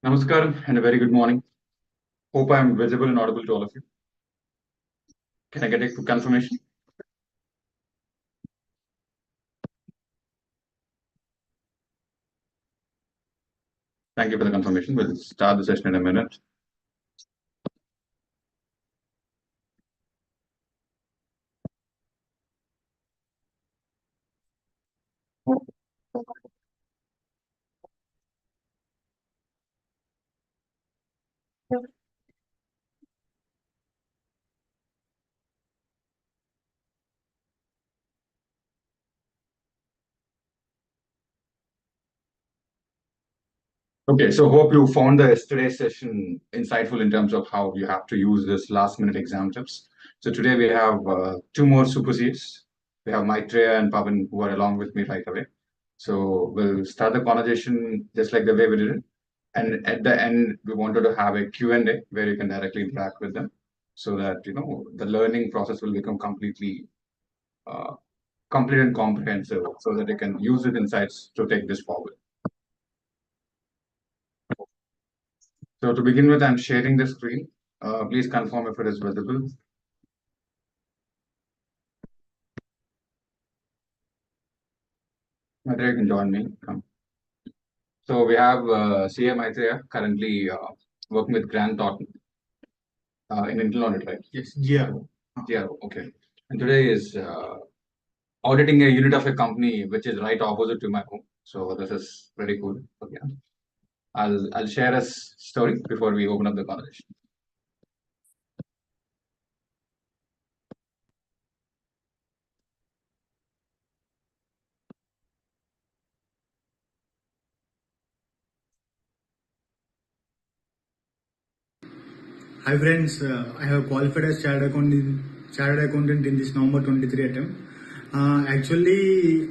Namaskaram and a very good morning. Hope I am visible and audible to all of you. Can I get a confirmation? Thank you for the confirmation. We'll start the session in a minute. Okay, so hope you found the yesterday's session insightful in terms of how you have to use this last minute exam tips. So today we have two more super seeds. We have Maitreya and Pavan who are along with me right away. So we'll start the conversation just like the way we did it. And at the end, we wanted to have a Q&A where you can directly interact with them so that, the learning process will become completely complete and comprehensive so that you can use these insights to take this forward. So to begin with, I'm sharing the screen. Please confirm if it is visible. Maitreya, you can join me. Come. So we have CA Maitreya currently working with Grant Thornton in internal audit, right? Yes, GRO. GRO, okay. And today is auditing a unit of a company which is right opposite to my home. So this is pretty cool. Okay. I'll share a story before we open up the conversation. Hi friends, I have qualified as chartered accountant in this November 23 attempt. Actually,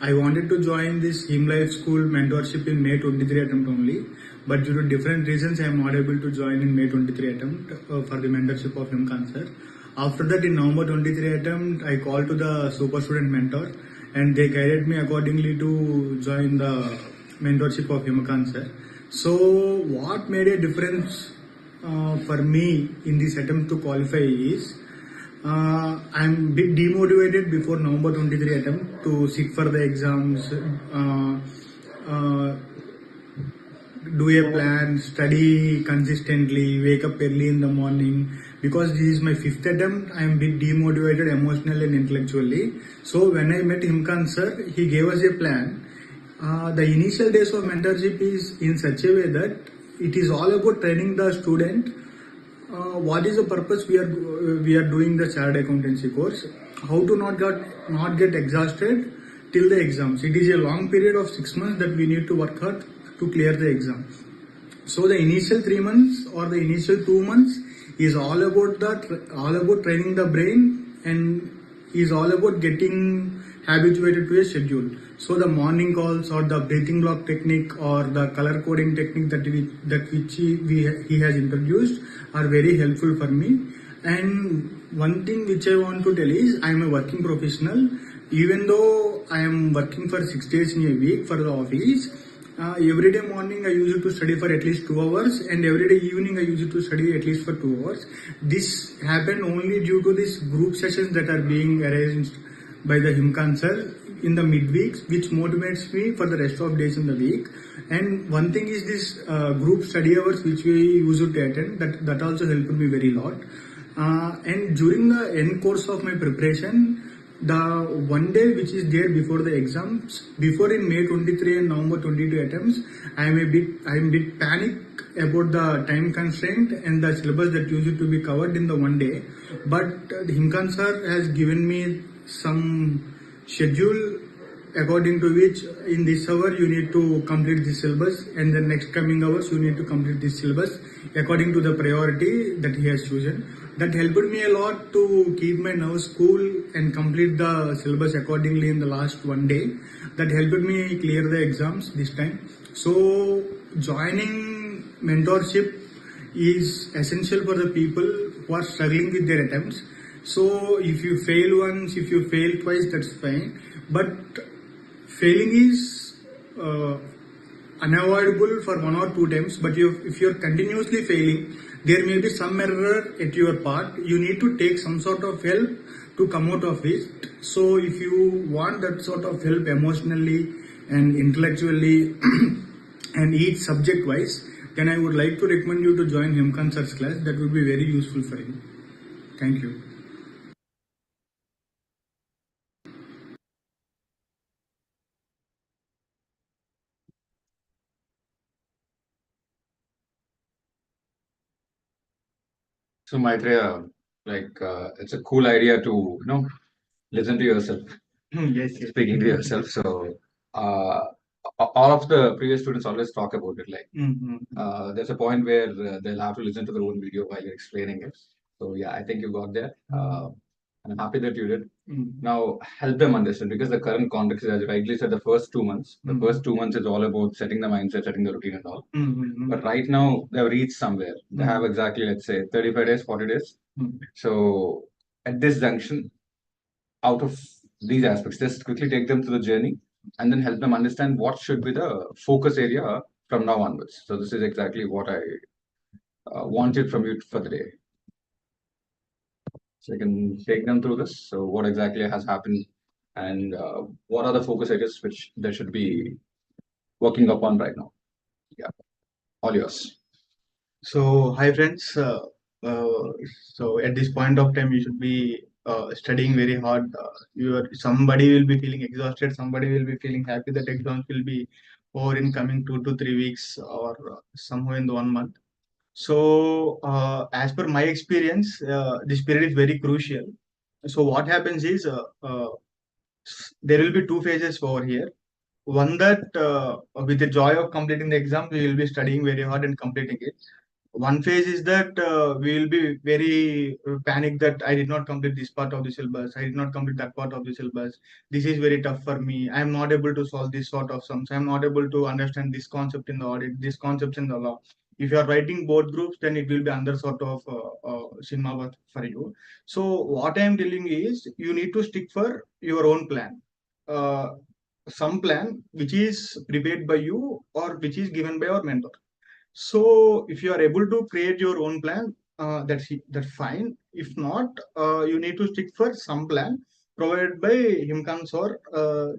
I wanted to join this Himlife School mentorship in May 23 attempt only, but due to different reasons, I am not able to join in May 23 attempt for the mentorship of Himkan sir. After that, in November 23 attempt, I called to the super student mentor, and they guided me accordingly to join the mentorship of Himkan sir. So, what made a difference for me in this attempt to qualify is I'm a bit demotivated before November 23 attempt to sit for the exams, do a plan, study consistently, wake up early in the morning. Because this is my fifth attempt, I am a bit demotivated emotionally and intellectually. So when I met Himkan sir, he gave us a plan. The initial days of mentorship is in such a way that it is all about training the student. What is the purpose we are doing the chartered accountancy course? How to not get exhausted till the exams. It is a long period of 6 months that we need to work hard to clear the exam. So the initial 3 months or the initial 2 months is all about training the brain and is all about getting habituated to a schedule. So the morning calls or the breathing block technique or the color coding technique he has introduced are very helpful for me. And one thing which I want to tell is I am a working professional. Even though I am working for 6 days in a week for the office, every day morning I used to study for at least 2 hours, and every day evening I used to study at least for 2 hours. This happened only due to these group sessions that are being arranged by the Himkan sir in the midweeks, which motivates me for the rest of days in the week. And one thing is this group study hours which we used to attend, that also helped me very lot. And during the end course of my preparation, the one day which is there before the exams, before in May 23 and November 22 attempts, I am a bit panic about the time constraint and the syllabus that used to be covered in the one day. But Himkan sir has given me some schedule according to which in this hour you need to complete this syllabus, and the next coming hours you need to complete this syllabus according to the priority that he has chosen. That helped me a lot to keep my nerves cool and complete the syllabus accordingly in the last one day. That helped me clear the exams this time. So joining mentorship is essential for the people who are struggling with their attempts. So if you fail once, if you fail twice, that's fine. But failing is unavoidable for 1 or 2 times, but if you're continuously failing, there may be some error at your part. You need to take some sort of help to come out of it. So if you want that sort of help emotionally and intellectually and each subject wise, then I would like to recommend you to join Hemkan Sir's class. That would be very useful for you. Thank you. So Maitreya, it's a cool idea to, listen to yourself, Yes, yes. speaking to yourself. So, uh, all of the previous students always talk about it. There's a point where they'll have to listen to their own video while you're explaining it. So yeah, I think you got there. I'm happy that you did. Now help them understand, because the current context, as you rightly said, the first 2 months. The first 2 months is all about setting the mindset, setting the routine and all. But right now they've reached somewhere. They have exactly, let's say, 35 days, 40 days. So at this junction, out of these aspects, just quickly take them through the journey and then help them understand what should be the focus area from now onwards. So this is exactly what I wanted from you for the day. So you can take them through this. So what exactly has happened, and what are the focus areas which they should be working upon right now? Yeah, all yours. So, hi friends. So at this point of time, you should be studying very hard. Somebody will be feeling exhausted. Somebody will be feeling happy that exams will be over in coming 2 to 3 weeks or somehow in the 1 month. So, as per my experience, this period is very crucial. So, what happens is there will be two phases over here. One that with the joy of completing the exam, we will be studying very hard and completing it. One phase is that we will be very panicked that I did not complete this part of the syllabus, I did not complete that part of the syllabus, this is very tough for me, I am not able to solve this sort of sums, I am not able to understand this concept in the audit, this concept in the law. If you are writing both groups, then it will be another sort of cinema for you. So what I am telling is, you need to stick for your own plan, some plan which is prepared by you or which is given by our mentor. So if you are able to create your own plan, that's fine. If not, you need to stick for some plan provided by Himkans, or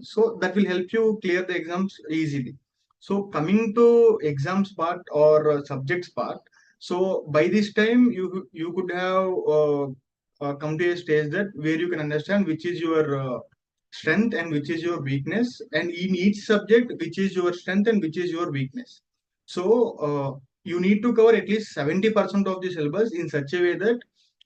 so that will help you clear the exams easily. So coming to exams part or subjects part, so by this time you could have come to a stage that where you can understand which is your strength and which is your weakness, and in each subject which is your strength and which is your weakness. So you need to cover at least 70% of the syllabus in such a way that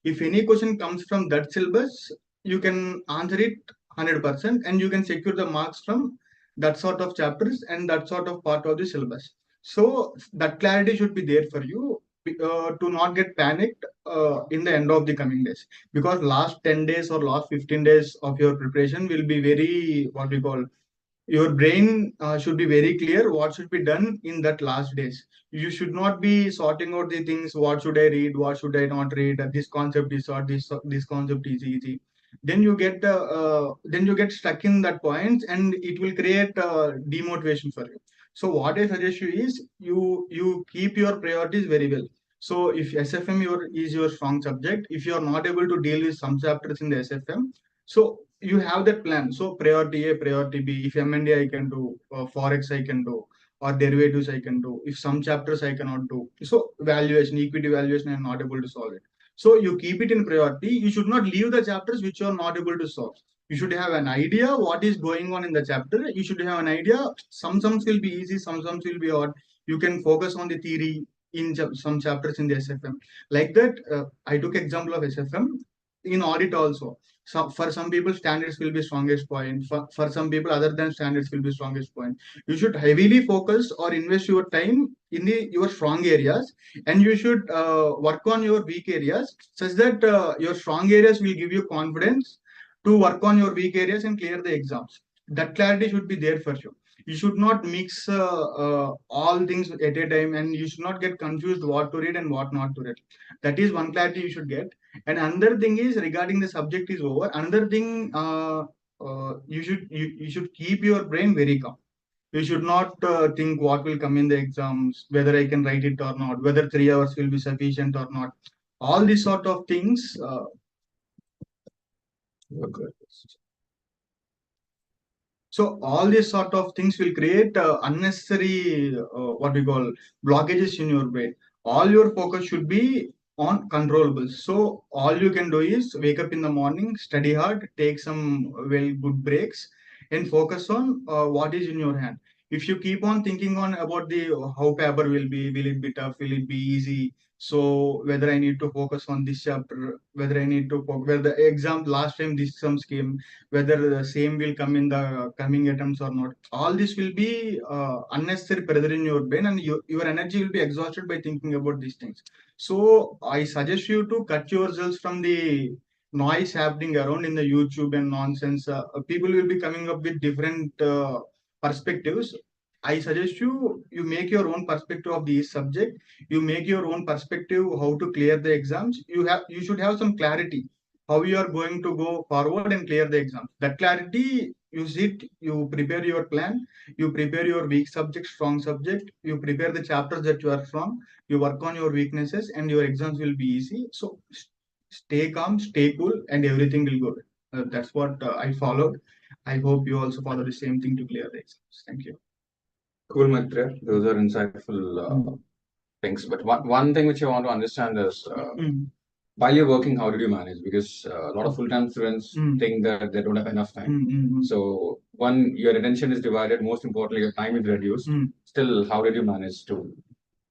if any question comes from that syllabus, you can answer it 100% and you can secure the marks from that sort of chapters and that sort of part of the syllabus. So that clarity should be there for you to not get panicked in the end of the coming days, because last 10 days or last 15 days of your preparation will be very, what we call, your brain should be very clear what should be done in that last days. You should not be sorting out the things, what should I read, what should I not read, this concept is hard, this concept is easy. Then you get stuck in that point and it will create demotivation for you. So what I suggest you is, you keep your priorities very well. So if SFM is your strong subject, if you are not able to deal with some chapters in the SFM, so you have that plan. So priority A, priority B. If M&A I can do, forex I can do, or derivatives I can do. If some chapters I cannot do, so valuation, equity valuation, I am not able to solve it. So you keep it in priority. You should not leave the chapters which you are not able to solve. You should have an idea what is going on in the chapter. You should have an idea. Some sums will be easy, some sums will be hard. You can focus on the theory in some chapters in the SFM. Like that, I took example of SFM in audit also. So for some people, standards will be strongest point. For some people, other than standards will be strongest point. You should heavily focus or invest your time in your strong areas, and you should work on your weak areas, such that your strong areas will give you confidence to work on your weak areas and clear the exams. That clarity should be there for you. You should not mix all things at a time, and you should not get confused what to read and what not to read. That is one clarity you should get. And another thing is, regarding the subject is over. Another thing, you should keep your brain very calm. You should not think what will come in the exams, whether I can write it or not, whether 3 hours will be sufficient or not. All these sort of things. Okay. So all these sort of things will create unnecessary what we call blockages in your brain. All your focus should be on controllables. So all you can do is wake up in the morning, study hard, take some well good breaks, and focus on what is in your hand. If you keep on thinking on about the how paper will it be tough, will it be easy? So whether I need to focus on this chapter, whether I need to whether the exam last time this some scheme, whether the same will come in the coming attempts or not. All this will be unnecessary pressure in your brain, and your energy will be exhausted by thinking about these things. So I suggest you to cut yourselves from the noise happening around in the YouTube and nonsense. People will be coming up with different perspectives. I suggest you make your own perspective of the subject. You make your own perspective how to clear the exams. You should have some clarity how you are going to go forward and clear the exam. That clarity, you sit, you prepare your plan, you prepare your weak subject, strong subject, you prepare the chapters that you are from, you work on your weaknesses, and your exams will be easy. So stay calm, stay cool, and everything will go well. That's what I followed. I hope you also follow the same thing to clear the exams. Thank you. Cool, Mitra. Those are insightful things. But one thing which I want to understand is while you're working, how did you manage? Because a lot of full-time students think that they don't have enough time. So one, your attention is divided. Most importantly, your time is reduced. Still, how did you manage to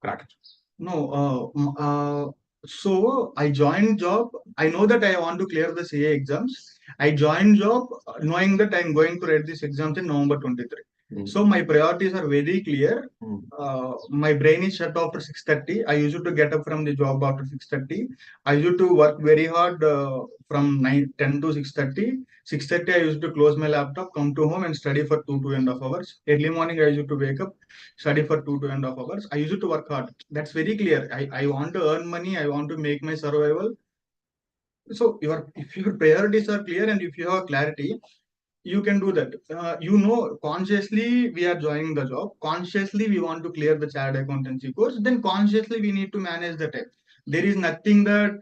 crack it? No, so I joined job. I know that I want to clear the CA exams. I joined job knowing that I'm going to write these exams in November 23. So my priorities are very clear. My brain is shut after 6:30. I used to get up from the job after 6:30. I used to work very hard from 10 to 6:30. 6:30 I used to close my laptop, come to home and study for 2.5 hours. Early morning I used to wake up, study for 2.5 hours. I used to work hard. That's very clear. I want to earn money. I want to make my survival. So if your priorities are clear and if you have clarity, you can do that. Consciously we are joining the job. Consciously we want to clear the chartered accountancy course. Then consciously we need to manage the time. There is nothing that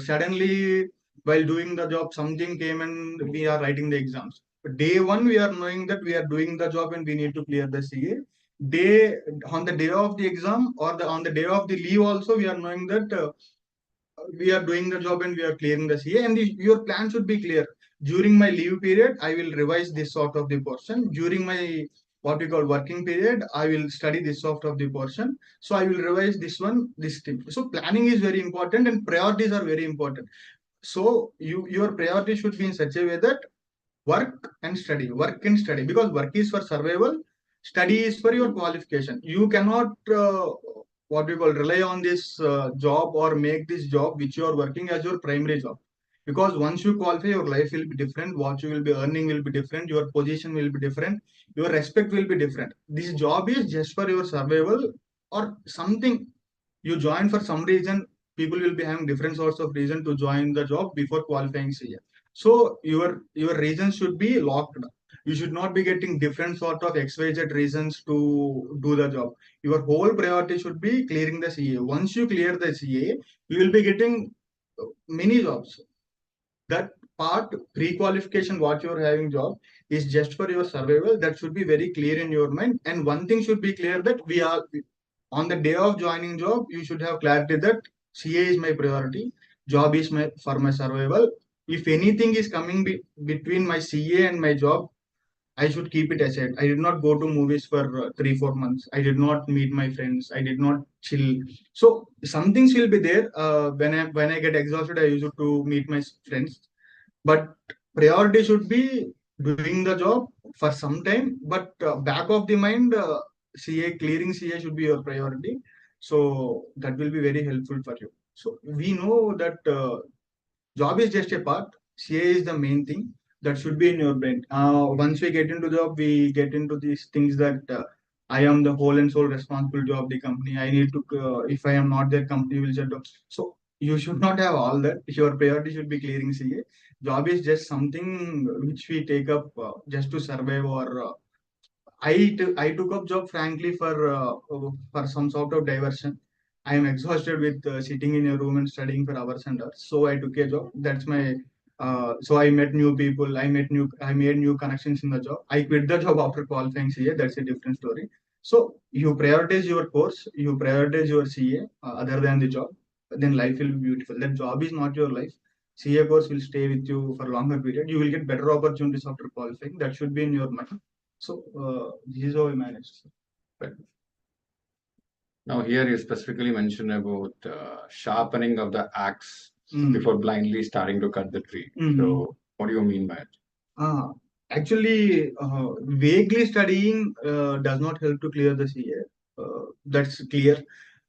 suddenly while doing the job something came and we are writing the exams. Day one we are knowing that we are doing the job and we need to clear the CA. Day on the day of the exam or on the day of the leave also we are knowing that we are doing the job and we are clearing the CA, and your plan should be clear. During my leave period, I will revise this sort of the portion. During my what we call working period, I will study this sort of the portion. So I will revise this one, this thing. So planning is very important and priorities are very important. So your priority should be in such a way that work and study, because work is for survival, study is for your qualification. You cannot what we call rely on this job or make this job which you are working as your primary job, because once you qualify your life will be different, what you will be earning will be different, your position will be different, your respect will be different. This job is just for your survival or something. You join for some reason, people will be having different sorts of reason to join the job before qualifying CA. So your reasons should be locked. You should not be getting different sort of XYZ reasons to do the job. Your whole priority should be clearing the CA. Once you clear the CA, you will be getting many jobs. That part pre-qualification, what you're having job is just for your survival. That should be very clear in your mind. And one thing should be clear that we are on the day of joining job, you should have clarity that CA is my priority. Job is for my survival. If anything is coming between my CA and my job, I should keep it aside. I did not go to movies for 3-4 months. I did not meet my friends. I did not chill. So some things will be there. When I get exhausted, I used to meet my friends. But priority should be doing the job for some time. But back of the mind, CA clearing CA should be your priority. So that will be very helpful for you. So we know that job is just a part. CA is the main thing that should be in your brain. Once we get into job, we get into these things that I am the whole and sole responsibility of the company. I need to, if I am not there, company will shut down. So you should not have all that. Your priority should be clearing CA. Job is just something which we take up just to survive or I took up job frankly for some sort of diversion. I am exhausted with sitting in a room and studying for hours and hours. So I took a job. That's my so I met new people. I made new connections in the job. I quit the job after qualifying CA. That's a different story. So you prioritize your course, you prioritize your CA other than the job, then life will be beautiful. That job is not your life. CA course will stay with you for longer period. You will get better opportunities after qualifying. That should be in your mind. So this is how I managed. But now here you specifically mentioned about sharpening of the axe Mm. before blindly starting to cut the tree. Mhm. So what do you mean by it? Uh, Actually, vaguely studying does not help to clear the CA. That's clear.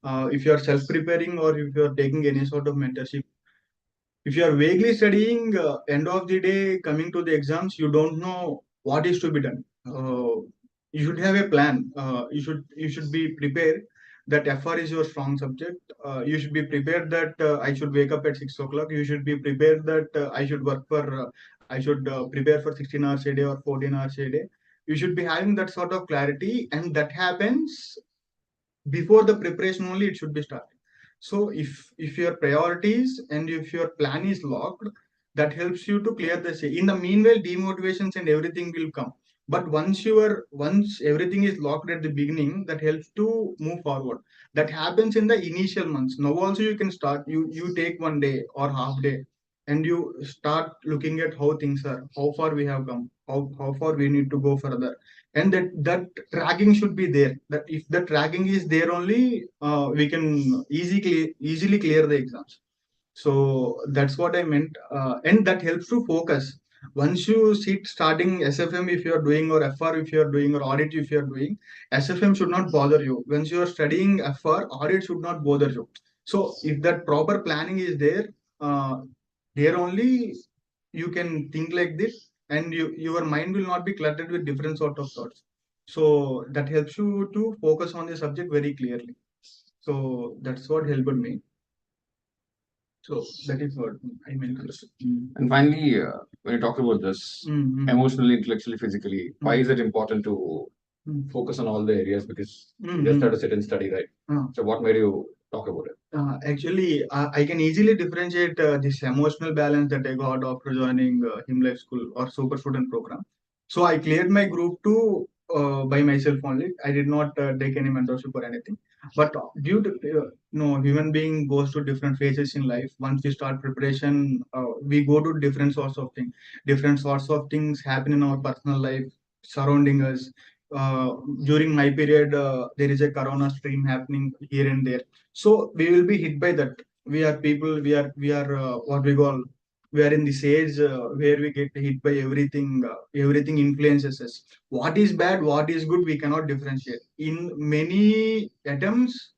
If you are self-preparing or if you are taking any sort of mentorship, if you are vaguely studying, end of the day, coming to the exams, you don't know what is to be done. You should have a plan. You should be prepared that FR is your strong subject. You should be prepared that I should wake up at 6 o'clock. You should be prepared that I should prepare for 16 hours a day or 14 hours a day. You should be having that sort of clarity, and that happens before the preparation only. It should be started. So if your priorities and if your plan is locked, that helps you to clear the say. In the meanwhile, demotivations and everything will come. But once everything is locked at the beginning, that helps to move forward. That happens in the initial months. Now also you can start. You take one day or half day, and you start looking at how things are, how far we have come, how far we need to go further, and that tracking should be there. That if the tracking is there only, we can easily clear the exams. So that's what I meant, and that helps to focus. Once you sit starting SFM, if you are doing, or FR if you are doing, or audit if you are doing, SFM should not bother you. Once you are studying FR, audit should not bother you. So if that proper planning is there, there only you can think like this, and your mind will not be cluttered with different sort of thoughts. So that helps you to focus on the subject very clearly. So that's what helped me. So that is what I meant. Understood. Mm. And finally, when you talk about this emotionally, intellectually, physically, why is it important to focus on all the areas? Because you just have to sit and study, right? So what made you talk about it? Actually, I can easily differentiate this emotional balance that I got after joining Him Life School or Super Student program. So I cleared my group two by myself only. I did not take any mentorship or anything. But due to no, human being goes to different phases in life. Once we start preparation, we go to different sorts of things. Different sorts of things happen in our personal life surrounding us. Uh, During my period, there is a corona stream happening here and there, so we will be hit by that. We are people, we are what we call, we are in this age where we get hit by everything. Everything influences us. What is bad, what is good, we cannot differentiate. In many attempts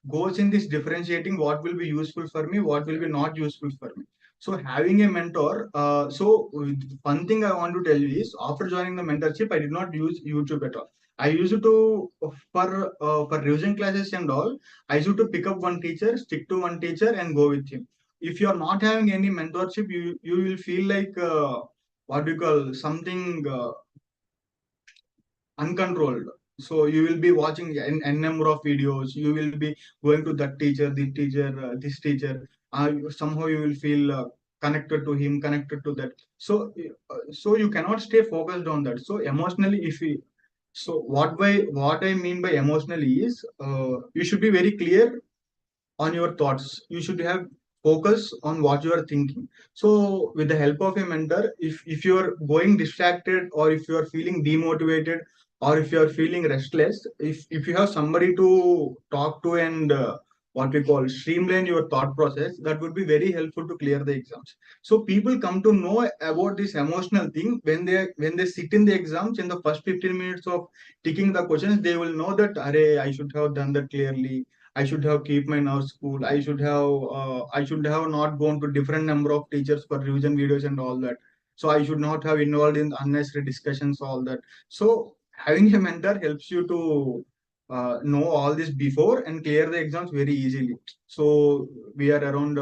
goes in this differentiating what will be useful for me, what will be not useful for me. So having a mentor, one thing I want to tell you is, after joining the mentorship, I did not use YouTube at all. I used to for revision classes and all, I used to pick up one teacher, stick to one teacher, and go with him. If you are not having any mentorship, you will feel like what we call something uncontrolled. So you will be watching n number of videos. You will be going to that teacher, this teacher. Somehow you will feel connected to him, connected to that. So you cannot stay focused on that. So emotionally, if we so what I mean by emotionally is, you should be very clear on your thoughts. You should have focus on what you are thinking. So with the help of a mentor, if you are going distracted, or if you are feeling demotivated, or if you are feeling restless, if you have somebody to talk to, and what we call streamline your thought process, that would be very helpful to clear the exams. So people come to know about this emotional thing when they sit in the exams. In the first 15 minutes of ticking the questions, they will know that, Array, I should have done that clearly. I should have keep my nerves cool. I should have not gone to different number of teachers for revision videos and all that. So I should not have involved in unnecessary discussions, all that. So having a mentor helps you to know all this before and clear the exams very easily. So we are around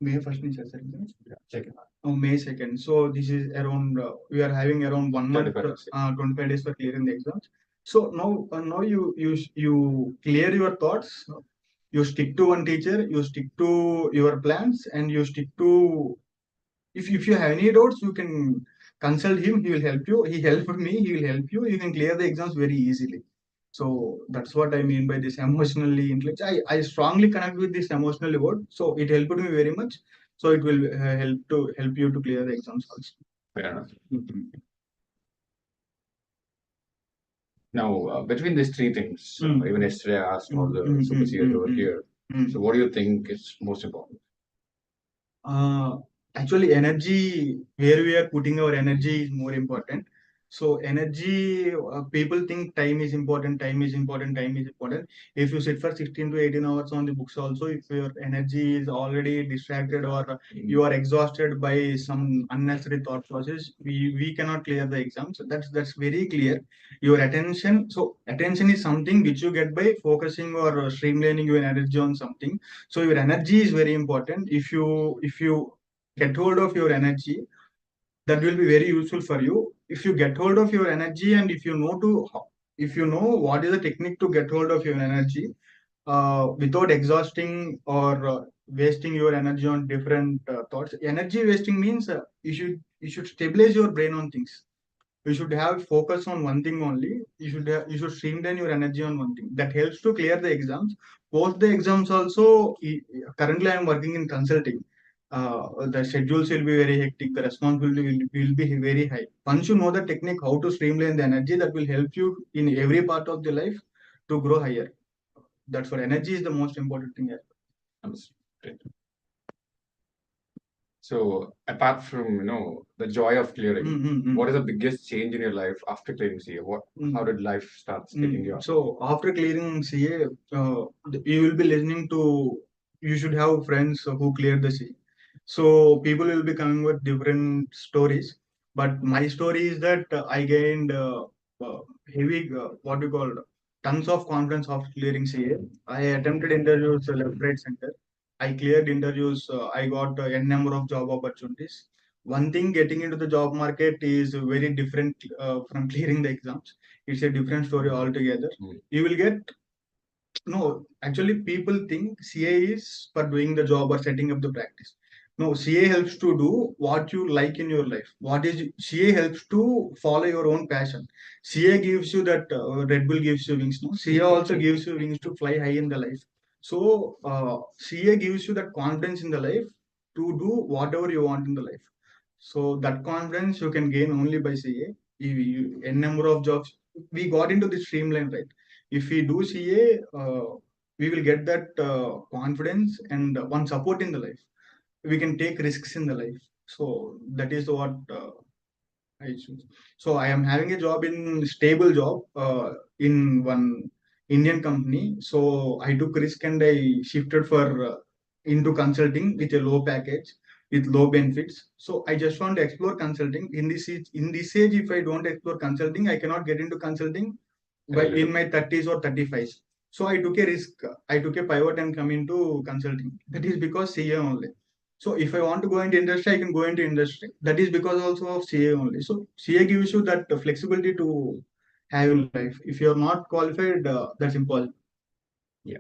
May 1st exams. Yeah, check it. May 2nd. So this is around, we are having around 1 month, 25 days. 25 days for clearing the exams. So now you clear your thoughts. You stick to one teacher, you stick to your plans, and you stick to, if you have any doubts, you can consult him. He will help you. He helped me. He will help you. You can clear the exams very easily. So that's what I mean by this emotionally intelligent. I strongly connect with this emotionally word. So it helped me very much. So it will help you to clear the exams also. Fair enough. Mhm. Now, between these three things, even yesterday I asked all the super seers over here. So, what do you think is most important? Actually, energy, where we are putting our energy is more important. So energy, people think time is important, time is important, time is important. If you sit for 16 to 18 hours on the books also, if your energy is already distracted or you are exhausted by some unnecessary thought process, we cannot clear the exams. That's very clear. Your attention, so attention is something which you get by focusing or streamlining your energy on something. So your energy is very important. If you get hold of your energy, that will be very useful for you. If you get hold of your energy, and if you know what is the technique to get hold of your energy, without exhausting or wasting your energy on different thoughts. Energy wasting means you should stabilize your brain on things. You should have focus on one thing only. You should streamline your energy on one thing. That helps to clear the exams. Post the exams also. Currently, I am working in consulting. The schedules will be very hectic. The responsibility will be very high. Once you know the technique how to streamline the energy, that will help you in every part of the life to grow higher. That's what energy is the most important thing here. Understood. Great. So, apart from the joy of clearing, what is the biggest change in your life after clearing CA? How did life start taking you up? So after clearing CA, you will be listening to. You should have friends who cleared the CA. So people will be coming with different stories. But my story is that I gained heavy, what we call, tons of confidence after clearing CA. I attempted interviews left, right, center. I cleared interviews. I got n number of job opportunities. One thing, getting into the job market is very different from clearing the exams. It's a different story altogether. You will get, no, actually people think CA is for doing the job or setting up the practice. No, CA helps to do what you like in your life. What is CA helps to follow your own passion. CA gives you that Red Bull gives you wings. No, CA also gives you wings to fly high in the life. So CA gives you that confidence in the life to do whatever you want in the life. So that confidence you can gain only by CA. N number of jobs. We got into the streamline, right? If we do CA, we will get that confidence and one support in the life. We can take risks in the life. So that is what I choose. So I am having a job in stable job in one Indian company. So I took risk and I shifted for into consulting with a low package with low benefits. So I just want to explore consulting in this age. If I don't explore consulting, I cannot get into consulting by in my 30s or 35s. So I took a risk. I took a pivot and come into consulting. That is because CA only. So if I want to go into industry, I can go into industry. That is because also of CA only. So CA gives you that flexibility to have in life. If you are not qualified, that's impossible. Yeah.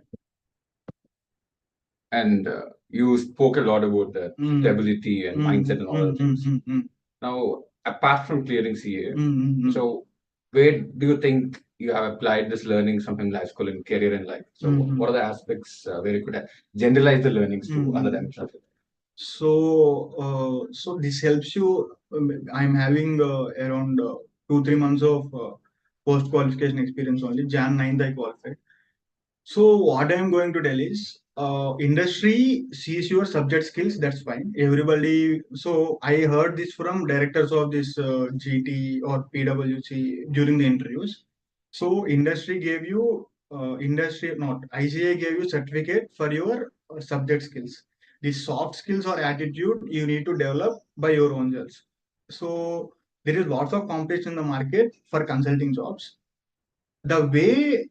And you spoke a lot about the stability and mindset and all those things. Now, apart from clearing CA, so where do you think you have applied this learning from life school and career in life? So, what are the aspects where you could generalize the learnings to other dimensions of it? So this helps you. I'm having around 2-3 months of post qualification experience only. Jan 9th I qualified. So what I'm going to tell is, industry sees your subject skills. That's fine. Everybody. So I heard this from directors of this GT or PwC during the interviews. So industry gave you industry not ICA gave you certificate for your subject skills. The soft skills or attitude you need to develop by your own selves. So there is lots of competition in the market for consulting jobs. The way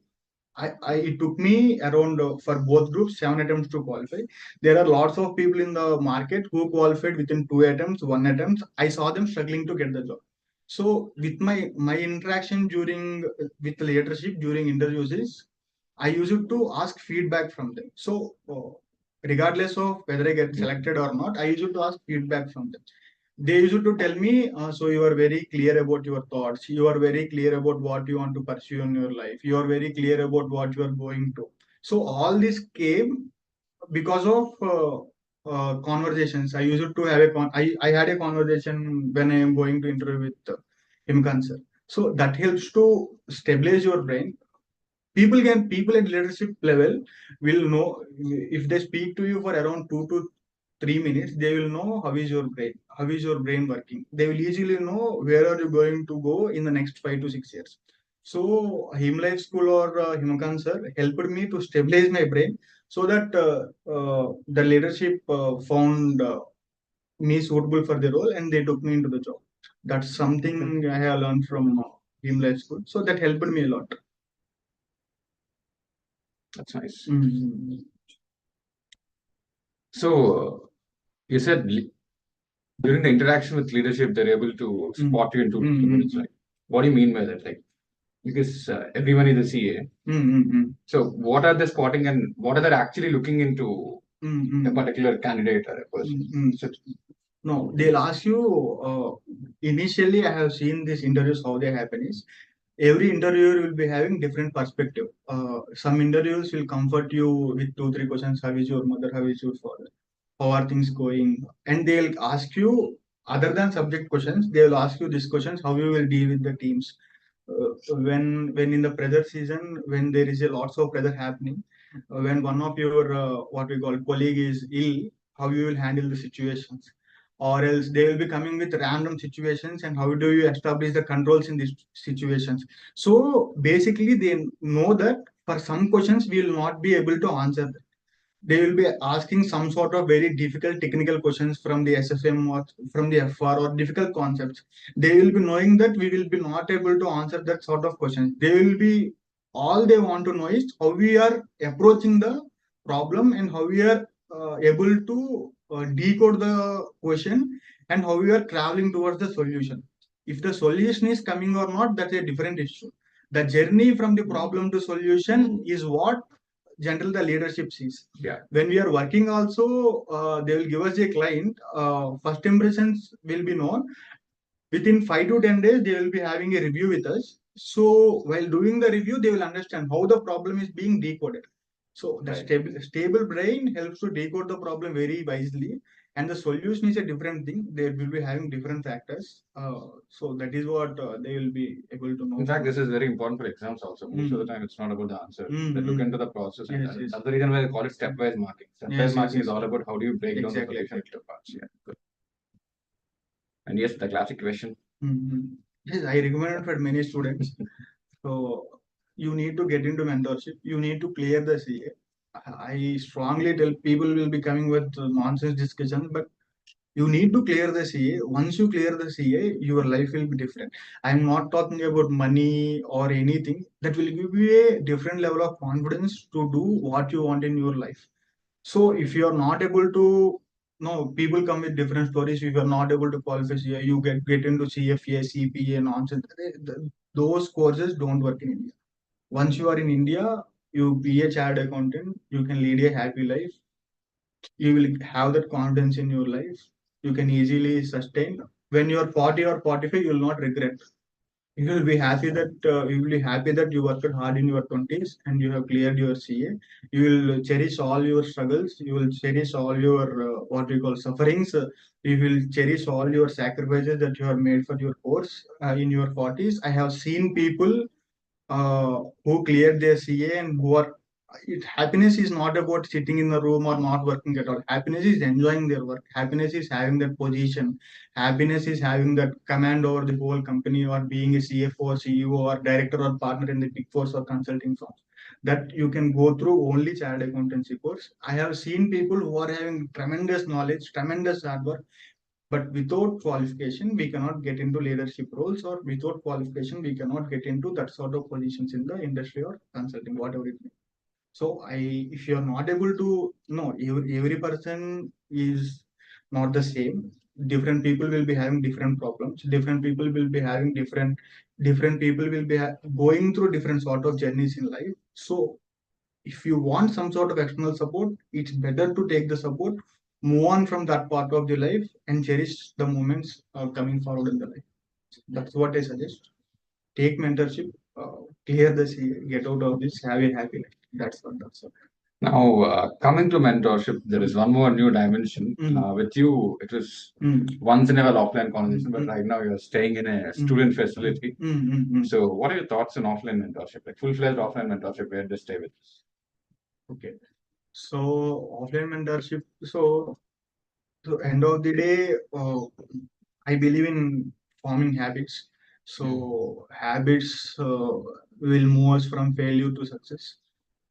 it took me around for both groups 7 attempts to qualify. There are lots of people in the market who qualified within 2 attempts, 1 attempt. I saw them struggling to get the job. So with my interaction during with leadership during interviews is I used to ask feedback from them. So regardless of whether I get selected or not, I used to ask feedback from them. They used to tell me, so you are very clear about your thoughts. You are very clear about what you want to pursue in your life. You are very clear about what you are going to. So all this came because of conversations. I used to have I had a conversation when I am going to interview with Himkan sir. So that helps to stabilize your brain. People at leadership level will know if they speak to you for around 2 to 3 minutes, they will know how is your brain working. They will easily know where are you going to go in the next 5 to 6 years. So Himlife School or Himakan sir helped me to stabilize my brain so that the leadership found me suitable for the role and they took me into the job. That's something I have learned from Himlife School. So that helped me a lot. That's nice. Mhm. So you said during the interaction with leadership, they're able to spot you in 2 minutes, right? What do you mean by that? Like, because everyone is a CA. So what are they spotting and what are they actually looking into a particular candidate or a person? So, No, they'll ask you. Initially, I have seen these interviews how they happen is every interviewer will be having different perspective. Some interviews will comfort you with 2 3 questions. How is your mother? How is your father? How are things going? And they'll ask you other than subject questions. They will ask you these questions: how you will deal with the teams when in the pressure season, when there is a lots of pressure happening, when one of your what we call colleague is ill, how you will handle the situations, or else they will be coming with random situations and how do you establish the controls in these situations. So basically they know that for some questions we will not be able to answer. They will be asking some sort of very difficult technical questions from the SFM or from the FR or difficult concepts. They will be knowing that we will be not able to answer that sort of questions. They will be all they want to know is how we are approaching the problem and how we are able to decode the question and how we are traveling towards the solution. If the solution is coming or not, that's a different issue. The journey from the problem to solution is what generally the leadership sees. yeah. When we are working also, they will give us a client. First impressions will be known. Within 5 to 10 days, they will be having a review with us. So while doing the review, they will understand how the problem is being decoded. So the Right. stable brain helps to decode the problem very wisely, and the solution is a different thing. They will be having different factors. So that is what they will be able to know. In fact, this is very important for exams also. Most of the time, it's not about the answer. They look into the process, and Yes, yes. that's the reason why they call it stepwise marking. Stepwise Yes, yes, marking is yes. all about how do you break down the Exactly, solution exactly. into parts. Yeah, good. And yes, the classic question. Yes, I recommend for many students. So you need to get into mentorship. You need to clear the CA. I strongly tell people will be coming with nonsense discussions, but you need to clear the CA. Once you clear the CA, your life will be different. I'm not talking about money or anything. That will give you a different level of confidence to do what you want in your life. So if you are not able to, no, people come with different stories. If you are not able to qualify CA, you get into CFA, CPA, nonsense. Those courses don't work in India. Once you are in India, you be a chartered accountant. You can lead a happy life. You will have that confidence in your life. You can easily sustain. When you are 40 or 45, you will not regret. You will be happy that you worked hard in your 20s and you have cleared your CA. You will cherish all your struggles. You will cherish all your what we call sufferings. You will cherish all your sacrifices that you have made for your course in your 40s. I have seen people who cleared their CA and who are happiness is not about sitting in the room or not working at all. Happiness is enjoying their work. Happiness is having that position. Happiness is having that command over the whole company or being a CFO, CEO, or director or partner in the big four or consulting firms. That you can go through only chartered accountancy course. I have seen people who are having tremendous knowledge, tremendous hard work, But without qualification, we cannot get into leadership roles, or without qualification, we cannot get into that sort of positions in the industry or consulting, whatever it may. So if you are not able to, no, every person is not the same. Different people will be having different problems. Different people will be having different people will be going through different sort of journeys in life. So if you want some sort of external support, it's better to take the support, move on from that part of the life, and cherish the moments coming forward in the life. That's what I suggest. Take mentorship, clear the sea, get out of this, have a happy life. That's what. That's what. Now, coming to mentorship, there is one more new dimension. With you, it was once in a while offline conversation, but right now you're staying in a student facility. So, what are your thoughts on offline mentorship, like full-fledged offline mentorship, where they stay with us? Okay. So offline mentorship. So end of the day, I believe in forming habits. So habits will move us from failure to success.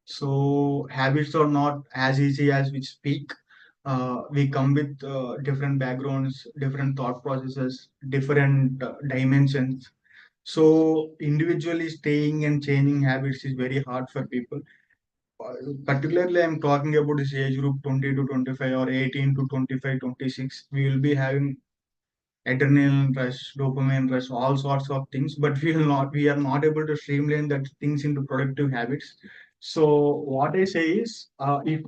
So habits are not as easy as we speak. We come with different backgrounds, different thought processes, different dimensions. So individually staying and changing habits is very hard for people. Particularly, I'm talking about this age group 20 to 25 or 18 to 25, 26. We will be having adrenaline rush, dopamine rush, all sorts of things, but we are not able to streamline that things into productive habits. So what I say is, if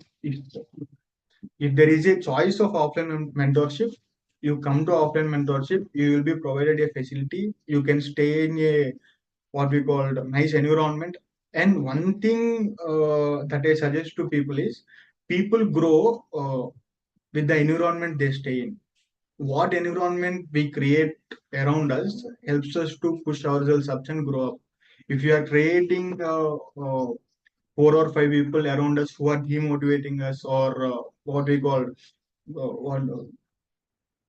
there is a choice of offline mentorship, you come to offline mentorship, you will be provided a facility. You can stay in a what we call a nice environment. And one thing that I suggest to people is, people grow with the environment they stay in. What environment we create around us helps us to push ourselves up and grow up. If you are creating four or five people around us who are demotivating us, or what we call what,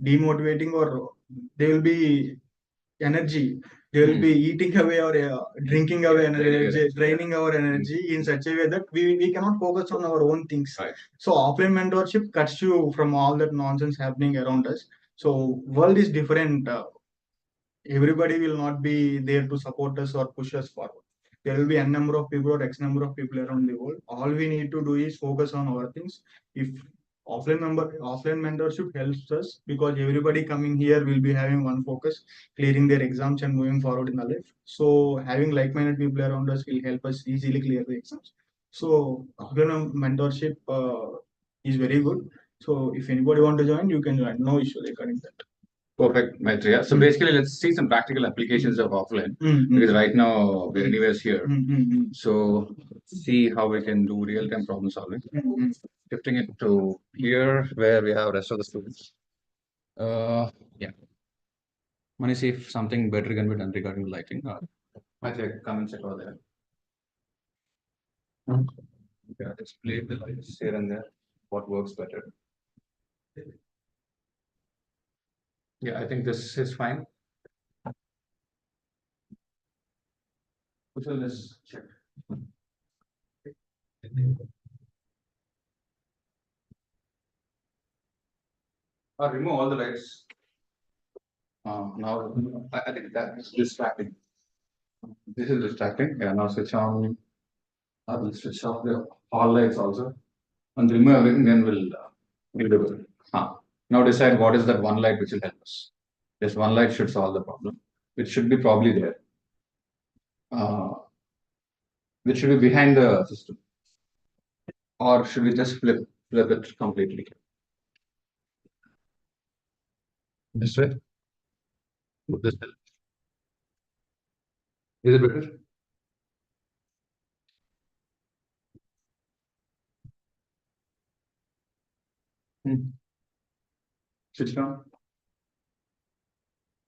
demotivating, or they will be energy, they will be eating away or drinking away energy, draining our energy in such a way that we cannot focus on our own things. Right. So offline mentorship cuts you from all that nonsense happening around us. So world is different. Everybody will not be there to support us or push us forward. There will be n number of people or x number of people around the world. All we need to do is focus on our things. If offline mentorship helps us, because everybody coming here will be having one focus, clearing their exams and moving forward in the life. So having like-minded people around us will help us easily clear the exams. So offline mentorship is very good. So if anybody want to join, you can join. No issue regarding that. Perfect, Maitreya. So basically, let's see some practical applications of offline, because right now we're anyways here. So see how we can do real-time problem solving. Shifting it to here where we have rest of the students. Yeah. Want to see if something better can be done regarding lighting. Maitreya, come and sit over there. Yeah, display the lights here and there. What works better? Yeah, I think this is fine. So let's check. Remove all the lights. Now, I think that is distracting. This is distracting. Yeah, now switch on. I will switch off the all lights also. And remove everything, then we'll do it. Now decide what is that one light which will help us. This one light should solve the problem, which should be probably there. Which should be behind the system. Or should we just flip it completely? This way? Would this help? Is it better? Switch it on.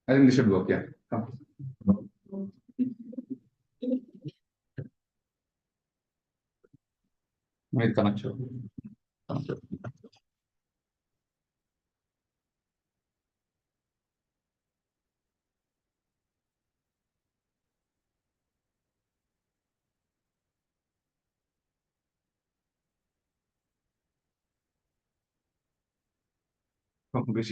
I think this should work, yeah. Come. Wait, connect you. Prem, we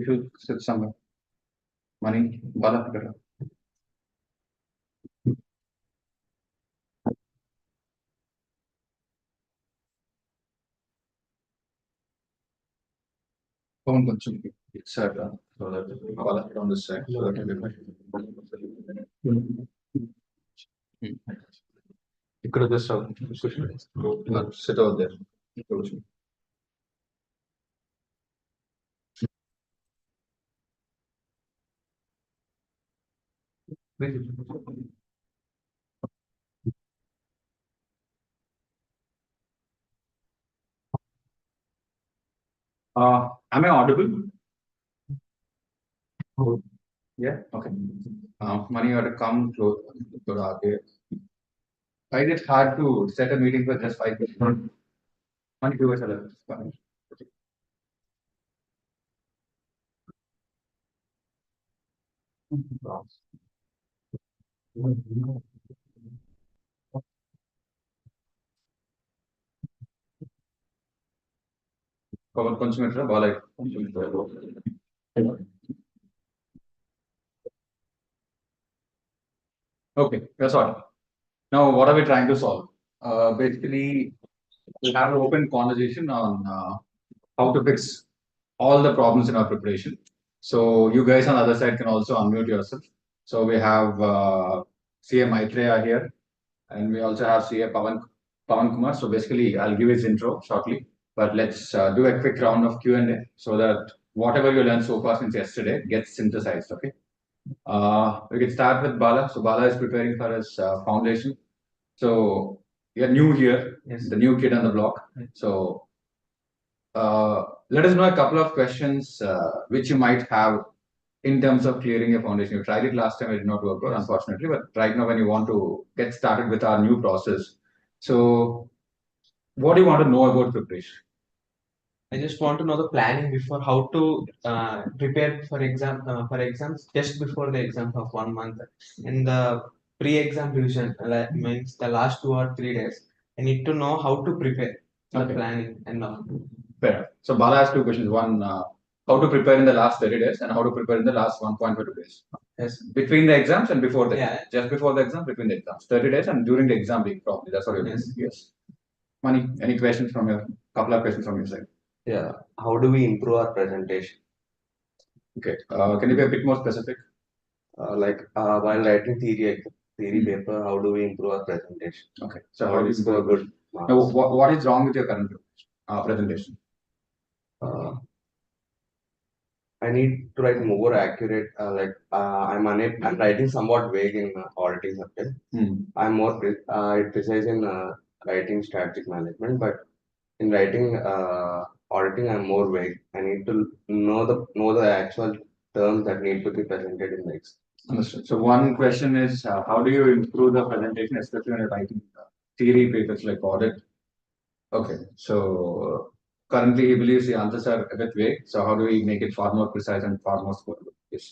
should sit somewhere. Money, Bala, better. Phone కొంచెం side, so that Bala on this side. So that ఇక్కడ just sit over there. Am I audible? Yeah, okay. Money, you have to come close to the RPA. I find it hard to set a meeting for just 5 minutes. Money, do it. కొంచెం ఇట్లా బాగా కొంచెం okay, that's all. Now, what are we trying to solve? Basically, we have an open conversation on how to fix all the problems in our preparation. So you guys on the other side can also unmute yourself. So we have CA Maitreya here, and we also have CA Pawan Kumar. So basically, I'll give his intro shortly, but let's do a quick round of Q&A so that whatever you learned so far since yesterday gets synthesized. Okay. We can start with Bala. So Bala is preparing for his foundation. So you're new here, yes, the new kid on the block. So let us know a couple of questions which you might have in terms of clearing your foundation. You tried it last time, it did not work out, unfortunately, but right now when you want to get started with our new process, so what do you want to know about preparation? I just want to know the planning before how to prepare for exams just before the exam of 1 month. In the pre-exam revision, means the last 2 or 3 days, I need to know how to prepare the planning and all. Fair. So Bala has 2 questions. One, how to prepare in the last 30 days and how to prepare in the last 1.5 days. Yes. Between the exams and before the Yeah. just before the exam, between the exams. 30 days and during the exam week probably. That's what you're Yes. doing. Yes. Mani, any questions from your couple of questions from your side? Yeah. How do we improve our presentation? Okay. Can you be a bit more specific? While writing theory paper, how do we improve our presentation? Okay. So How how do do we you score good Now, marks? what is wrong with your current presentation? I need to write more accurate. I'm writing somewhat vague in auditing subject. I'm more precise in writing strategic management, but in writing auditing, I'm more vague. I need to know the actual terms that need to be presented in the exam. Understood. So one question is, how do you improve the presentation, especially when you're writing theory papers like audit? Okay. So currently he believes the answers are a bit vague. So how do we make it far more precise and far more scoreable? Yes.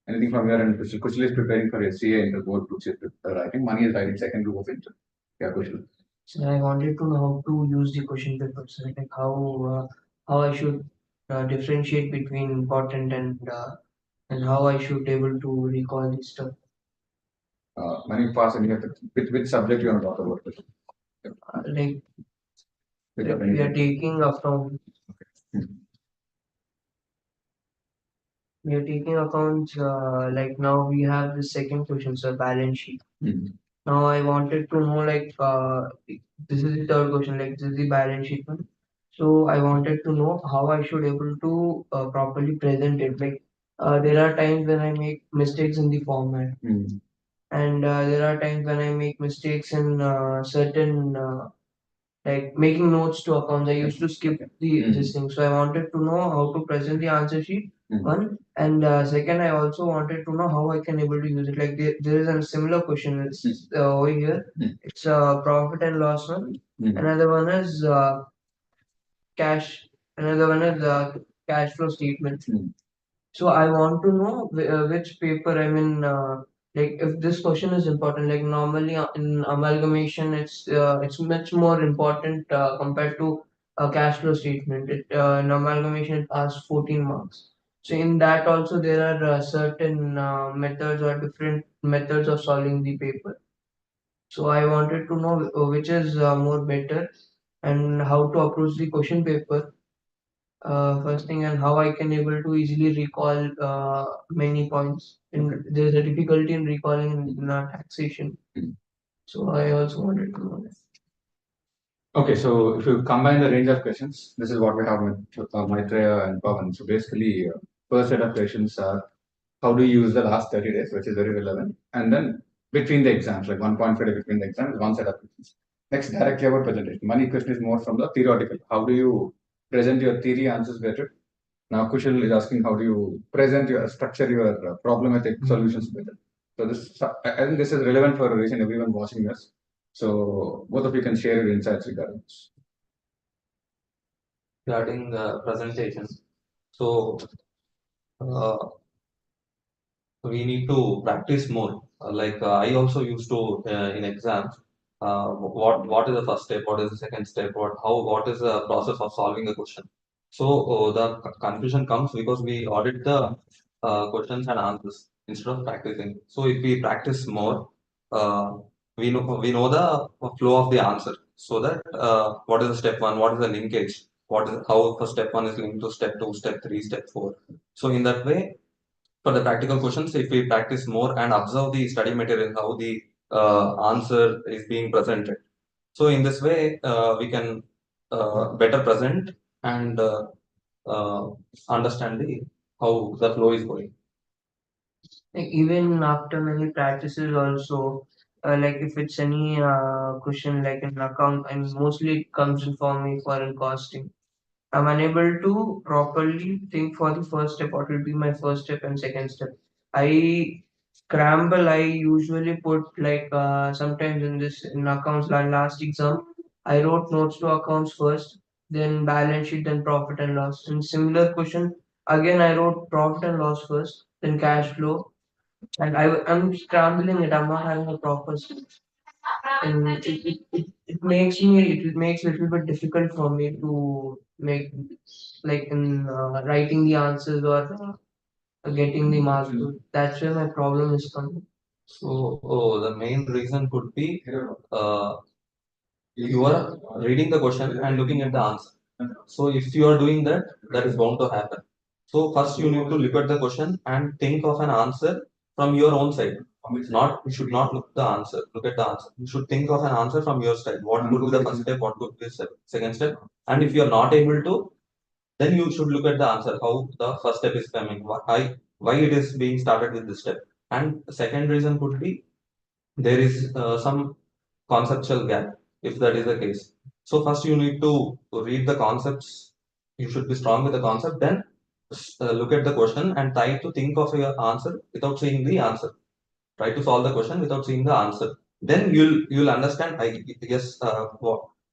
Anything from your end? Kushal is preparing for his CA Interboard, which is writing. Mani is writing second group of inter. Yeah, Kushal. So I wanted to know how to use the question papers, like how I should differentiate between important and how I should able to recall this stuff. Mani, pass and you have to, which subject you want to talk about? Like Pick up we are anything. taking from we are taking accounts like now we have the second question, so balance sheet. Now I wanted to know like this is the third question, like this is the balance sheet one. So I wanted to know how I should able to properly present it. Like there are times when I make mistakes in the format, and there are times when I make mistakes in certain like making notes to accounts. I used to skip this thing. So I wanted to know how to present the answer sheet. One, and second, I also wanted to know how I can able to use it. Like there is a similar question. It's over here. It's profit and loss one. Another one is cash. Another one is cash flow statement. So I want to know which paper, I mean, like if this question is important, like normally in amalgamation, it's much more important compared to a cash flow statement. In amalgamation, it asks 14 marks. So in that also there are certain methods or different methods of solving the paper. So I wanted to know which is more better and how to approach the question paper first thing, and how I can able to easily recall many points. And there's a difficulty in recalling in taxation. So I also wanted to know that. Okay, so if you combine the range of questions, this is what we have with Maitreya and Pawan. So basically, first set of questions are how do you use the last 30 days, which is very relevant. And then between the exams, like 1.5 between the exams, one set of questions. Next, directly about presentation. Money question is more from the theoretical. How do you present your theory answers better? Now, Kushal is asking how do you present your structure your problematic solutions better. So this, I think this is relevant for each and everyone watching us. So both of you can share your insights regarding this. Regarding the presentation, so uh, we need to practice more. I also used to in exams. What is the first step? What is the second step? What is the process of solving a question? So the confusion comes because we audit the questions and answers instead of practicing. So if we practice more, uh, we know the flow of the answer. So that what is the step one? What is the linkage? What is how the step one is linked to step two, step three, step four. So in that way, for the practical questions, if we practice more and observe the study material, how the answer is being presented. So in this way, we can better present and uh, understand how the flow is going. Like even after many practices also, like if it's any question like an account, and mostly it comes in for me for in costing, I'm unable to properly think for the first step, what will be my first step and second step. I scramble. I usually put like sometimes in this in accounts last exam, I wrote notes to accounts first, then balance sheet, then profit and loss. In similar question, again I wrote profit and loss first, then cash flow, and I'm scrambling it. I'm not having a proper and it makes it makes it a little bit difficult for me to make like in writing the answers or getting the marks. So that's where my problem is coming. So the main reason could be you are reading the question and looking at the answer. So if you are doing that, that is bound to happen. So first you need to look at the question and think of an answer from your own side. Not you should not look look at the answer. You should think of an answer from your side. What could be the first step? What could be the second step? And if you are not able to, then you should look at the answer. How the first step is coming. Why it is being started with this step. And the second reason could be there is some conceptual gap if that is the case. So first you need to read the concepts. You should be strong with the concept. Then look at the question and try to think of your answer without seeing the answer. Try to solve the question without seeing the answer. Then you'll understand. I guess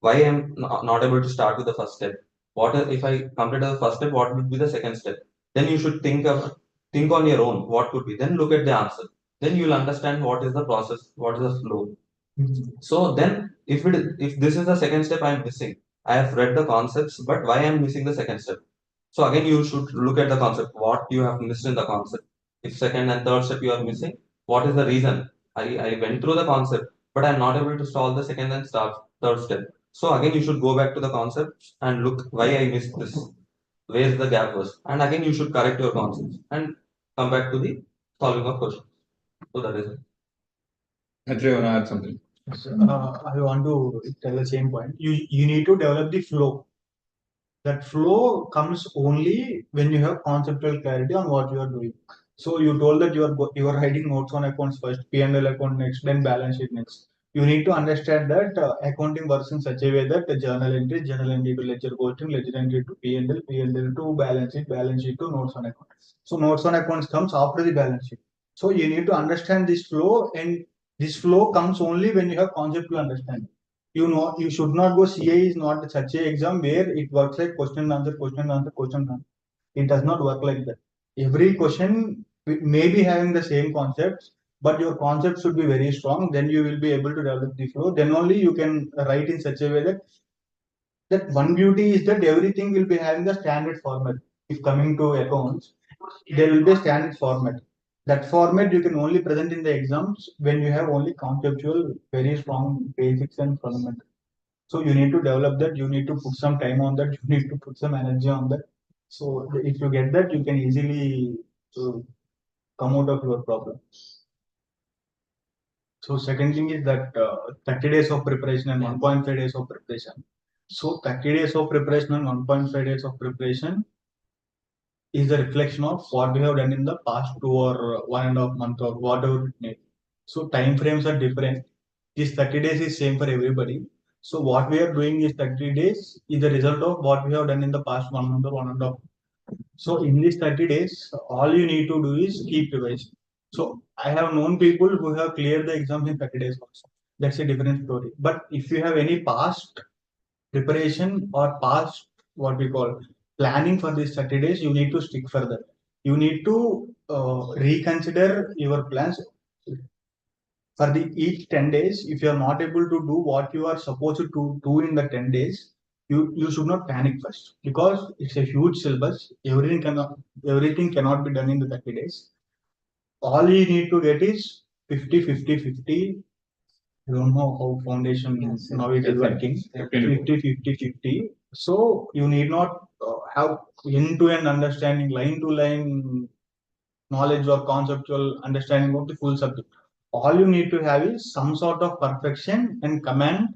why I'm not able to start with the first step. If I complete the first step? What would be the second step? Then you should think on your own. What could be? Then look at the answer. Then you'll understand what is the process, what is the flow. So then, if this is the second step I'm missing, I have read the concepts, but why I'm missing the second step? So again, you should look at the concept, what you have missed in the concept. If second and third step you are missing, what is the reason? I went through the concept, but I'm not able to solve the second and third step. So again, you should go back to the concept and look why I missed this, where the gap was, and again you should correct your concepts and come back to the solving of questions. So that is it. Andre, you want to add something? I want to tell the same point. You need to develop the flow. That flow comes only when you have conceptual clarity on what you are doing. So you told that you are writing notes on accounts first, P&L account next, then balance sheet next. You need to understand that accounting works in such a way that the journal entry to ledger posting, ledger entry to P&L to balance sheet to notes on account. So notes on accounts comes after the balance sheet. So you need to understand this flow, and this flow comes only when you have conceptual understanding. You should not go. CA is not such a exam where it works like question answer. It does not work like that. Every question may be having the same concepts, but your concept should be very strong. Then you will be able to develop the flow. Then only you can write in such a way that one beauty is that everything will be having the standard format. If coming to accounts, there will be a standard format. That format you can only present in the exams when you have only conceptual, very strong basics and fundamentals. So you need to develop that. You need to put some time on that. You need to put some energy on that. So if you get that, you can easily come out of your problem. So second thing is that 30 days of preparation and 1.5 days of preparation. So 30 days of preparation and 1.5 days of preparation is a reflection of what we have done in the past 2 or 1.5 months or whatever it may be. So time frames are different. This 30 days is same for everybody. So what we are doing is 30 days is the result of what we have done in the past 1 month or 1.5. So in these 30 days, all you need to do is keep revising. So I have known people who have cleared the exams in 30 days also. That's a different story. But if you have any past preparation or past what we call planning for these 30 days, you need to stick further. You need to reconsider your plans for the each 10 days. If you are not able to do what you are supposed to do in the 10 days, you should not panic first, because it's a huge syllabus. Everything cannot be done in the 30 days. All you need to get is 50 50 50. I don't know how foundation now it is working. 50 50 50. So you need not have end-to-end understanding, line to line knowledge or conceptual understanding of the full subject. All you need to have is some sort of perfection and command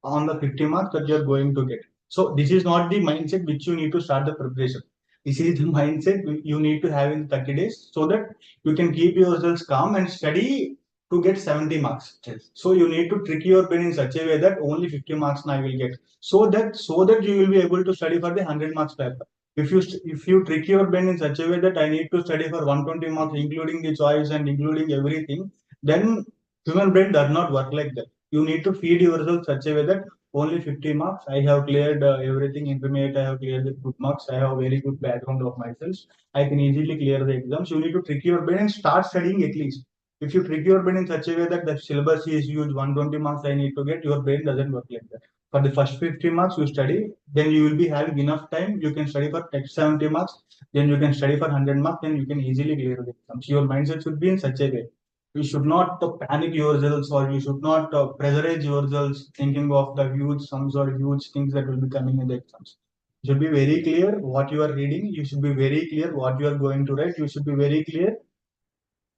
on the 50 marks that you are going to get. So this is not the mindset which you need to start the preparation. This is the mindset you need to have in 30 days, so that you can keep yourselves calm and study to get 70 marks. Yes. So you need to trick your brain in such a way that only 50 marks I will get. So that you will be able to study for the 100 marks paper. If you trick your brain in such a way that I need to study for 120 marks, including the choice and including everything, then human brain does not work like that. You need to feed yourself such a way that only 50 marks. I have cleared everything intermediate. I have cleared with good marks. I have very good background of myself. I can easily clear the exams. You need to trick your brain and start studying at least. If you trick your brain in such a way that the syllabus is huge, 120 marks I need to get, your brain doesn't work like that. For the first 50 marks you study, then you will be having enough time. You can study for next 70 marks, then you can study for 100 marks, then you can easily clear the exams. Your mindset should be in such a way. You should not panic yourselves, or you should not pressurize yourselves thinking of the huge sums or huge things that will be coming in the exams. You should be very clear what you are reading. You should be very clear what you are going to write. You should be very clear.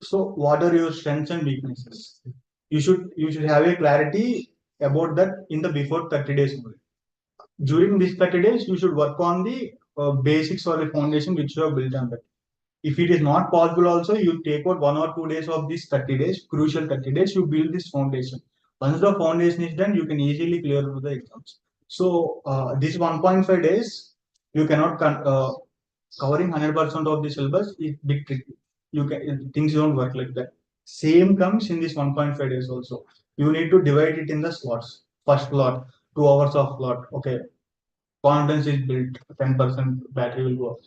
So what are your strengths and weaknesses? You should have a clarity about that in the before 30 days. During these 30 days, you should work on the basics or the foundation which you have built on that. If it is not possible also, you take out 1 or 2 days of these 30 days, crucial 30 days, you build this foundation. Once the foundation is done, you can easily clear the exams. So this 1.5 days, you cannot covering 100% of the syllabus is big tricky. Things don't work like that. Same comes in this 1.5 days also. You need to divide it in the slots. First slot, 2 hours of slot. Okay, confidence is built. 10% battery will go.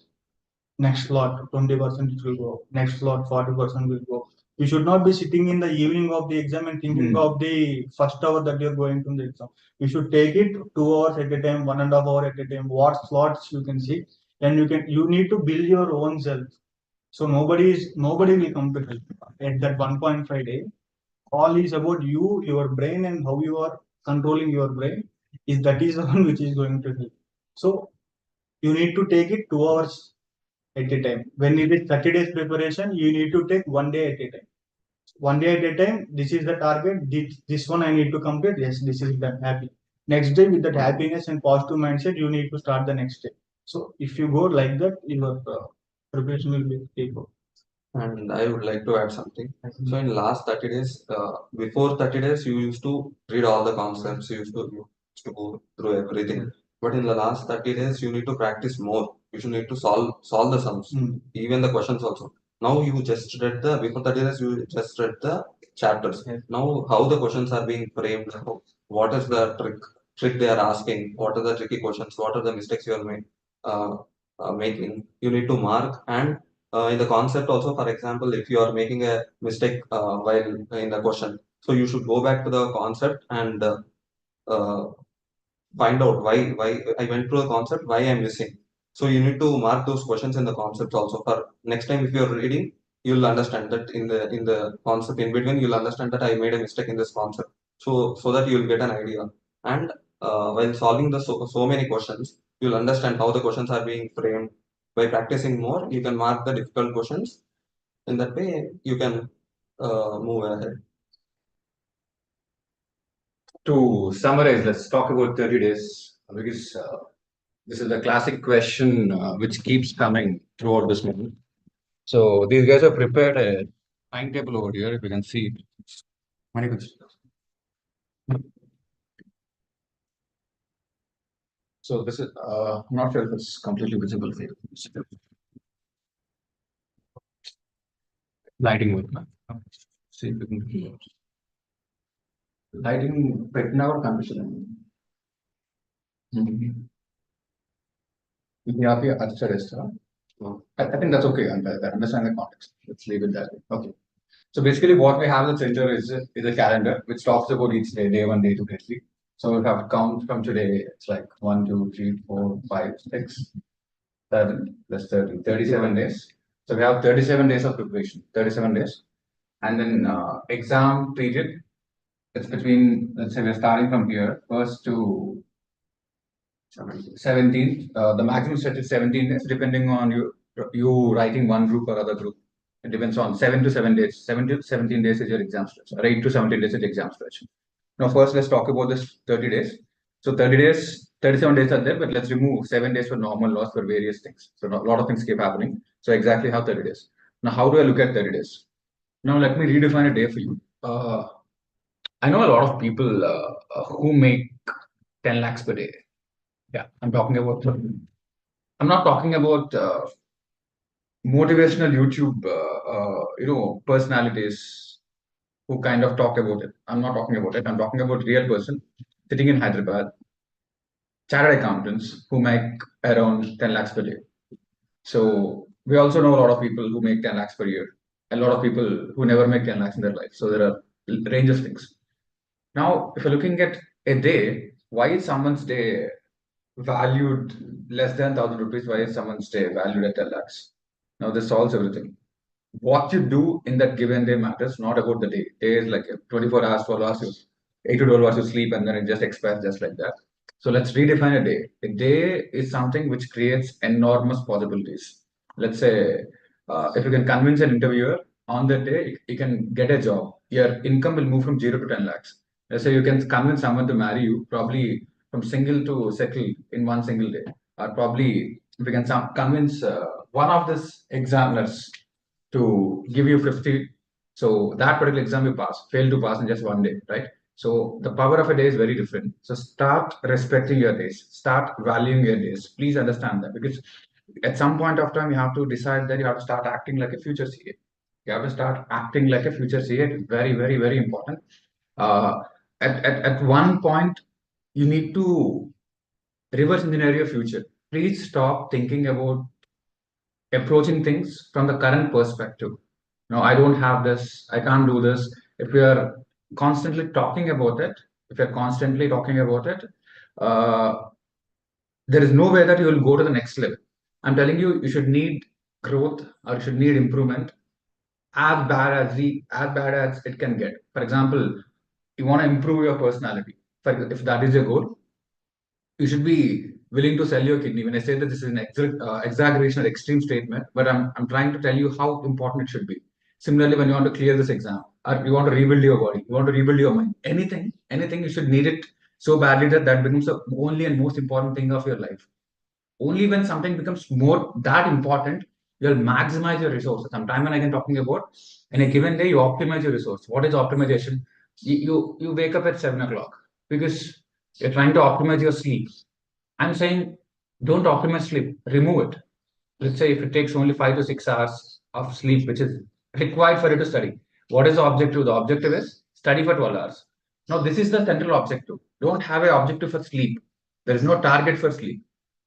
Next slot 20% it will go. Next slot 40% will go. You should not be sitting in the evening of the exam and thinking of the first hour that you're going to the exam. You should take it 2 hours at a time, 1.5 hour at a time. What slots you can see, and you need to build your own self. So nobody will come to help at that 1.5 day. All is about you, your brain, and how you are controlling your brain. That is the one which is going to help. So you need to take it 2 hours at a time. When it is 30 days preparation, you need to take 1 day at a time. 1 day at a time. This is the target. This one I need to complete. Yes, this is done. Happy. Next day, with that happiness and positive mindset, you need to start the next day. So if you go like that, your preparation will be taken. And I would like to add something. So in last 30 days, before 30 days, you used to read all the concepts, you used to go through everything. But in the last 30 days, you need to practice more. You should need to solve the sums, even the questions also. Now you just read before 30 days, you just read the chapters. Now how the questions are being framed, what is the trick they are asking, what are the tricky questions, what are the mistakes you are making, you need to mark and in the concept also, for example, if you are making a mistake while in the question, so you should go back to the concept and find out why I went through the concept, why I'm missing. So you need to mark those questions in the concepts also. For next time, if you're reading, you'll understand that in the concept in between, you'll understand that I made a mistake in this concept. So that you'll get an idea. And while solving the so many questions, you'll understand how the questions are being framed. By practicing more, you can mark the difficult questions. In that way, you can move ahead. To summarize, let's talk about 30 days because this is the classic question which keeps coming throughout this movie. So these guys have prepared a timetable over here, if you can see it. Many good stuff. So this is, I'm not sure if it's completely visible for you. Lighting with see if you can. Lighting పెట్టినా కూడా కనిపిస్తుంది. ఇది ఆపి అచ్చరేస్తా. I think that's okay. I understand the context. Let's leave it that way. Okay. So basically what we have in the center is a calendar which talks about each day, day 1, day 2, day 3. So we have to count from today. It's like 1, 2, 3, 4, 5, 6, 7, plus 30, 37 days. So we have 37 days of preparation, 37 days. And then exam period, it's between, let's say we're starting from here, 1st to 17th. The maximum set is 17 days, depending on you writing one group or other group. It depends on 7 to 7 days. 7 to 17 days is your exam stretch, or 8 to 17 days is exam stretch. Now, first, let's talk about this 30 days. So 30 days, 37 days are there, but let's remove 7 days for normal loss for various things. So a lot of things keep happening. So exactly how 30 days. Now, how do I look at 30 days? Now, let me redefine a day for you. I know a lot of people who make 10 lakhs per day. Yeah, I'm talking about, I'm not talking about motivational YouTube, personalities who kind of talk about it. I'm not talking about it. I'm talking about real person sitting in Hyderabad, chartered accountants who make around 10 lakhs per day. So we also know a lot of people who make 10 lakhs per year, a lot of people who never make 10 lakhs in their life. So there are a range of things. Now, if you're looking at a day, why is someone's day valued less than 1,000 rupees? Why is someone's day valued at 10 lakhs? Now, this solves everything. What you do in that given day matters, not about the day. Day is like 24 hours, 12 hours, 8 to 12 hours you sleep, and then it just expires just like that. So let's redefine a day. A day is something which creates enormous possibilities. Let's say if you can convince an interviewer on that day, you can get a job. Your income will move from 0 to 10 lakhs. Let's say you can convince someone to marry you, probably from single to settle in one single day. Or probably if you can convince one of these examiners to give you 50. So that particular exam you pass, fail to pass in just one day, right? So the power of a day is very different. So start respecting your days, start valuing your days. Please understand that, because at some point of time, you have to decide that you have to start acting like a future CA. You have to start acting like a future CA. It's very, very, very important. At one point, you need to reverse engineer your future. Please stop thinking about approaching things from the current perspective. No, I don't have this, I can't do this. If we are constantly talking about it, there is no way that you will go to the next level. I'm telling you, you should need growth or you should need improvement as bad as it can get. For example, you want to improve your personality. If that is your goal, you should be willing to sell your kidney. When I say that this is an exaggeration or extreme statement, but I'm trying to tell you how important it should be. Similarly, when you want to clear this exam, or you want to rebuild your body, you want to rebuild your mind, anything, you should need it so badly that becomes the only and most important thing of your life. Only when something becomes more that important, you'll maximize your resources. Sometimes when I am talking about in a given day, you optimize your resource. What is optimization? You wake up at 7 o'clock because you're trying to optimize your sleep. I'm saying don't optimize sleep, remove it. Let's say if it takes only 5 to 6 hours of sleep, which is required for you to study. What is the objective? The objective is study for 12 hours. Now, this is the central objective. Don't have an objective for sleep. There is no target for sleep.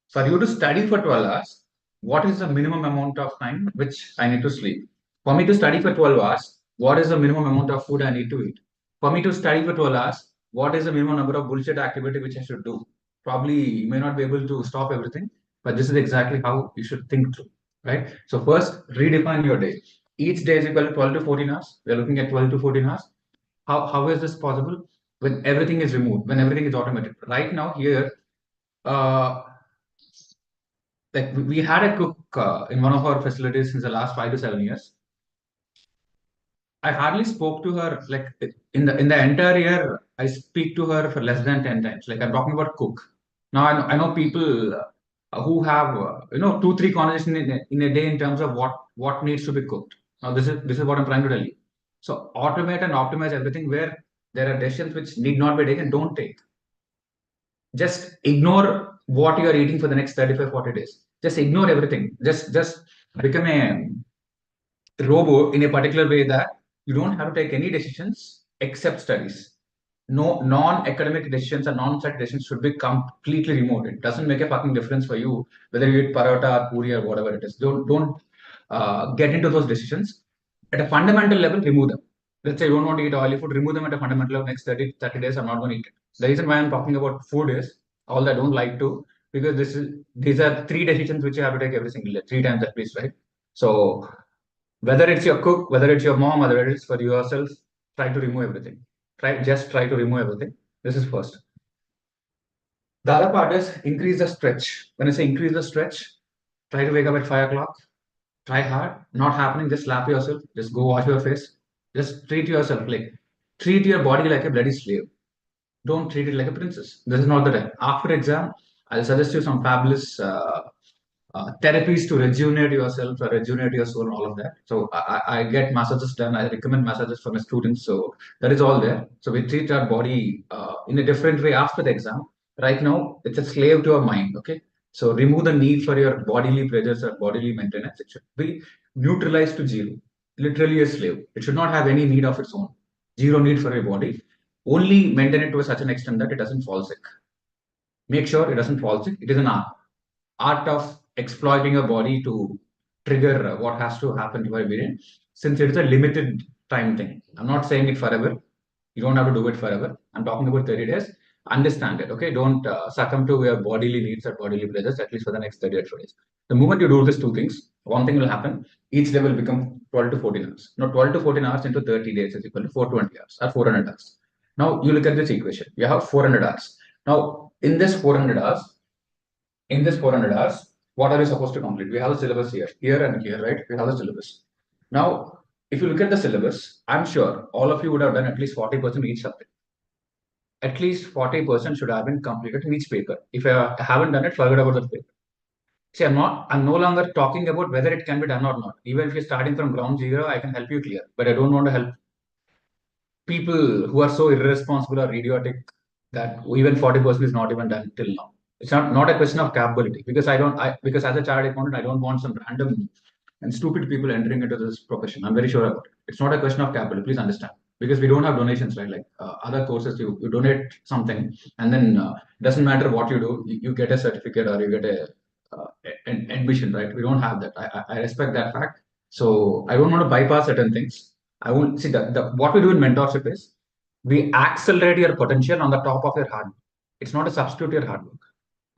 For you to study for 12 hours, what is the minimum amount of time which I need to sleep? For me to study for 12 hours, what is the minimum amount of food I need to eat? For me to study for 12 hours, what is the minimum number of bullshit activity which I should do? Probably you may not be able to stop everything, but this is exactly how you should think through, right? So first, redefine your day. Each day is equal to 12 to 14 hours. We're looking at 12 to 14 hours. How is this possible? When everything is removed, when everything is automated. Right now here, like we had a cook in one of our facilities since the last 5 to 7 years. I hardly spoke to her like in the entire year. I speak to her for less than 10 times. Like I'm talking about cook. Now I know people who have 2-3 conversations in a day in terms of what needs to be cooked. Now this is what I'm trying to tell you. So automate and optimize everything where there are decisions which need not be taken. Don't take. Just ignore what you are eating for the next 35-40 days. Just ignore everything. Just become a robo in a particular way that you don't have to take any decisions except studies. No non-academic decisions and non-study decisions should be completely removed. It doesn't make a fucking difference for you whether you eat paratha or puri or whatever it is. Don't get into those decisions. At a fundamental level, remove them. Let's say you don't want to eat oily food, remove them at a fundamental level. Next 30 days, I'm not going to eat it. The reason why I'm talking about food is, all I don't like to, because these are 3 decisions which you have to take every single day, 3 times at least, right? So whether it's your cook, whether it's your mom, whether it's for yourself, try to remove everything. Just try to remove everything. This is first. The other part is increase the stretch. When I say increase the stretch, try to wake up at 5 o'clock. Try hard. Not happening, just slap yourself. Just go wash your face. Just treat yourself treat your body like a bloody slave. Don't treat it like a princess. This is not the time. After exam, I'll suggest you some fabulous therapies to rejuvenate yourself, rejuvenate your soul, all of that. So I get massages done. I recommend massages for my students. So that is all there. So we treat our body in a different way after the exam. Right now, it's a slave to our mind. Okay. So remove the need for your bodily pleasures or bodily maintenance. It should be neutralized to zero. Literally a slave. It should not have any need of its own. Zero need for your body. Only maintain it to such an extent that it doesn't fall sick. Make sure it doesn't fall sick. It is an art of exploiting a body to trigger what has to happen to your brain, since it's a limited time thing. I'm not saying it forever. You don't have to do it forever. I'm talking about 30 days. Understand it, okay? Don't succumb to your bodily needs or bodily pleasures, at least for the next 30 or 40 days. The moment you do these 2 things, one thing will happen. Each day will become 12 to 14 hours. Now, 12 to 14 hours into 30 days is equal to 420 hours or 400 hours. Now, you look at this equation. You have 400 hours. Now, in this 400 hours, what are you supposed to complete? We have the syllabus here and here, right? We have the syllabus. Now, if you look at the syllabus, I'm sure all of you would have done at least 40% each subject. At least 40% should have been completed in each paper. If I haven't done it, forget about the paper. See, I'm no longer talking about whether it can be done or not. Even if you're starting from ground zero, I can help you clear, but I don't want to help people who are so irresponsible or idiotic that even 40% is not even done till now. It's not a question of capability, because because as a chartered accountant, I don't want some random and stupid people entering into this profession. I'm very sure about it. It's not a question of capability. Please understand, because we don't have donations, right? Like other courses, you donate something, and then it doesn't matter what you do, you get a certificate or you get an admission, right? We don't have that. I respect that fact. So I don't want to bypass certain things. I won't see that what we do in mentorship is we accelerate your potential on the top of your hard work. It's not a substitute your hard work.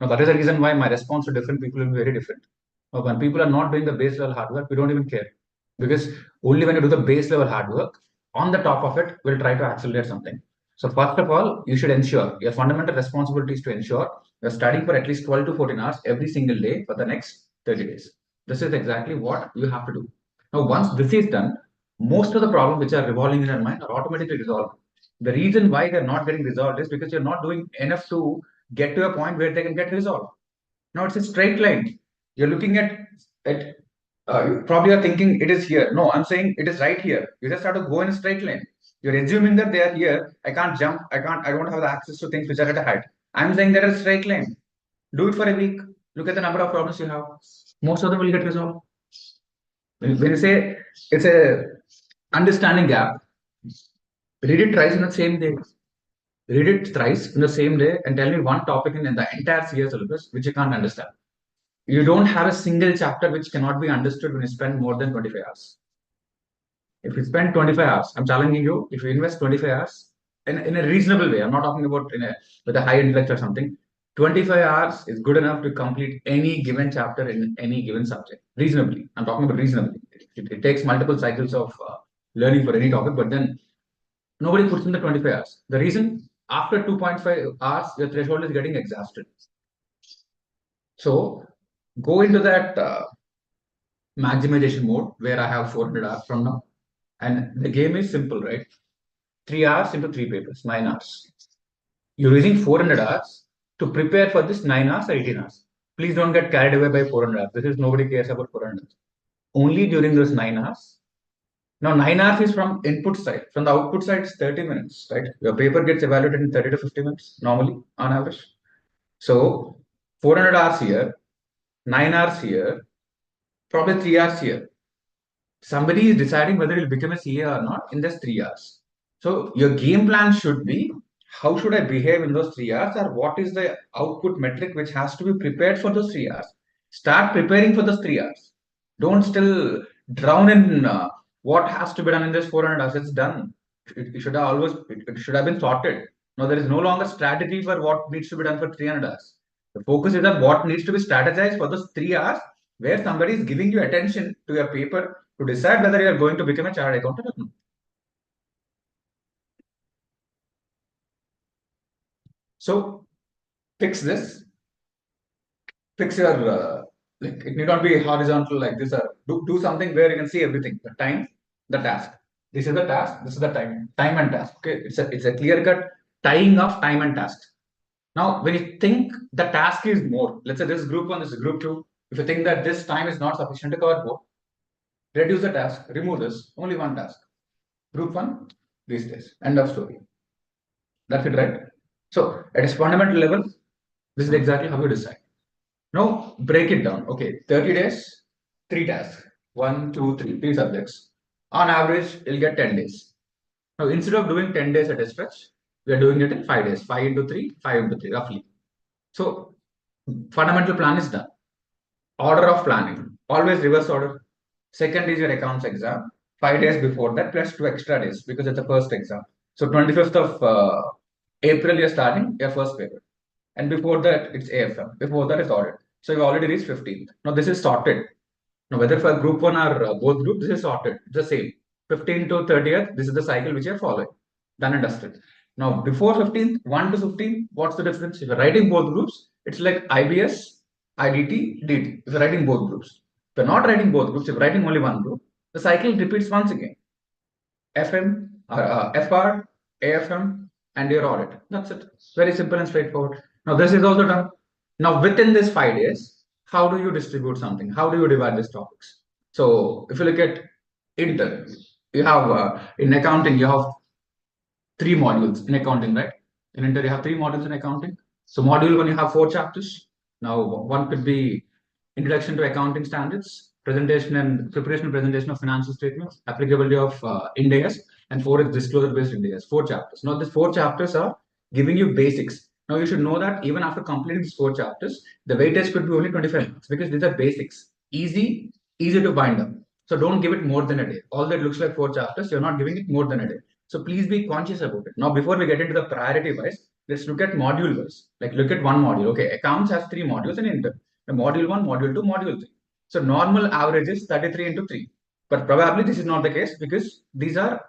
Now, that is the reason why my response to different people will be very different. Now, when people are not doing the base level hard work, we don't even care. Because only when you do the base level hard work, on the top of it, we'll try to accelerate something. So first of all, you should ensure your fundamental responsibility is to ensure you're studying for at least 12 to 14 hours every single day for the next 30 days. This is exactly what you have to do. Now, once this is done, most of the problems which are revolving in your mind are automatically resolved. The reason why they're not getting resolved is because you're not doing enough to get to a point where they can get resolved. Now it's a straight line. You're looking at it. You probably are thinking it is here. No, I'm saying it is right here. You just have to go in a straight line. You're assuming that they are here. I can't jump. I don't have the access to things which are at a height. I'm saying there is a straight line. Do it for a week. Look at the number of problems you have. Most of them will get resolved. When you say it's a understanding gap, read it twice in the same day. Read it thrice in the same day and tell me one topic in the entire CS syllabus which you can't understand. you don't have a single chapter which cannot be understood when you spend more than 25 hours. If you spend 25 hours, I'm challenging you, if you invest 25 hours in a reasonable way, I'm not talking about with a high intellect or something. 25 hours is good enough to complete any given chapter in any given subject. Reasonably. I'm talking about reasonably. It takes multiple cycles of learning for any topic, but then nobody puts in the 25 hours. The reason, after 2.5 hours, your threshold is getting exhausted. So go into that maximization mode where I have 400 hours from now. And the game is simple, right? 3 hours into 3 papers, 9 hours. You're using 400 hours to prepare for this 9 hours or 18 hours. Please don't get carried away by 400 hours. This is nobody cares about 400 hours. Only during those 9 hours. Now, 9 hours is from input side. From the output side, it's 30 minutes, right? Your paper gets evaluated in 30 to 50 minutes normally on average. So 400 hours here, 9 hours here, probably 3 hours here. Somebody is deciding whether he'll become a CA or not in just 3 hours. So your game plan should be, how should I behave in those 3 hours, or what is the output metric which has to be prepared for those 3 hours? Start preparing for those 3 hours. Don't still drown in what has to be done in this 400 hours. It's done. It should have it should have been sorted. Now there is no longer strategy for what needs to be done for 300 hours. The focus is on what needs to be strategized for those 3 hours, where somebody is giving you attention to your paper to decide whether you are going to become a chartered accountant or not. So fix this. Fix your like, it need not be horizontal like this. Or do something where you can see everything. The time, the task. This is the task. This is the time. Time and task. Okay, it's a clear cut tying of time and task. Now, when you think the task is more, let's say this is group 1, this is group 2. If you think that this time is not sufficient to cover both, reduce the task, remove this, only one task. Group 1, these days. End of story. That's it, right? So at its fundamental level, this is exactly how you decide. Now break it down. Okay, 30 days, 3 tasks. 1, 2, 3, 3 subjects. On average, you'll get 10 days. Now instead of doing 10 days at a stretch, we are doing it in 5 days. 5 into 3, 5 into 3, roughly. So fundamental plan is done. Order of planning, always reverse order. Second is your accounts exam. 5 days before that, plus 2 extra days because it's the first exam. So 25th of April, you're starting your first paper. And before that, it's AFM. Before that, it's audit. So you've already reached 15th. Now this is sorted. Now whether for group 1 or both groups, this is sorted. It's the same. 15th to 30th, this is the cycle which you're following. Done and dusted. Now before 15th, 1 to 15th, what's the difference? If you're writing both groups, it's like IBS, IDT, DT. If you're writing both groups. If you're not writing both groups, if you're writing only one group, the cycle repeats once again. FM, FR, AFM, and your audit. That's it. Very simple and straightforward. Now this is also done. Now within this 5 days, how do you distribute something? How do you divide these topics? So if you look at Inter, you have in accounting, you have 3 modules in accounting, right? In Inter, you have 3 modules in accounting. So module 1, you have 4 chapters. Now one could be Introduction to Accounting Standards, presentation and presentation of financial statements, applicability of Ind AS, and 4 is disclosure based Ind AS. 4 chapters. Now these 4 chapters are giving you basics. Now you should know that even after completing these 4 chapters, the weightage could be only 25 minutes because these are basics. Easy to bind up. So don't give it more than a day. Although it looks like 4 chapters, you're not giving it more than a day. So please be conscious about it. Now before we get into the priority wise, let's look at module wise. Like look at one module. Okay, accounts has 3 modules in Inter. Module 1, module 2, module 3. So normal average is 33 into 3. But probably this is not the case because these are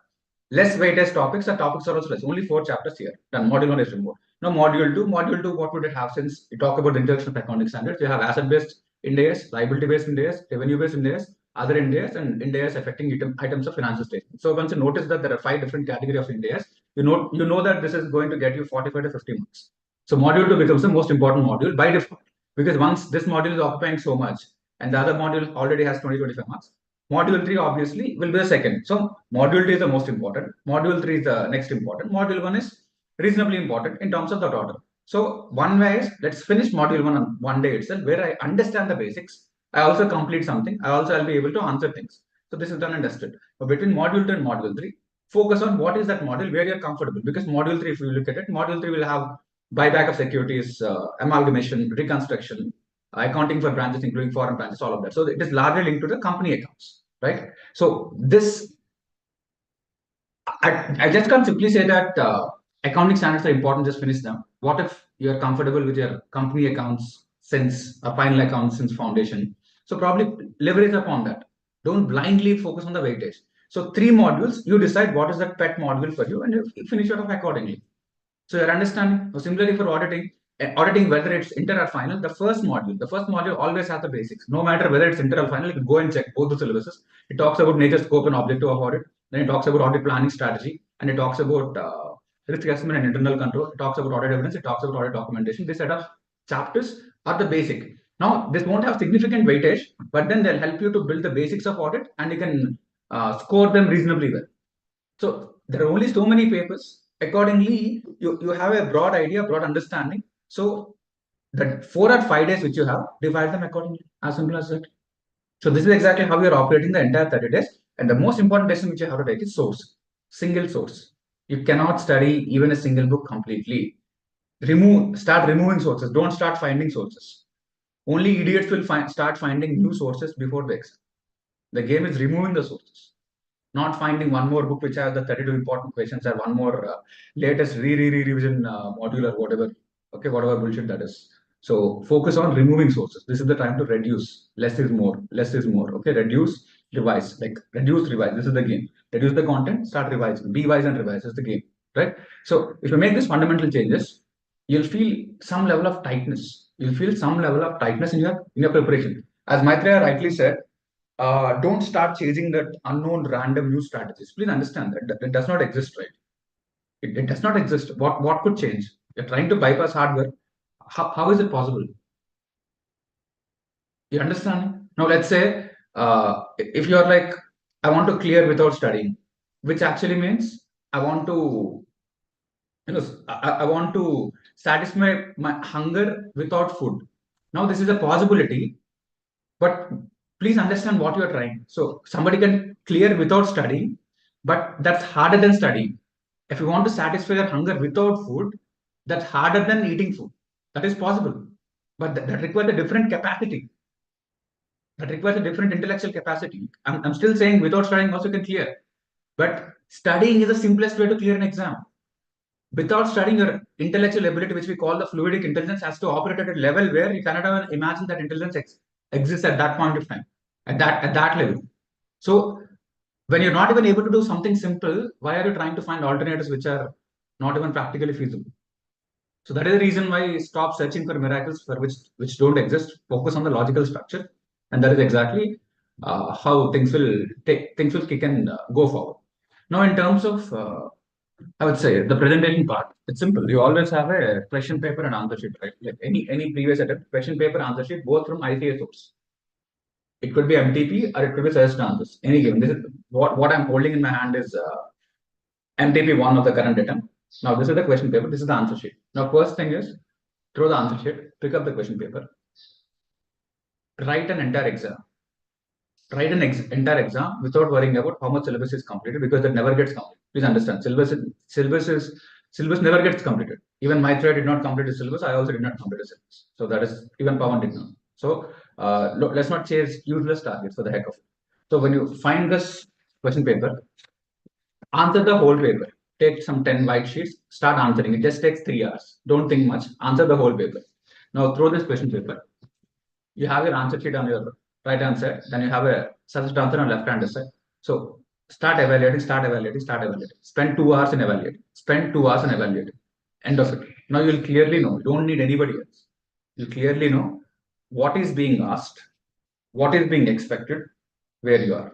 less weighted topics. The topics are also less. Only 4 chapters here. Then module 1 is removed. Now module 2, what would it have? Since we talk about the introduction of accounting standards, you have asset-based Ind AS, liability-based Ind AS, revenue-based Ind AS, other Ind AS, and Ind AS affecting items of financial statement. So once you notice that there are 5 different categories of Ind AS, you know that this is going to get you 45 to 50 marks. So module 2 becomes the most important module by default. Because once this module is occupying so much and the other module already has 20-25 marks, module 3 obviously will be the second. So module 2 is the most important. Module 3 is the next important. Module 1 is reasonably important in terms of that order. So one way is let's finish module 1 on one day itself where I understand the basics. I also complete something. I'll be able to answer things. So this is done and dusted. But between module 2 and module 3, focus on what is that module where you're comfortable. Because module 3, if you look at it, module 3 will have buyback of securities, amalgamation, reconstruction, accounting for branches, including foreign branches, all of that. So it is largely linked to the company accounts, right? So this, I just can't simply say that accounting standards are important, just finish them. What if you're comfortable with your company accounts since a final account since foundation? So probably leverage upon that. Don't blindly focus on the weightage. So 3 modules, you decide what is that pet module for you and you finish it off accordingly. So you're understanding. So similarly for auditing whether it's inter or final, the first module always has the basics. No matter whether it's inter or final, you can go and check both the syllabuses. It talks about nature, scope, and objective of audit. Then it talks about audit planning strategy, and it talks about risk assessment and internal control. It talks about audit evidence. It talks about audit documentation. This set of chapters are the basic. Now, this won't have significant weightage, but then they'll help you to build the basics of audit, and you can score them reasonably well. So there are only so many papers. Accordingly, you have a broad idea, broad understanding. So the 4 or 5 days which you have, divide them accordingly. As simple as that. So this is exactly how we are operating the entire 30 days. And the most important lesson which you have to take is source, single source. You cannot study even a single book completely. Start removing sources. Don't start finding sources. Only idiots will start finding new sources before the exam. The game is removing the sources, not finding one more book which has the 32 important questions or one more latest revision module or whatever. Okay, whatever bullshit that is. So focus on removing sources. This is the time to reduce. Less is more. Less is more. Okay, reduce, revise. Like reduce, revise. This is the game. Reduce the content, start revising. Be wise and revise. This is the game, right? So if you make these fundamental changes, you'll feel some level of tightness. You'll feel some level of tightness in your preparation. As Maitreya rightly said, don't start chasing that unknown random new strategies. Please understand that it does not exist, right? It does not exist. What could change? You're trying to bypass hardware. How is it possible? You understand? Now let's say if you're like, I want to clear without studying, which actually means I want to, I want to satisfy my hunger without food. Now this is a possibility, but please understand what you're trying. So somebody can clear without studying, but that's harder than studying. If you want to satisfy your hunger without food, that's harder than eating food. That is possible, but that requires a different capacity. That requires a different intellectual capacity. I'm still saying without studying also can clear, but studying is the simplest way to clear an exam. Without studying, your intellectual ability, which we call the fluidic intelligence, has to operate at a level where you cannot even imagine that intelligence exists at that point of time, at that level. So when you're not even able to do something simple, why are you trying to find alternatives which are not even practically feasible? So that is the reason why stop searching for miracles for which don't exist. Focus on the logical structure, and that is exactly how things will kick and go forward. Now, in terms of I would say the presentation part, it's simple. You always have a question paper and answer sheet, right? Like any previous attempt, question paper, answer sheet, both from ICA source. It could be MTP or it could be suggested answers. Any given. This is what I'm holding in my hand is MTP 1 of the current attempt. Now this is the question paper. This is the answer sheet. Now first thing is throw the answer sheet, pick up the question paper, write an entire exam. Write an entire exam without worrying about how much syllabus is completed, because that never gets completed. Please understand, syllabus never gets completed. Even Maitreya did not complete his syllabus. I also did not complete the syllabus. So that is, even Pawan did not. So let's not chase useless targets for the heck of it. So when you find this question paper, answer the whole paper. Take some 10 white sheets, start answering. It just takes 3 hours. Don't think much. Answer the whole paper. Now throw this question paper. You have your answer sheet on your right hand side, then you have a suggested answer on left hand side. So start evaluating. Spend 2 hours in evaluating. End of it. Now you'll clearly know. You don't need anybody else. You clearly know what is being asked, what is being expected, where you are.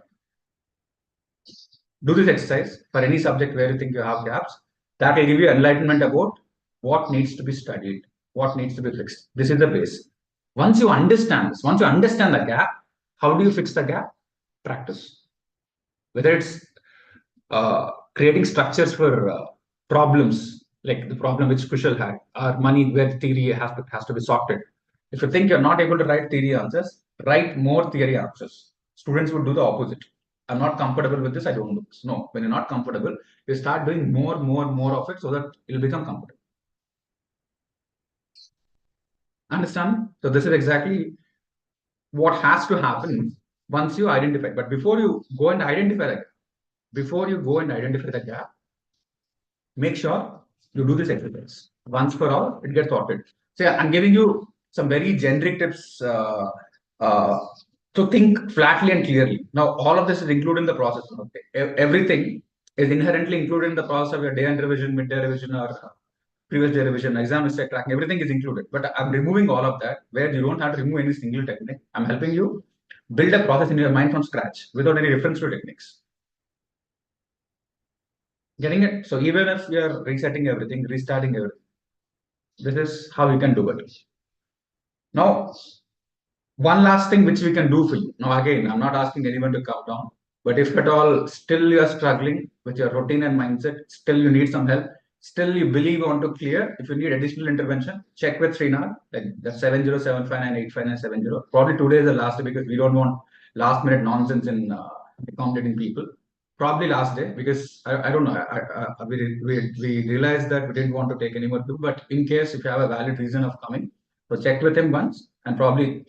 Do this exercise for any subject where you think you have gaps. That will give you enlightenment about what needs to be studied, what needs to be fixed. This is the base. Once you understand this, once you understand the gap, how do you fix the gap? Practice. Whether it's creating structures for problems, like the problem which Kushal had, or money where theory has to be sorted. If you think you're not able to write theory answers, write more theory answers. Students would do the opposite. I'm not comfortable with this, I don't do this. No, when you're not comfortable, you start doing more of it so that you'll become comfortable. Understand? So this is exactly what has to happen once you identify. But before you go and identify the gap, make sure you do this exercise once for all. It gets sorted. So I'm giving you some very generic tips to think flatly and clearly. Now, all of this is included in the process. Okay? Everything is inherently included in the process of your day-end revision, mid-day revision, or previous day revision, exam mistake tracking. Everything is included. But I'm removing all of that, where you don't have to remove any single technique. I'm helping you build a process in your mind from scratch without any reference to techniques. Getting it? So even if you're resetting everything, restarting everything, this is how you can do it. Now, one last thing which we can do for you. Now, again, I'm not asking anyone to come down, but if at all still you're struggling with your routine and mindset, still you need some help, still you believe you want to clear, if you need additional intervention, check with Srinath, like the 7075985970. Probably today is the last day because we don't want last minute nonsense in accommodating people. Probably last day because I don't know. We realized that we didn't want to take any more people, but in case if you have a valid reason of coming, so check with him once, and probably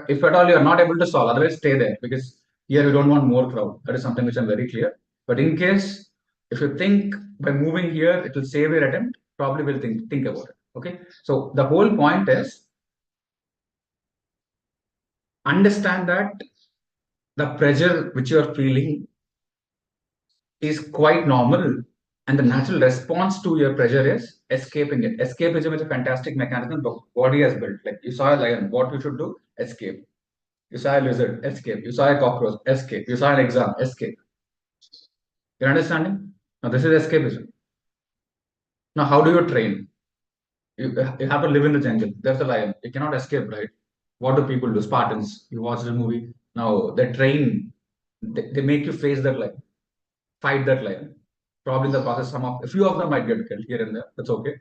if at all you are not able to solve, otherwise stay there because here we don't want more crowd. That is something which I'm very clear. But in case if you think by moving here it will save your attempt, probably will think about it. Okay. So the whole point is understand that the pressure which you are feeling is quite normal, and the natural response to your pressure is escaping it. Escapism is a fantastic mechanism the body has built. Like you saw a lion, what you should do? Escape. You saw a lizard, escape. You saw a cockroach, escape. You saw an exam, escape. You're understanding? Now this is escapism. Now how do you train? You have to live in the jungle. There's a lion. You cannot escape, right? What do people do? Spartans. You watch the movie. Now they train. They make you face that lion, fight that lion. Probably in the process, a few of them might get killed here and there. That's okay.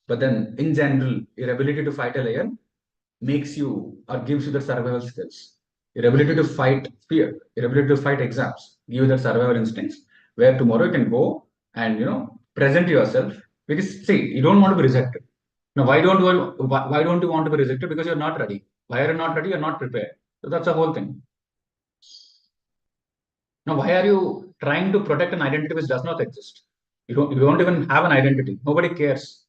But then, in general, your ability to fight a lion makes you or gives you the survival skills. Your ability to fight fear, your ability to fight exams, give you the survival instincts. Where tomorrow you can go and present yourself. Because see, you don't want to be rejected. Now, why don't you want to be rejected? Because you're not ready. Why are you not ready? You're not prepared. So that's the whole thing. Now, why are you trying to protect an identity which does not exist? You don't even have an identity. Nobody cares.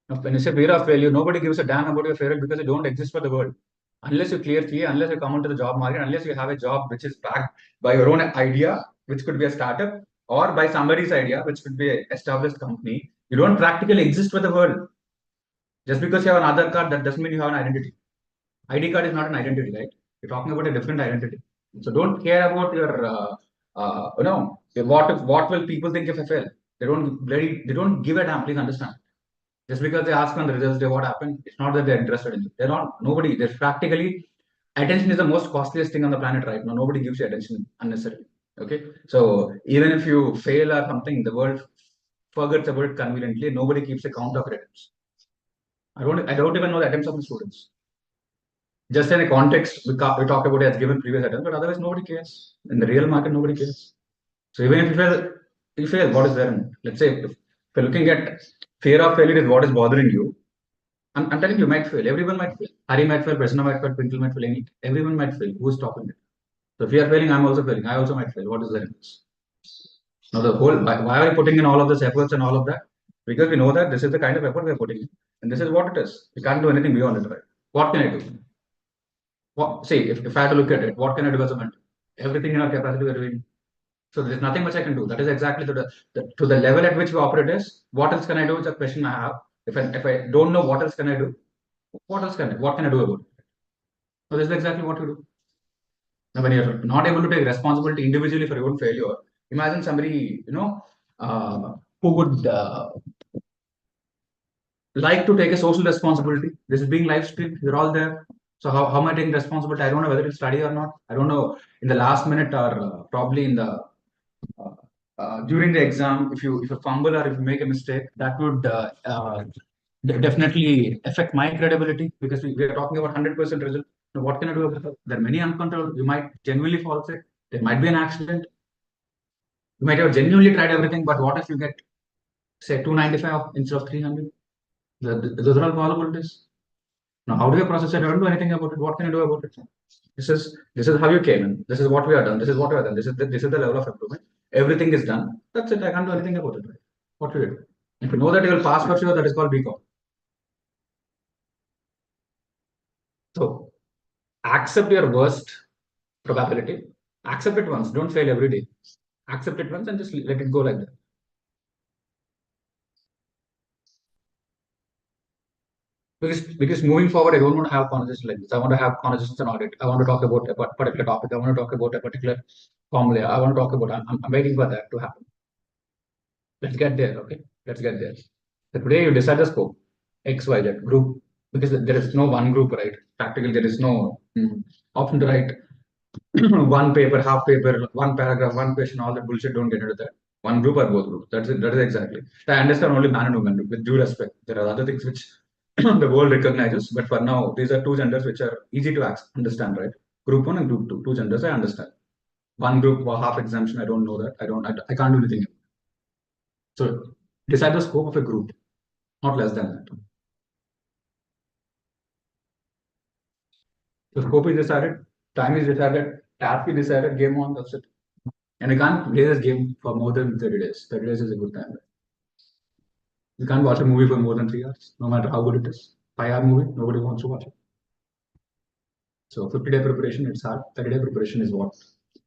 Now, when you say fear of failure, nobody gives a damn about your failure because you don't exist for the world. Unless you clear 3, unless you come into the job market, unless you have a job which is backed by your own idea, which could be a startup, or by somebody's idea, which could be an established company, you don't practically exist for the world. Just because you have an Aadhaar card, that doesn't mean you have an identity. ID card is not an identity, right? You're talking about a different identity. So don't care about your, what will people think if I fail? They don't give a damn. Please understand. Just because they ask on the results day what happened, it's not that they're interested in it. They're not. Nobody. They're practically attention is the most costliest thing on the planet right now. Nobody gives you attention unnecessarily. Okay. So even if you fail or something, the world forgets about it conveniently. Nobody keeps a count of attempts. I don't even know the attempts of the students. Just in a context, we talk about it as given previous attempts, but otherwise nobody cares. In the real market, nobody cares. So even if you fail, what is there in it? Let's say if you're looking at fear of failure is what is bothering you. I'm telling you, might fail. Everyone might fail. Harry might fail, Prasanna might fail, Twinkle might fail. Everyone might fail. Who's stopping it? So if you are failing, I'm also failing. I also might fail. What is there in this? Now why are we putting in all of this efforts and all of that? Because we know that this is the kind of effort we are putting in. And this is what it is. We can't do anything beyond it, right? What can I do? See, if I have to look at it, what can I do as a mentor? Everything in our capacity we are doing. So there's nothing much I can do. That is exactly to the level at which we operate is, what else can I do? It's a question I have. If I don't know what else can I do, what can I do about it? So this is exactly what you do. Now, when you're not able to take responsibility individually for your own failure, imagine somebody, who would like to take a social responsibility. This is being live streamed. You're all there. So how am I taking responsibility? I don't know whether it's study or not. I don't know in the last minute or probably in the during the exam, if you fumble or if you make a mistake, that would definitely affect my credibility because we are talking about 100% result. So what can I do about it? There are many uncontrolled. You might genuinely fall sick. There might be an accident. You might have genuinely tried everything, but what if you get, say, 295 instead of 300? Those are all possibilities. Now, how do you process it? I don't do anything about it. What can you do about it? This is how you came in. This is what we have done. This is what we have done. This is the level of improvement. Everything is done. That's it. I can't do anything about it. Right? What do you do? If you know that you will pass for sure, that is called BCom. So accept your worst probability. Accept it once. Don't fail every day. Accept it once and just let it go like that. Because moving forward, I don't want to have conversations like this. I want to have conversations on audit. I want to talk about a particular topic. I want to talk about a particular formula. I want to talk about. I'm waiting for that to happen. Let's get there. Okay, let's get there. So today you decide the scope, X, Y, Z group, because there is no one group, right? Practically, there is no option to write one paper, half paper, one paragraph, one question. All that bullshit. Don't get into that. One group or both groups. That's it. That is exactly. I understand only man and woman with due respect. There are other things which the world recognizes, but for now, these are two genders which are easy to understand, right? Group one and group two. Two genders I understand. One group or half exemption. I don't know that. I can't do anything. So decide the scope of a group, not less than that. The scope is decided, time is decided, task is decided, game on, that's it. And you can't play this game for more than 30 days. 30 days is a good time. You can't watch a movie for more than 3 hours, no matter how good it is. 5-hour movie, nobody wants to watch it. So 50-day preparation, it's hard. 30-day preparation is what?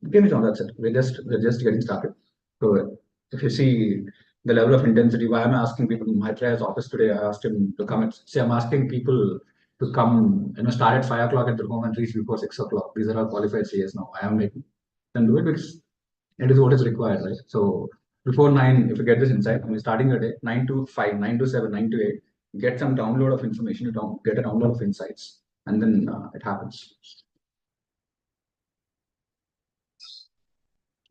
Game is on, that's it. We're just getting started. So if you see the level of intensity, why am I asking people in my try's office today? I asked him to come and say, I'm asking people to come, start at 5 o'clock at the home and reach before 6 o'clock. These are all qualified CS now. I am making them do it because it is what is required, right? So before 9, if you get this insight, when you're starting your day, 9 to 5, 9 to 7, 9 to 8, get some download of information, you get a download of insights, and then it happens.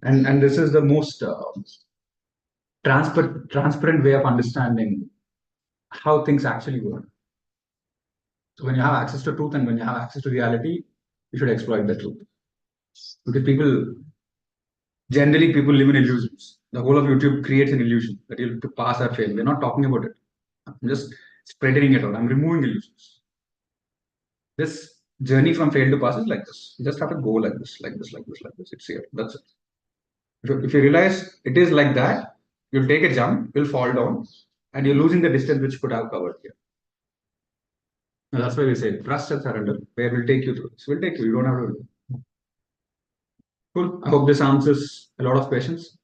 And this is the most transparent way of understanding how things actually work. So when you have access to truth and when you have access to reality, you should exploit the truth. Because generally people live in illusions. The whole of YouTube creates an illusion that you'll pass or fail. We're not talking about it. I'm just spreading it out. I'm removing illusions. This journey from fail to pass is like this. You just have to go like this, like this, like this, like this. It's here. That's it. If you realize it is like that, you'll take a jump, you'll fall down, and you're losing the distance which could have covered here. And that's why we say trust and surrender. Where will take you through. This will take you. You don't have to do it. Cool. I hope this answers a lot of questions.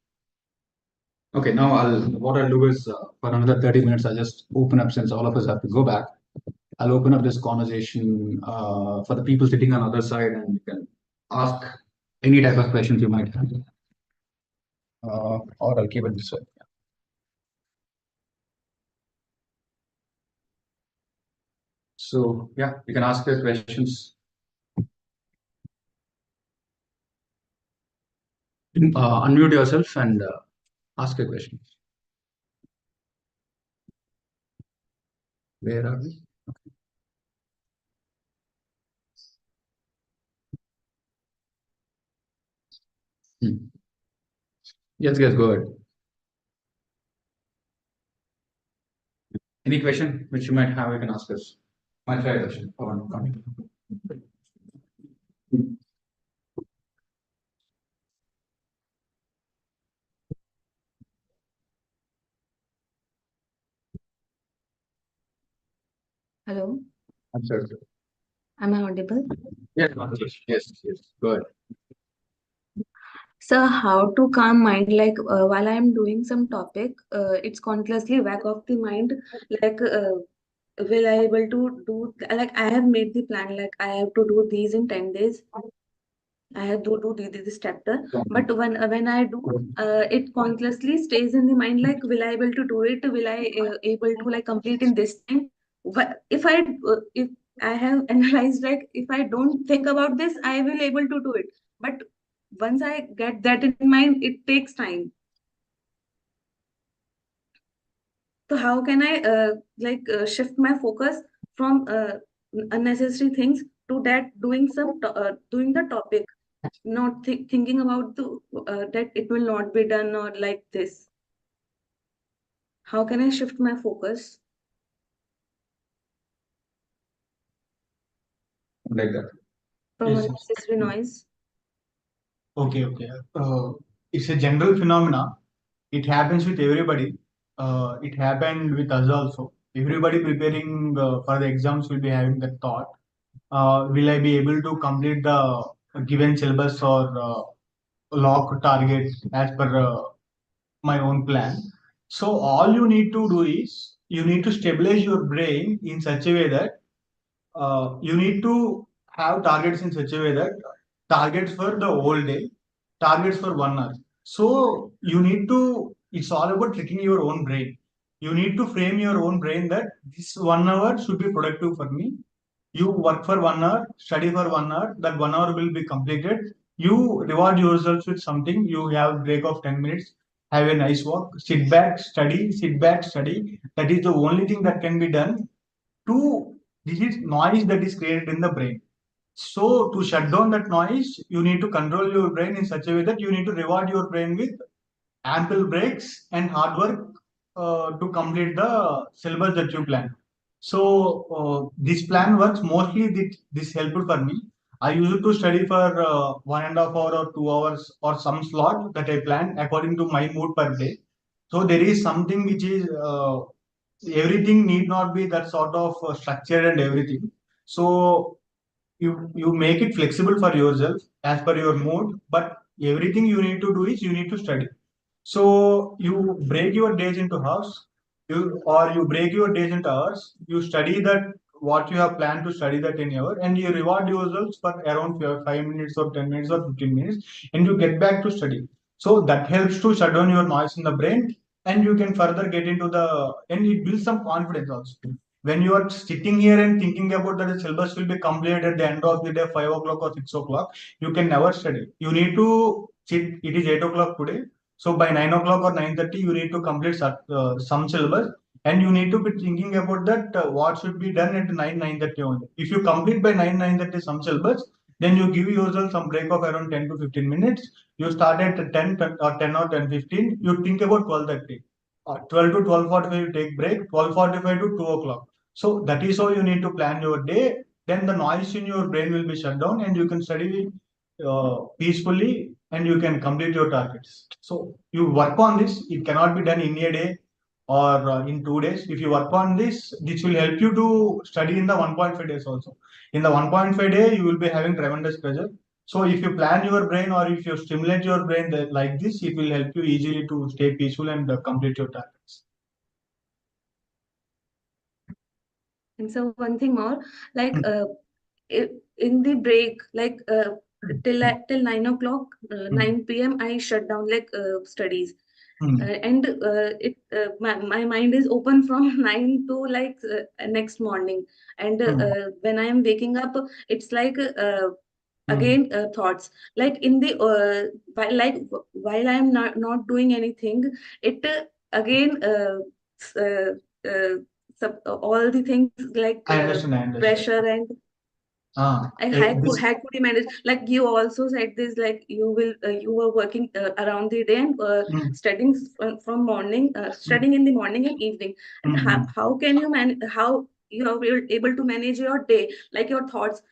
Okay, now what I'll do is for another 30 minutes, I'll just open up since all of us have to go back. I'll open up this conversation for the people sitting on the other side, and you can ask any type of questions you might have. Or I'll keep it this way. So yeah, you can ask your questions. Unmute yourself and ask a question. Where are we? Okay. Yes, go ahead. Any question which you might have, you can ask us. Might try a question. Hello, Absolutely. am I audible? Yes, yes. Go ahead. So, how to calm mind? Like while I'm doing some topic, it's continuously back of the mind. Like, will I able to do? Like, I have made the plan. Like, I have to do these in 10 days. I have to do this chapter. But when I do, it continuously stays in the mind. Like, will I able to do it? Will I able to like complete in this time? If I have analyzed like if I don't think about this, I will able to do it. But once I get that in mind, it takes time. So how can I shift my focus from unnecessary things to that doing the topic, not thinking about the that it will not be done or like this. How can I shift my focus? like that. Yes, from yes. unnecessary noise. Okay. It's a general phenomena. It happens with everybody. It happened with us also. Everybody preparing for the exams will be having that thought. Will I be able to complete the given syllabus or lock target as per my own plan? So all you need to do is you need to stabilize your brain in such a way that you need to have targets in such a way that targets for the whole day, targets for 1 hour. So you need to, it's all about tricking your own brain. You need to frame your own brain that this 1 hour should be productive for me. You work for 1 hour, study for 1 hour, that 1 hour will be completed. You reward yourself with something, you have break of 10 minutes, have a nice walk, sit back, study, sit back, study. That is the only thing that can be done to this is noise that is created in the brain. So to shut down that noise, you need to control your brain in such a way that you need to reward your brain with ample breaks and hard work to complete the syllabus that you plan. So this plan works mostly. This helpful for me. I used to study for 1.5 hour or 2 hours or some slot that I plan according to my mood per day. So there is something which is everything need not be that sort of structured and everything. So you make it flexible for yourself as per your mood, but everything you need to do is you need to study. So you break your days into halves, you break your days into hours. You study that what you have planned to study that in hour, and you reward yourselves for around 5 minutes or 10 minutes or 15 minutes, and you get back to study. So that helps to shut down your noise in the brain, and you can further get into the and it builds some confidence also. When you are sitting here and thinking about that the syllabus will be completed at the end of the day, 5 o'clock or 6 o'clock, you can never study. You need to sit. It is 8 o'clock today, so by 9 o'clock or 9:30, you need to complete some syllabus, and you need to be thinking about that what should be done at 9:30 only. If you complete by 9:30 some syllabus, then you give yourself some break of around 10 to 15 minutes. You start at 10 or 10:15. You think about 12:30. 12 to 12:45 you take break. 12:45 to 2 o'clock. So that is how you need to plan your day. Then the noise in your brain will be shut down, and you can study peacefully, and you can complete your targets. So you work on this. It cannot be done in a day or in 2 days. If you work on this, this will help you to study in the 1.5 days also. In the 1.5 day, you will be having tremendous pressure. So if you plan your brain or if you stimulate your brain like this, it will help you easily to stay peaceful and complete your targets. And so one thing more, like in the break, like till 9 o'clock, 9 p.m. I shut down like studies. And my mind is open from 9 to like next morning. And when I am waking up, it's like again thoughts like in the while I am not doing anything, it again all the things like I understand. pressure and This, how could you manage? Like you also said this, like you were working around the day and studying from morning, studying in the morning and evening. And how can you how you are able to manage your day, like your thoughts,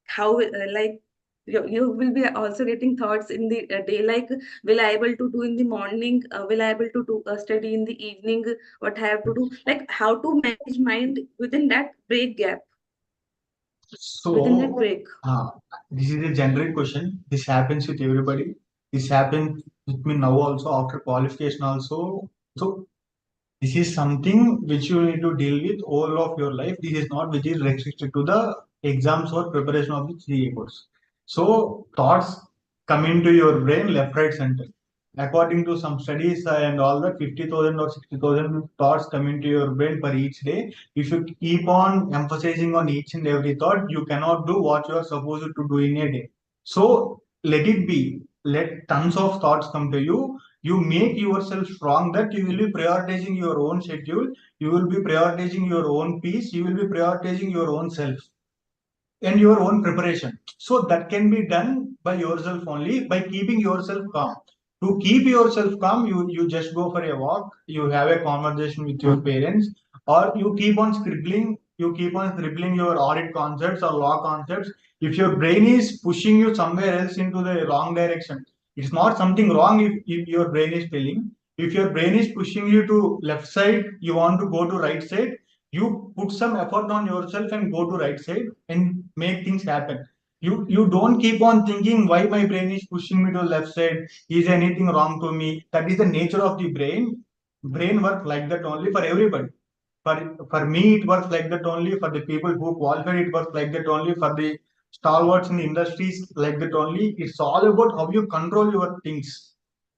how like you will be also getting thoughts in the day, like will I able to do in the morning, will I able to do study in the evening, what I have to do, like how to manage mind within that break gap. Within that so break. this is a generic question. This happens with everybody. This happened with me now also after qualification also. So this is something which you need to deal with all of your life. This is not which is restricted to the exams or preparation of the CA course. So thoughts come into your brain left, right, center. According to some studies and all that, 50,000 or 60,000 thoughts come into your brain per each day. If you keep on emphasizing on each and every thought, you cannot do what you are supposed to do in a day. So let it be. Let tons of thoughts come to you. You make yourself strong that you will be prioritizing your own schedule. You will be prioritizing your own peace. You will be prioritizing your own self and your own preparation. So that can be done by yourself only by keeping yourself calm. To keep yourself calm, you just go for a walk, you have a conversation with your parents, or you keep on scribbling you keep on scribbling your audit concepts or law concepts. If your brain is pushing you somewhere else into the wrong direction, it's not something wrong if your brain is telling. If your brain is pushing you to left side, you want to go to right side, you put some effort on yourself and go to right side and make things happen. You don't keep on thinking why my brain is pushing me to left side. Is anything wrong to me? That is the nature of the brain. Brain work like that only for everybody. For me, it works like that only. For the people who qualified, it works like that only. For the stalwarts in the industries, like that only. It's all about how you control your things.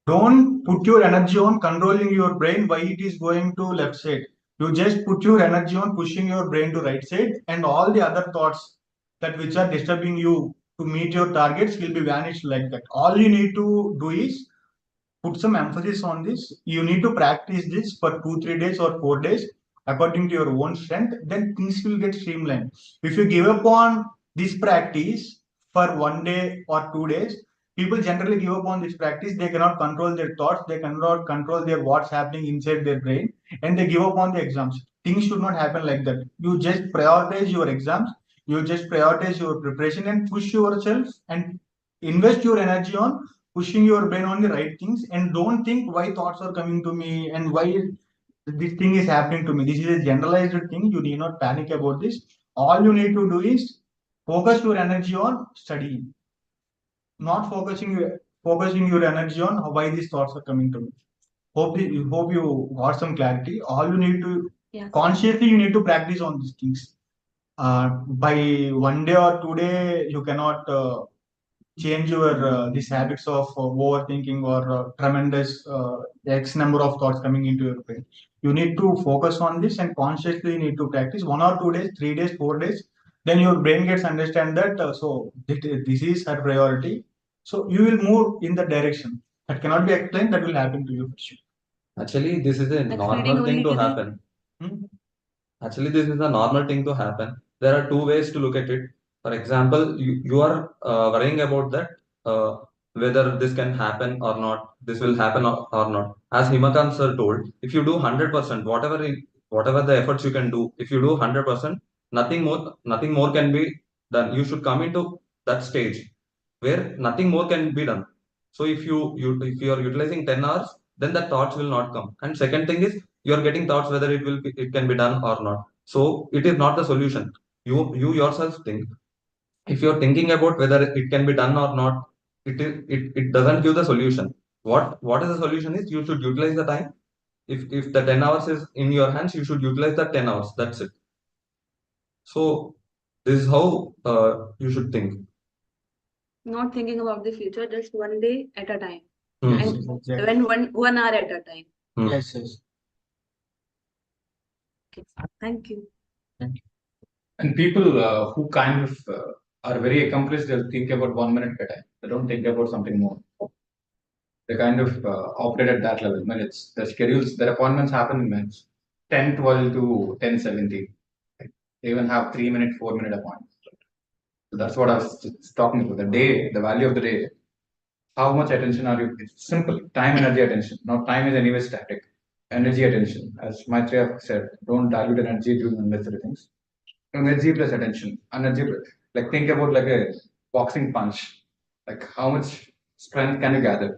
Don't put your energy on controlling your brain why it is going to left side. You just put your energy on pushing your brain to right side, and all the other thoughts that which are disturbing you to meet your targets will be vanished like that. All you need to do is put some emphasis on this. You need to practice this for 2 3 days or 4 days according to your own strength. Then things will get streamlined. If you give up on this practice for 1 day or 2 days, people generally give up on this practice. They cannot control their thoughts. They cannot control their what's happening inside their brain, and they give up on the exams. Things should not happen like that. You just prioritize your exams. You just prioritize your preparation and push yourself and invest your energy on pushing your brain on the right things, and don't think why thoughts are coming to me and why this thing is happening to me. This is a generalized thing. You need not panic about this. All you need to do is focus your energy on studying, not focusing your energy on why these thoughts are coming to me. Hope you got some clarity. All you need to Yeah. consciously you need to practice on these things. By 1 day or 2 day, you cannot change your these habits of overthinking or tremendous x number of thoughts coming into your brain. You need to focus on this and consciously need to practice 1 or 2 days, 3 days, 4 days. Then your brain gets understand that this is her priority. So you will move in the direction that cannot be explained. That will happen to you for sure. Actually, this is a Like normal feeding thing only to to the happen. Hmm? Actually, this is a normal thing to happen. There are two ways to look at it. For example, you are worrying about that whether this can happen or not, this will happen or not. As Himakant sir told, if you do 100%, whatever the efforts you can do, if you do 100%, nothing more can be done. You should come into that stage where nothing more can be done. So if you are utilizing 10 hours, then the thoughts will not come. And second thing is you are getting thoughts whether it can be done or not. So it is not the solution. You yourself think. If you're thinking about whether it can be done or not, it doesn't give the solution. What is the solution is you should utilize the time. If the 10 hours is in your hands, you should utilize the 10 hours. That's it. So this is how you should think. not thinking about the future, just 1 day at a time. Hmm. Yes, And yes, exactly. when 1 hour at a time. Hmm. Yes, yes. Okay. Thank you. And people who kind of are very accomplished, they'll think about 1 minute at a time. They don't think about something more. They kind of operate at that level. When it's the schedules, their appointments happen in minutes, 10:12 to 10:17. They even have 3 minute, 4 minute appointments. So that's what I was talking about. The day, the value of the day. How much attention are you? It's simple. Time, energy, attention. Now, time is anyway static. Energy, attention. As Maitreya said, don't dilute energy doing unnecessary things. Energy plus attention. Energy, like think about like a boxing punch. Like how much strength can you gather?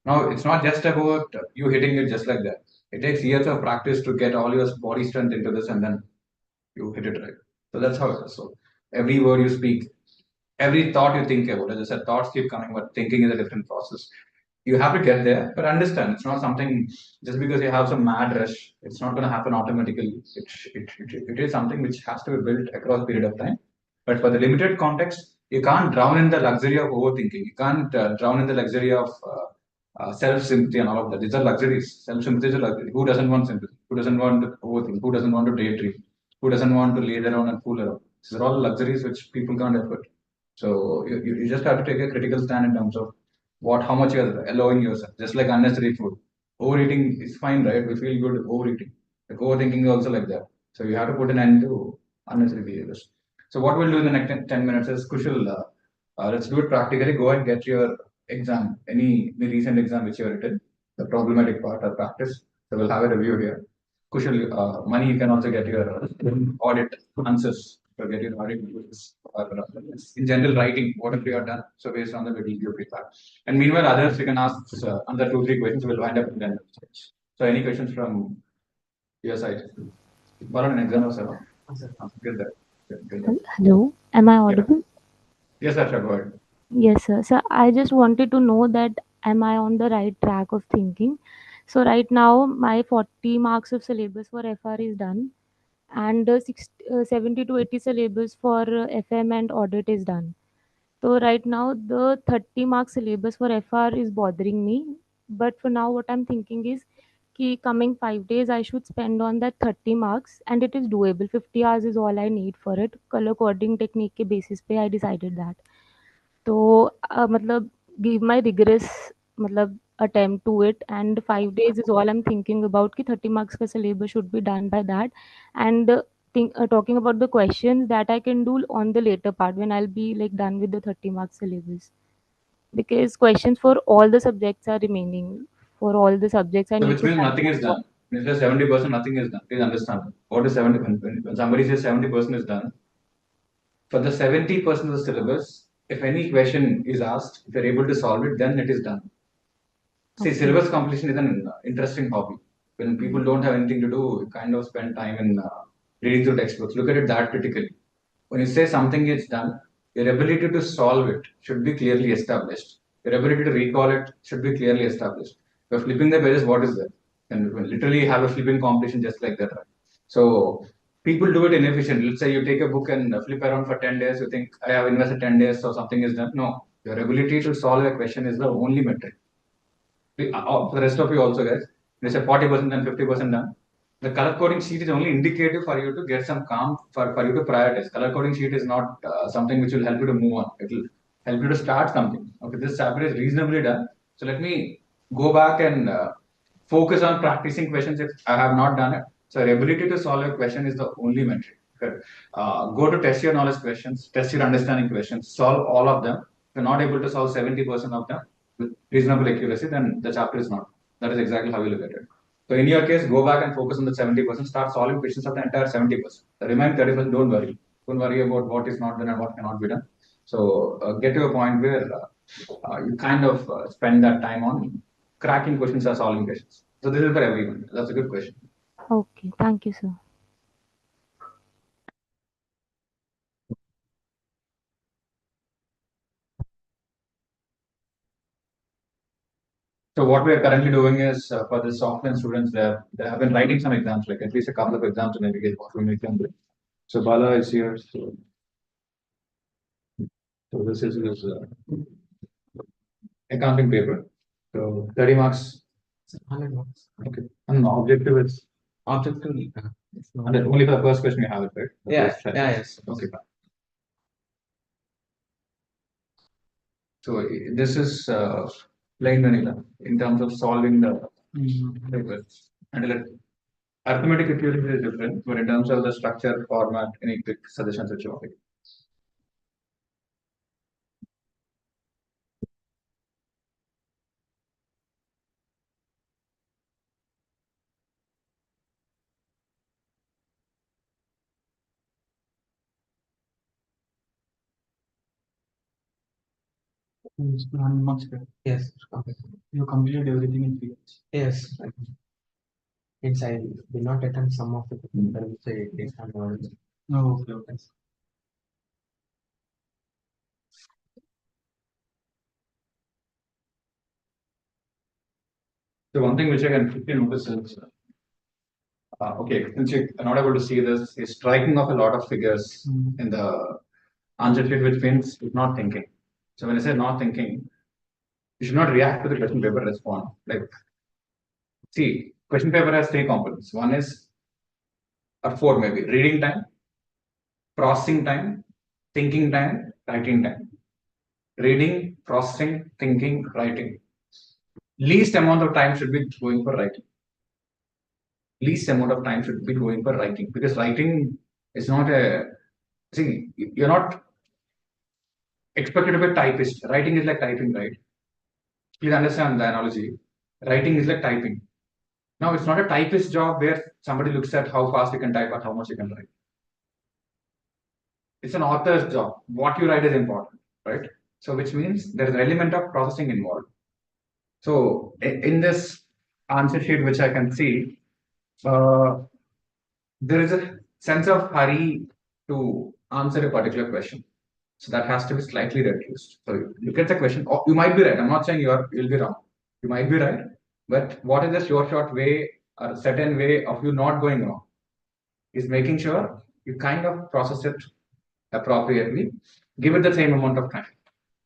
Now, it's not just about you hitting it just like that. It takes years of practice to get all your body strength into this, and then you hit it right. So that's how it is. So every word you speak, every thought you think about, as I said, thoughts keep coming, but thinking is a different process. You have to get there, but understand it's not something just because you have some mad rush, it's not going to happen automatically. It is something which has to be built across a period of time. But for the limited context, you can't drown in the luxury of overthinking. You can't drown in the luxury of self-sympathy and all of that. These are luxuries. Self-sympathy is a luxury. Who doesn't want sympathy? Who doesn't want to overthink? Who doesn't want to daydream? Who doesn't want to lay around and fool around? These are all luxuries which people can't afford. So you just have to take a critical stand in terms of how much you're allowing yourself. Just like unnecessary food. Overeating is fine, right? We feel good overeating. Like overthinking is also like that. So you have to put an end to unnecessary behaviors. So what we'll do in the next 10 minutes is Kushal, let's do it practically. Go and get your exam, any recent exam which you have written, the problematic part or practice. So we'll have a review here. Kushal, money, you can also get your audit answers. You get your audit answers, or in general writing, whatever you have done. So based on that, we will give feedback. And meanwhile, others you can ask another 2-3 questions. We'll wind up in 10 minutes. So any questions from your side? For an exam, sir. Get that. Get that. Hello, am I audible? Yes, sir. Go ahead. Yes, sir. So I just wanted to know that am I on the right track of thinking? So right now my 40 marks of syllabus for FR is done, and 70 to 80 syllabus for FM and audit is done. So right now the 30 mark syllabus for FR is bothering me. But for now what I'm thinking is कि coming 5 days I should spend on that 30 marks, and it is doable. 50 hours is all I need for it. Color coding technique के basis पे I decided that. तो मतलब give my rigorous मतलब attempt to it, and 5 days is all I'm thinking about कि 30 marks का syllabus should be done by that. And talking about the questions that I can do on the later part when I'll be like done with the 30 mark syllabus, because questions for all the subjects are remaining. For all the subjects I So need which to means nothing is done. When it says 70%, nothing is done. Please understand. What is 70? When somebody says 70% is done, for the 70% of the syllabus, if any question is asked, if you're able to solve it, then it is done. See, Okay. syllabus completion is an interesting hobby. When people don't have anything to do, you kind of spend time in reading through textbooks. Look at it that critically. When you say something is done, your ability to solve it should be clearly established. Your ability to recall it should be clearly established. If you're flipping the pages, what is that? And we literally have a flipping competition just like that. Right? So people do it inefficiently. Let's say you take a book and flip around for 10 days. You think I have invested 10 days, so something is done. No, your ability to solve a question is the only metric. For the rest of you also, guys, they say 40% and 50% done. The color coding sheet is only indicative for you to get some calm, for you to prioritize. Color coding sheet is not something which will help you to move on. It will help you to start something. Okay, this chapter is reasonably done. So let me go back and focus on practicing questions if I have not done it. So your ability to solve a question is the only metric. Okay. Go to test your knowledge questions, test your understanding questions, solve all of them. If you're not able to solve 70% of them with reasonable accuracy, then the chapter is not. That is exactly how you look at it. So in your case, go back and focus on the 70%, start solving questions of the entire 70%. The remaining 30%, don't worry. Don't worry about what is not done and what cannot be done. So get to a point where you kind of spend that time on cracking questions or solving questions. So this is for everyone. That's a good question. Okay, thank you, sir. So what we are currently doing is for the software students, they have been writing some exams, like at least a couple of exams to navigate what we make them do. So Bala is here. So this is his accounting paper. So 30 marks. 100 marks. Okay. And the objective is Objective. and then only for the first question you have it, right? The Yeah, first yeah, session. yes. Okay. So this is plain vanilla in terms of solving the paper. And like arithmetic accuracy is different, but in terms of the structure, format, any quick suggestions that you want. Yes. You completed everything in 3 years. Yes. Means I did not attempt some of it. I would say it is unavoidable. Oh, okay, okay. So one thing which I can quickly notice is, okay, since you're not able to see this, is striking of a lot of figures in the answer sheet, which means it's not thinking. So when I say not thinking, you should not react to the question paper, respond. Like, see, question paper has 3 components. One is, or 4 maybe, reading time, processing time, thinking time, writing time. Reading, processing, thinking, writing. Least amount of time should be going for writing. Least amount of time should be going for writing, because writing is not a, see, you're not expected to be a typist. Writing is like typing, right? Please understand the analogy. Writing is like typing. Now, it's not a typist job where somebody looks at how fast you can type or how much you can write. It's an author's job. What you write is important, right? So, which means there is an element of processing involved. So, in this answer sheet, which I can see, there is a sense of hurry to answer a particular question. So that has to be slightly reduced. So you look at the question. Oh, you might be right. I'm not saying you'll be wrong. You might be right. But what is the short way or a certain way of you not going wrong? Is making sure you kind of process it appropriately. Give it the same amount of time.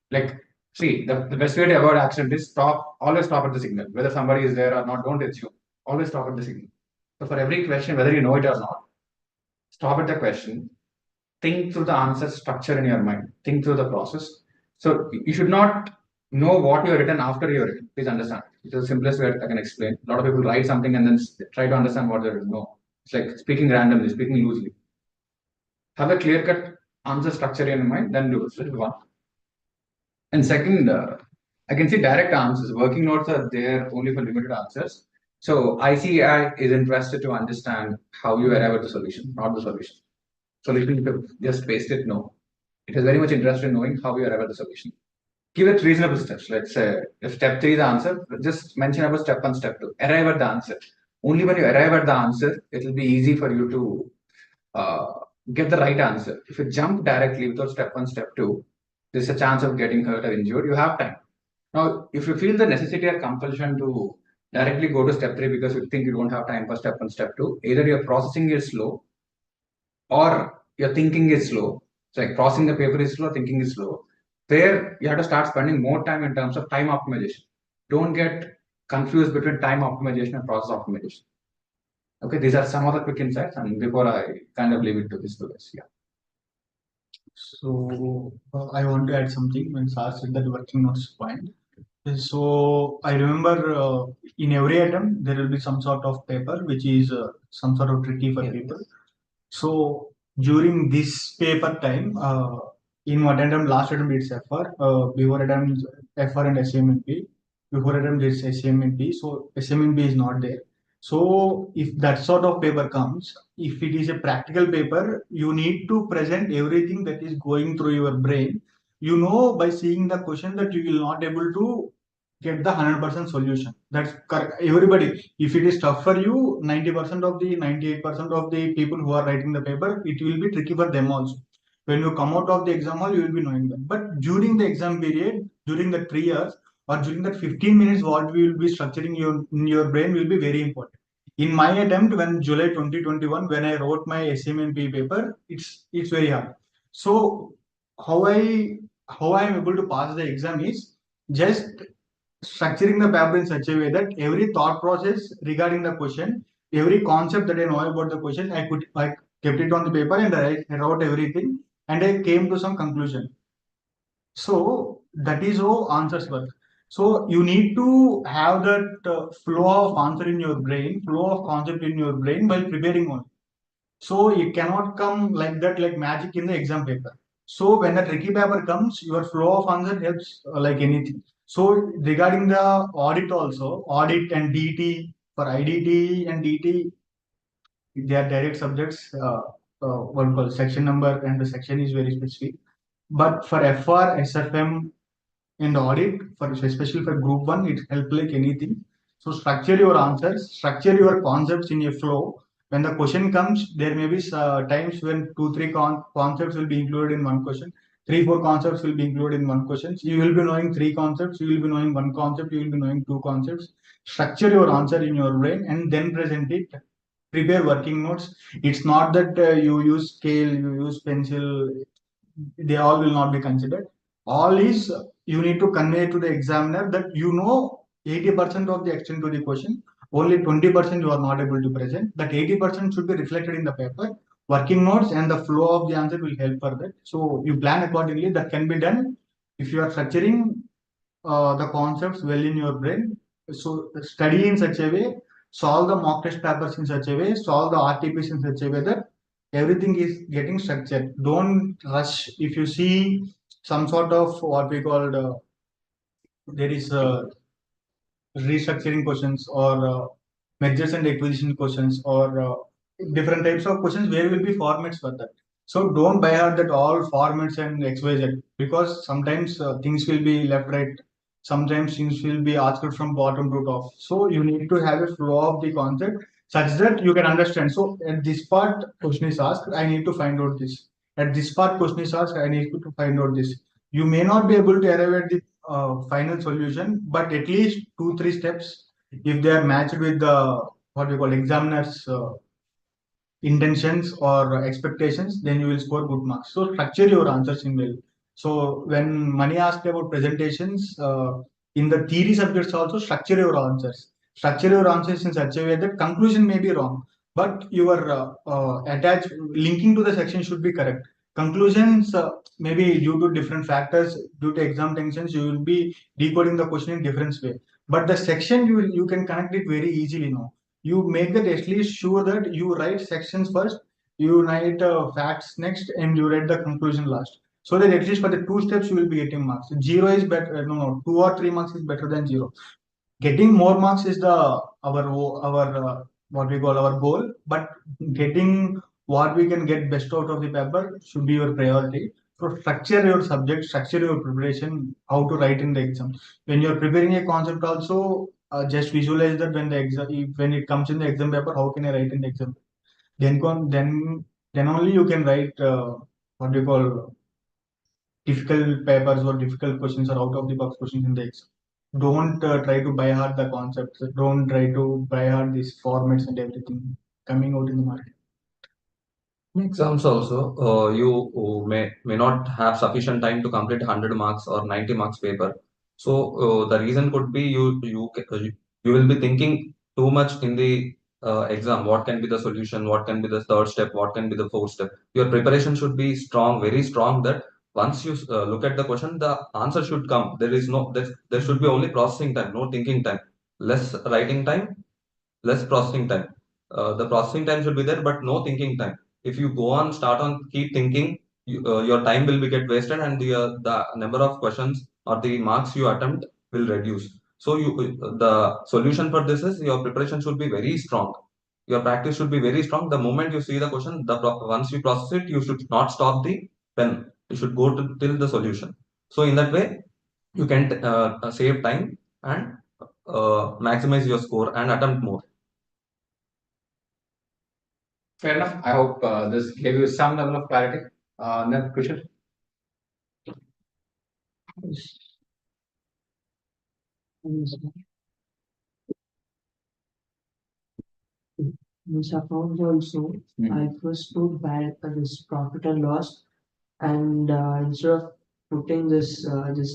Like, see, the best way to avoid accident is always stop at the signal. Whether somebody is there or not, don't assume. Always stop at the signal. So for every question, whether you know it or not, stop at the question, think through the answer structure in your mind, think through the process. So you should not know what you have written after you have written. Please understand. It's the simplest way I can explain. A lot of people write something and then try to understand what they written. No, it's like speaking randomly, speaking loosely. Have a clear-cut answer structure in your mind, then do it. So one. And second, I can see direct answers. Working notes are there only for limited answers. So ICI is interested to understand how you arrive at the solution, not the solution. Solution, you just paste it, no. It is very much interested in knowing how you arrive at the solution. Give it reasonable steps. Let's say if step 3 is the answer, just mention about step 1, step 2. Arrive at the answer. Only when you arrive at the answer, it will be easy for you to get the right answer. If you jump directly without step 1, step 2, there's a chance of getting hurt or injured. You have time. Now, if you feel the necessity or compulsion to directly go to step 3 because you think you don't have time for step 1, step 2, either your processing is slow or your thinking is slow. So like processing the paper is slow, thinking is slow. There you have to start spending more time in terms of time optimization. Don't get confused between time optimization and process optimization. Okay, these are some of the quick insights, and before I kind of leave it to this guys. Yeah. So I want to add something when Sar said that working notes point. So I remember in every attempt there will be some sort of paper which is some sort of tricky for people. So during this paper time, in what attempt, last attempt it's FR, before attempt FR and SMNP, before attempt it's SMNP, so SMNP is not there. So if that sort of paper comes, if it is a practical paper, you need to present everything that is going through your brain. You know by seeing the question that you will not able to get the 100% solution. That's correct. Everybody, if it is tough for you, 90% of the 98% of the people who are writing the paper, it will be tricky for them also. When you come out of the exam hall, you will be knowing them. But during the exam period, during the 3 years or during that 15 minutes, what we will be structuring in your brain will be very important. In my attempt, when July 2021, when I wrote my SMNP paper, it's very hard. So how I am able to pass the exam is just structuring the paper in such a way that every thought process regarding the question, every concept that I know about the question, I kept it on the paper and I wrote everything and I came to some conclusion. So that is how answers work. So you need to have that flow of answer in your brain, flow of concept in your brain while preparing one. So it cannot come like that, like magic in the exam paper. So when the tricky paper comes, your flow of answer helps like anything. So regarding the audit also, audit and DT, for IDT and DT, they are direct subjects, what we call section number and the section is very specific. But for FR, SFM and audit, for especially for group 1, it helps like anything. So structure your answers, structure your concepts in a flow. When the question comes, there may be times when 2-3 concepts will be included in one question. 3-4 concepts will be included in one question. So you will be knowing 3 concepts, you will be knowing 1 concept, you will be knowing 2 concepts. Structure your answer in your brain and then present it. Prepare working notes. It's not that you use scale, you use pencil, they all will not be considered. All is you need to convey to the examiner that you know 80% of the extent to the question, only 20% you are not able to present. That 80% should be reflected in the paper. Working notes and the flow of the answer will help for that. So you plan accordingly. That can be done if you are structuring the concepts well in your brain. So study in such a way, solve the mock test papers in such a way, solve the RTPs in such a way that everything is getting structured. Don't rush. If you see some sort of what we called there is restructuring questions or mergers and acquisition questions, or different types of questions where will be formats for that. So don't buy hard that all formats and XYZ, because sometimes things will be left right, sometimes things will be asked from bottom to top. So you need to have a flow of the concept such that you can understand. So at this part question is asked, I need to find out this. At this part question is asked, I need to find out this. You may not be able to arrive at the final solution, but at least 2-3 steps, if they are matched with the what we call examiners intentions or expectations, then you will score good marks. So structure your answers in well. So when Mani asked about presentations, in the theory subjects also, structure your answers. Structure your answers in such a way that conclusion may be wrong, but your attached linking to the section should be correct. Conclusions, maybe due to different factors, due to exam tensions, you will be decoding the question in different way. But the section you can connect it very easily now. You make that at least sure that you write sections first, you write facts next, and you write the conclusion last. So that at least for the 2 steps you will be getting marks. Zero is better. No, 2 or 3 marks is better than zero. Getting more marks is our what we call our goal, but getting what we can get best out of the paper should be your priority. So structure your subject, structure your preparation, how to write in the exam. When you're preparing a concept also, just visualize that when the exam, when it comes in the exam paper, how can I write in the exam? Then only you can write what we call difficult papers or difficult questions or out of the box questions in the exam. Don't try to buy hard the concepts. Don't try to buy hard these formats and everything coming out in the market. In exams also, you may not have sufficient time to complete 100 marks or 90 marks paper. So the reason could be you will be thinking too much in the exam. What can be the solution? What can be the third step? What can be the fourth step? Your preparation should be strong, very strong. That once you look at the question, the answer should come. There should be only processing time, no thinking time. Less writing time, less processing time. The processing time should be there, but no thinking time. If you go on, start on, keep thinking, your time will be get wasted, and the number of questions or the marks you attempt will reduce. So the solution for this is your preparation should be very strong. Your practice should be very strong. The moment you see the question, once you process it, you should not stop the pen. You should go till the solution. So in that way, you can save time and maximize your score and attempt more. Fair enough. I hope this gave you some level of clarity. Next question. This account also, I first put this profit and loss, and instead of putting this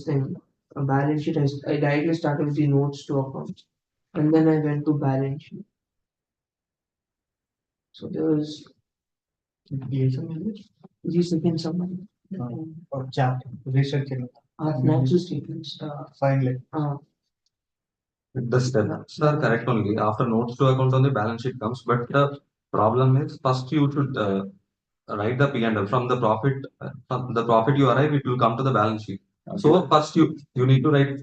thing, a balance sheet, I directly started with the notes to accounts, and then I went to balance sheet. So there was the second summary. Or chapter, research. Financial statements. Finally. The steps are correct only. After notes to account on the balance sheet comes, but the problem is first you should write the P&L from the profit. From the profit you arrive, it will come to the balance sheet. Okay. So first you need to write.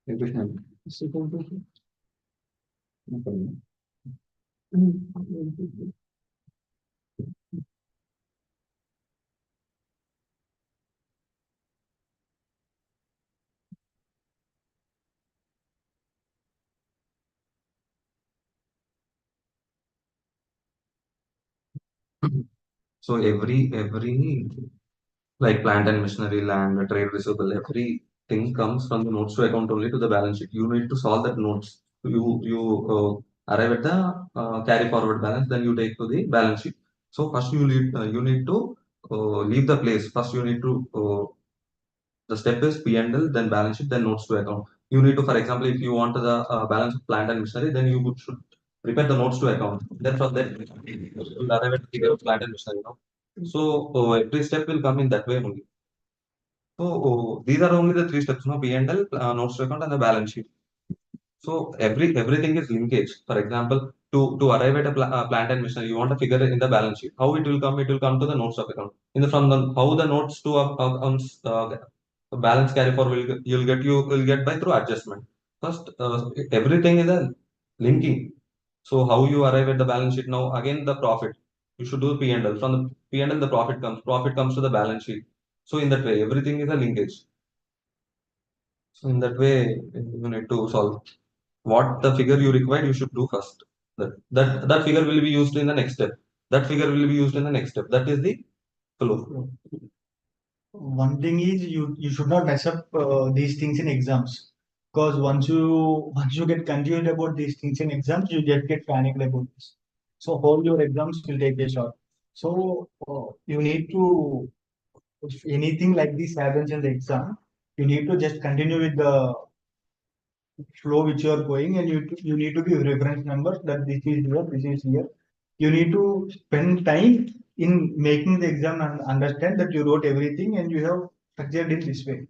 Second question. So every like plant and machinery, land, trade receivable, everything comes from the notes to account only to the balance sheet. You need to solve that notes. You arrive at the carry forward balance, then you take to the balance sheet. So first you need to leave the place. First you need to the step is P&L, then balance sheet, then notes to account. You need to, for example, if you want the balance of plant and machinery, then you should prepare the notes to account. Then from there, you will arrive at the figure of plant and machinery. So every step will come in that way only. So these are only the 3 steps, no? P&L, notes to account, and the balance sheet. So everything is linkage. For example, to arrive at a plant and machinery, you want a figure in the balance sheet. How it will come? It will come to the notes of account. How the notes to accounts balance carry forward you will get by through adjustment. First, everything is a linking. So how you arrive at the balance sheet now? Again, the profit. You should do P&L. From the P&L, the profit comes. Profit comes to the balance sheet. So in that way, everything is a linkage. So in that way, you need to solve what the figure you require. You should do first. That figure will be used in the next step. That figure will be used in the next step. That is the flow. One thing is you should not mess up these things in exams, because once you get confused about these things in exams, you just get panicked about this. So all your exams will take a shot. So you need to, if anything like this happens in the exam, you need to just continue with the flow which you are going, and you need to give reference numbers that this is here, this is here. You need to spend time in making the exam and understand that you wrote everything and you have structured it this way.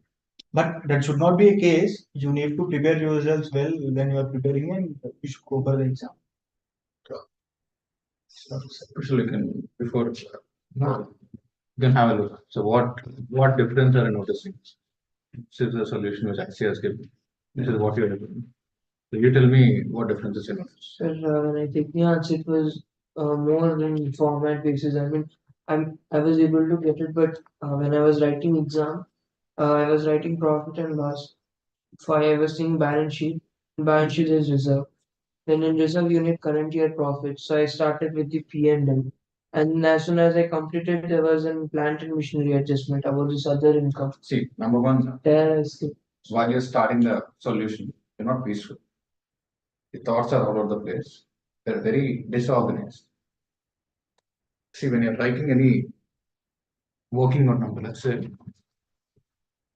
But that should not be a case. You need to prepare yourselves well when you are preparing, and you should go for the exam. So you can before you can have a look. So what difference are you noticing? This is the solution which actually has given. This is what you are doing. So you tell me what differences you notice. Sir, when I take the answer, it was more than format basis. I mean, I was able to get it, but when I was writing exam, I was writing profit and loss. For I was seeing balance sheet. Balance sheet is reserve. Then in reserve unit, current year profit. So I started with the P&L. And as soon as I completed, there was an plant and machinery adjustment about this other income. See, number one, There I skipped. while you're starting the solution, you're not peaceful. The thoughts are all over the place. They're very disorganized. See, when you're writing any working note number, let's say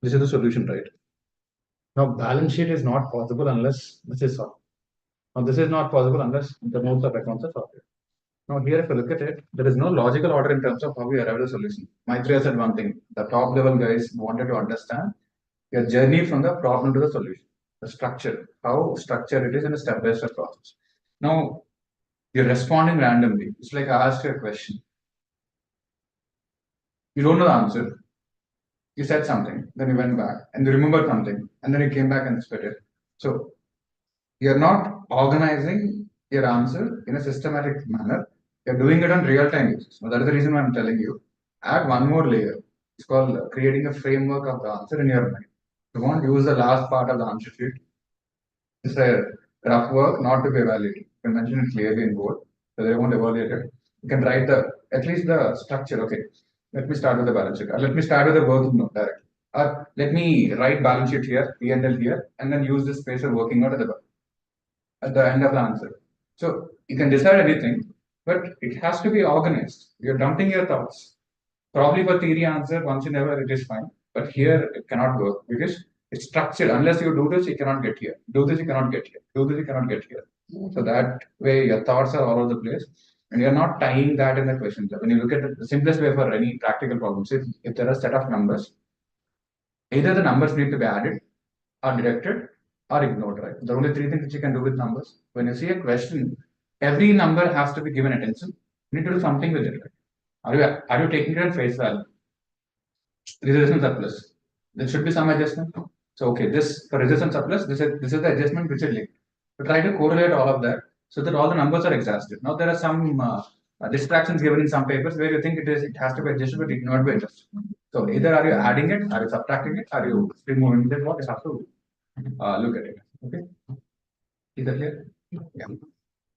this is the solution, right? Now, balance sheet is not possible unless this is solved. Now, this is not possible unless the notes of accounts are sorted. Now, here, if you look at it, there is no logical order in terms of how we arrive at the solution. Maitreya said one thing: the top level guys wanted to understand your journey from the problem to the solution, the structure, how structured it is in a step-by-step process. Now, you're responding randomly. It's like I asked you a question. You don't know the answer. You said something, then you went back and you remembered something, and then you came back and spit it. So you're not organizing your answer in a systematic manner. You're doing it on real-time basis. Now, that is the reason why I'm telling you. Add one more layer. It's called creating a framework of the answer in your mind. You won't use the last part of the answer sheet. It's a rough work, not to be evaluated. You can mention it clearly in board, so they won't evaluate it. You can write at least the structure. Okay, let me start with the balance sheet. Or let me start with the working note directly. Or let me write balance sheet here, P&L here, and then use this space of working note at the end of the answer. So you can decide anything, but it has to be organized. You're dumping your thoughts. Probably for theory answer, once in ever, it is fine. But here it cannot work because it's structured. Unless you do this, you cannot get here. Do this, you cannot get here. Do this, you cannot get here. So that way, your thoughts are all over the place, and you're not tying that in the questions. When you look at the simplest way for any practical problems, if there are a set of numbers, either the numbers need to be added, or deducted, or ignored. Right? There are only three things that you can do with numbers. When you see a question, every number has to be given attention. You need to do something with it. Right? Are you taking it at face value? Resistance surplus. There should be some adjustment. So okay, this for resistance surplus, this is the adjustment which is linked. So try to correlate all of that so that all the numbers are exhausted. Now there are some distractions given in some papers where you think it has to be adjusted, but it cannot be adjusted. So either are you adding it, are you subtracting it, are you removing it? What you have to look at it. Okay, is that clear? Yeah.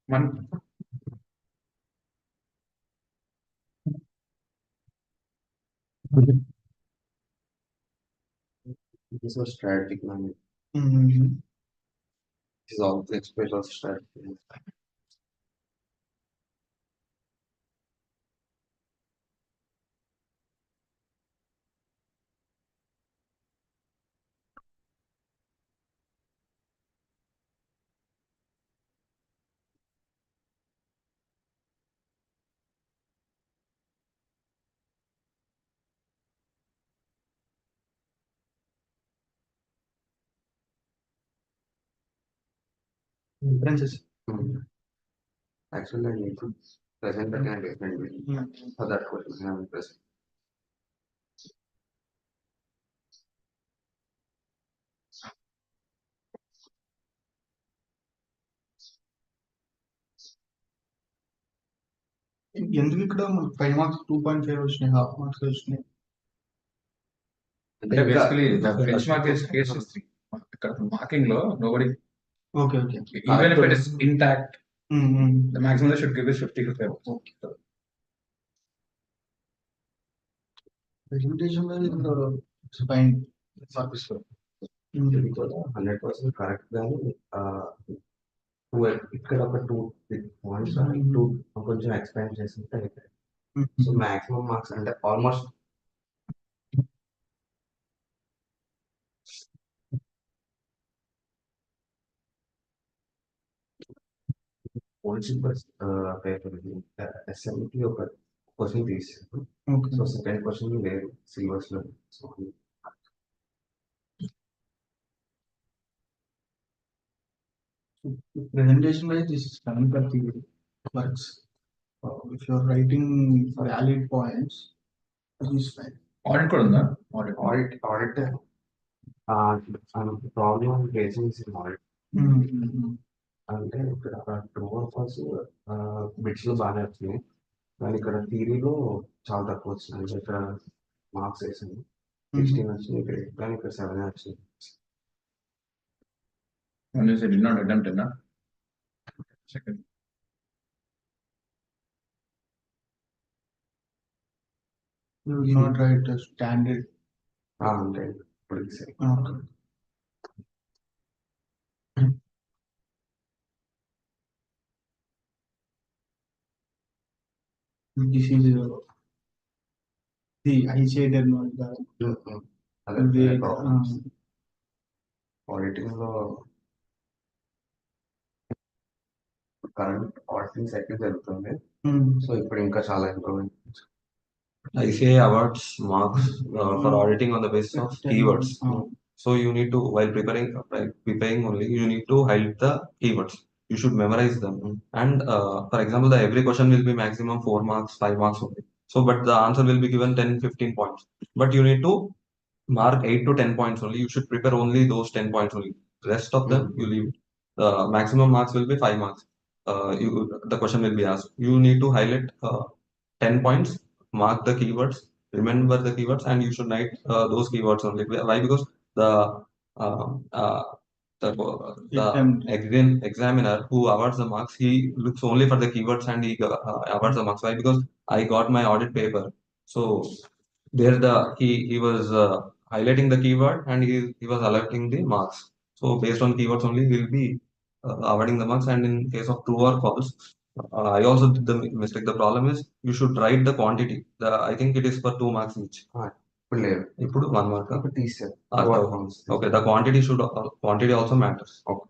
One. This was strategic management. Mhm. This is all the expression of strategy. Differences. Actually, I need to present that in a different way. For that question, I am present. ఎందుకు ఇక్కడ 5 marks 2.5 వచ్చినాయి, half marks వచ్చినాయి? అంటే basically the benchmark is highest 3. ఇక్కడ marking లో nobody, okay okay. even if it is intact, the maximum they should give is 50 to 5. Okay. Presentation it's fine service. 100% correct గానీ ఇక్కడ ఒక 2 పాయింట్స్ కొంచెం explain చేస్తుంటే so maximum marks అంటే almost paper ఎస్ఎంకి ఒక question తీసారు. సో సెకండ్ క్వశ్చన్ లేదు syllabus లో. So presentation wise this is fine, but the works if you are writing valid points this is fine. Audit కూడా ఉందా? Audit problem facing in audit అంటే ఇక్కడ 2 of us bits లో బాగానే వచ్చినాయి, కానీ ఇక్కడ థియరీలో చాలా తక్కువ వచ్చినాయి. అంటే ఇక్కడ మార్క్స్ వేసింది 16 వచ్చినాయి, ఇక్కడ కానీ ఇక్కడ 7 వచ్చినాయి. Only they did not attempt it, na? Second. You will not write a standard. అంటే ఇప్పుడు Okay. This is the I shaded one. అదే ఆడిటింగ్ లో కరెంట్ ఆడిటింగ్ సైకిల్ జరుగుతుంది. సో ఇప్పుడు ఇంకా చాలా improvement. ICAI awards marks for auditing on the basis of keywords. So you need to, while preparing only, you need to highlight the keywords. You should memorize them. And for example, the every question will be maximum 4 marks, 5 marks only. So, but the answer will be given 10, 15 points. But you need to mark 8 to 10 points only. You should prepare only those 10 points only. Rest of them you leave. The maximum marks will be 5 marks. The question will be asked. You need to highlight 10 points, mark the keywords, remember the keywords, and you should write those keywords only. Why? Because the examiner who awards the marks, he looks only for the keywords and he awards the marks. Why? Because I got my audit paper, so there he was highlighting the keyword and he was alerting the marks. So based on keywords only he will be awarding the marks. And in case of true or false, I also did the mistake. The problem is you should write the quantity. I think it is for 2 marks each. ఇప్పుడు 1 mark. Okay, the quantity also matters. Okay,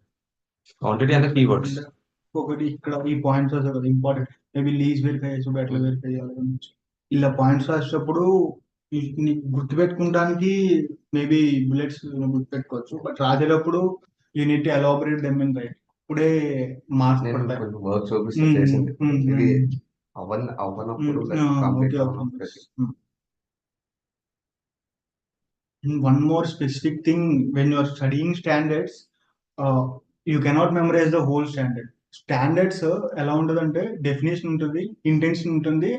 quantity and the keywords. ఒకటి ఇక్కడ ఈ points కదా important. Maybe lease verify చేసి ఎట్లా verify చేయాలి ఇలా points రాసేటప్పుడు గుర్తుపెట్టుకోవడానికి మేబీ బుల్లెట్స్ గుర్తుపెట్టుకోవచ్చు, బట్ రాసేటప్పుడు you need to elaborate them in right. ఇప్పుడే మార్క్స్ పడతాయి. One more specific thing, when you are studying standards, you cannot memorize the whole standard. Standards ఎలా ఉంటుందంటే డెఫినేషన్ ఉంటుంది, ఇంటెన్షన్ ఉంటుంది.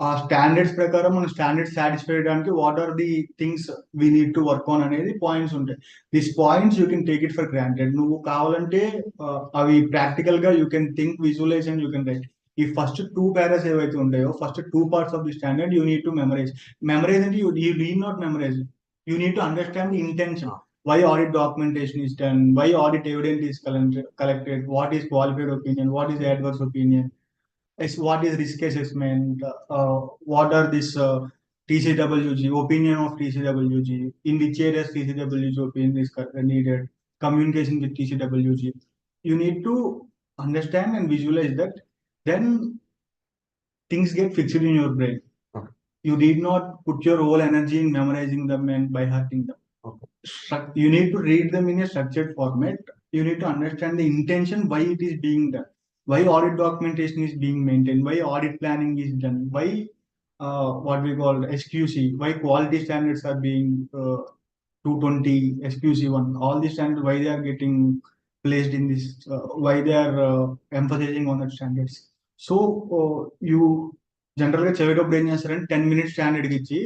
ఆ స్టాండర్డ్స్ ప్రకారం మనం స్టాండర్డ్స్ సాటిస్ఫై చేయడానికి what are the things we need to work on అనేది పాయింట్స్ ఉంటాయి. This points you can take it for granted. నువ్వు కావాలంటే అవి ప్రాక్టికల్ గా you can think, visualize and you can write. ఈ ఫస్ట్ 2 పారాస్ ఏవైతే ఉంటాయో, first 2 parts of the standard you need to memorize. Memorize అంటే you need not memorize, you need to understand the intention. Why audit documentation is done, why audit evidence is collected, what is qualified opinion, what is adverse opinion, what is risk assessment, what are this TCWG, opinion of TCWG, in which areas TCWG opinion is needed, communication with TCWG. You need to understand and visualize that, then things get fixed in your brain. You need not put your whole energy in memorizing them and by hearting them. You need to read them in a structured format. You need to understand the intention, why it is being done, why audit documentation is being maintained, why audit planning is done, why what we call SQC, why quality standards are being 220, SQC1, all these standards, why they are getting placed in this, why they are emphasizing on the standards. So general గా చదివేటప్పుడు ఏం చేస్తారంటే 10 minutes standard ఇచ్చి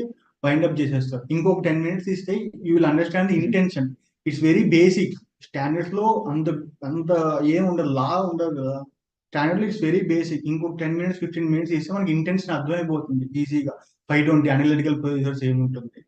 wind up చేసేస్తారు. ఇంకొక 10 minutes ఇస్తే you will understand the intention. It's very basic. Standards లో అంత అంత ఏం ఉండదు, లా ఉండదు కదా. స్టాండర్డ్ లో ఇట్స్ వెరీ బేసిక్. ఇంకొక 10 మినిట్స్ 15 మినిట్స్ ఇస్తే మనకి ఇంటెన్షన్ అర్థమైపోతుంది ఈజీగా. 520 అనలిటికల్ ప్రొసీజర్స్ ఏముంటుంది,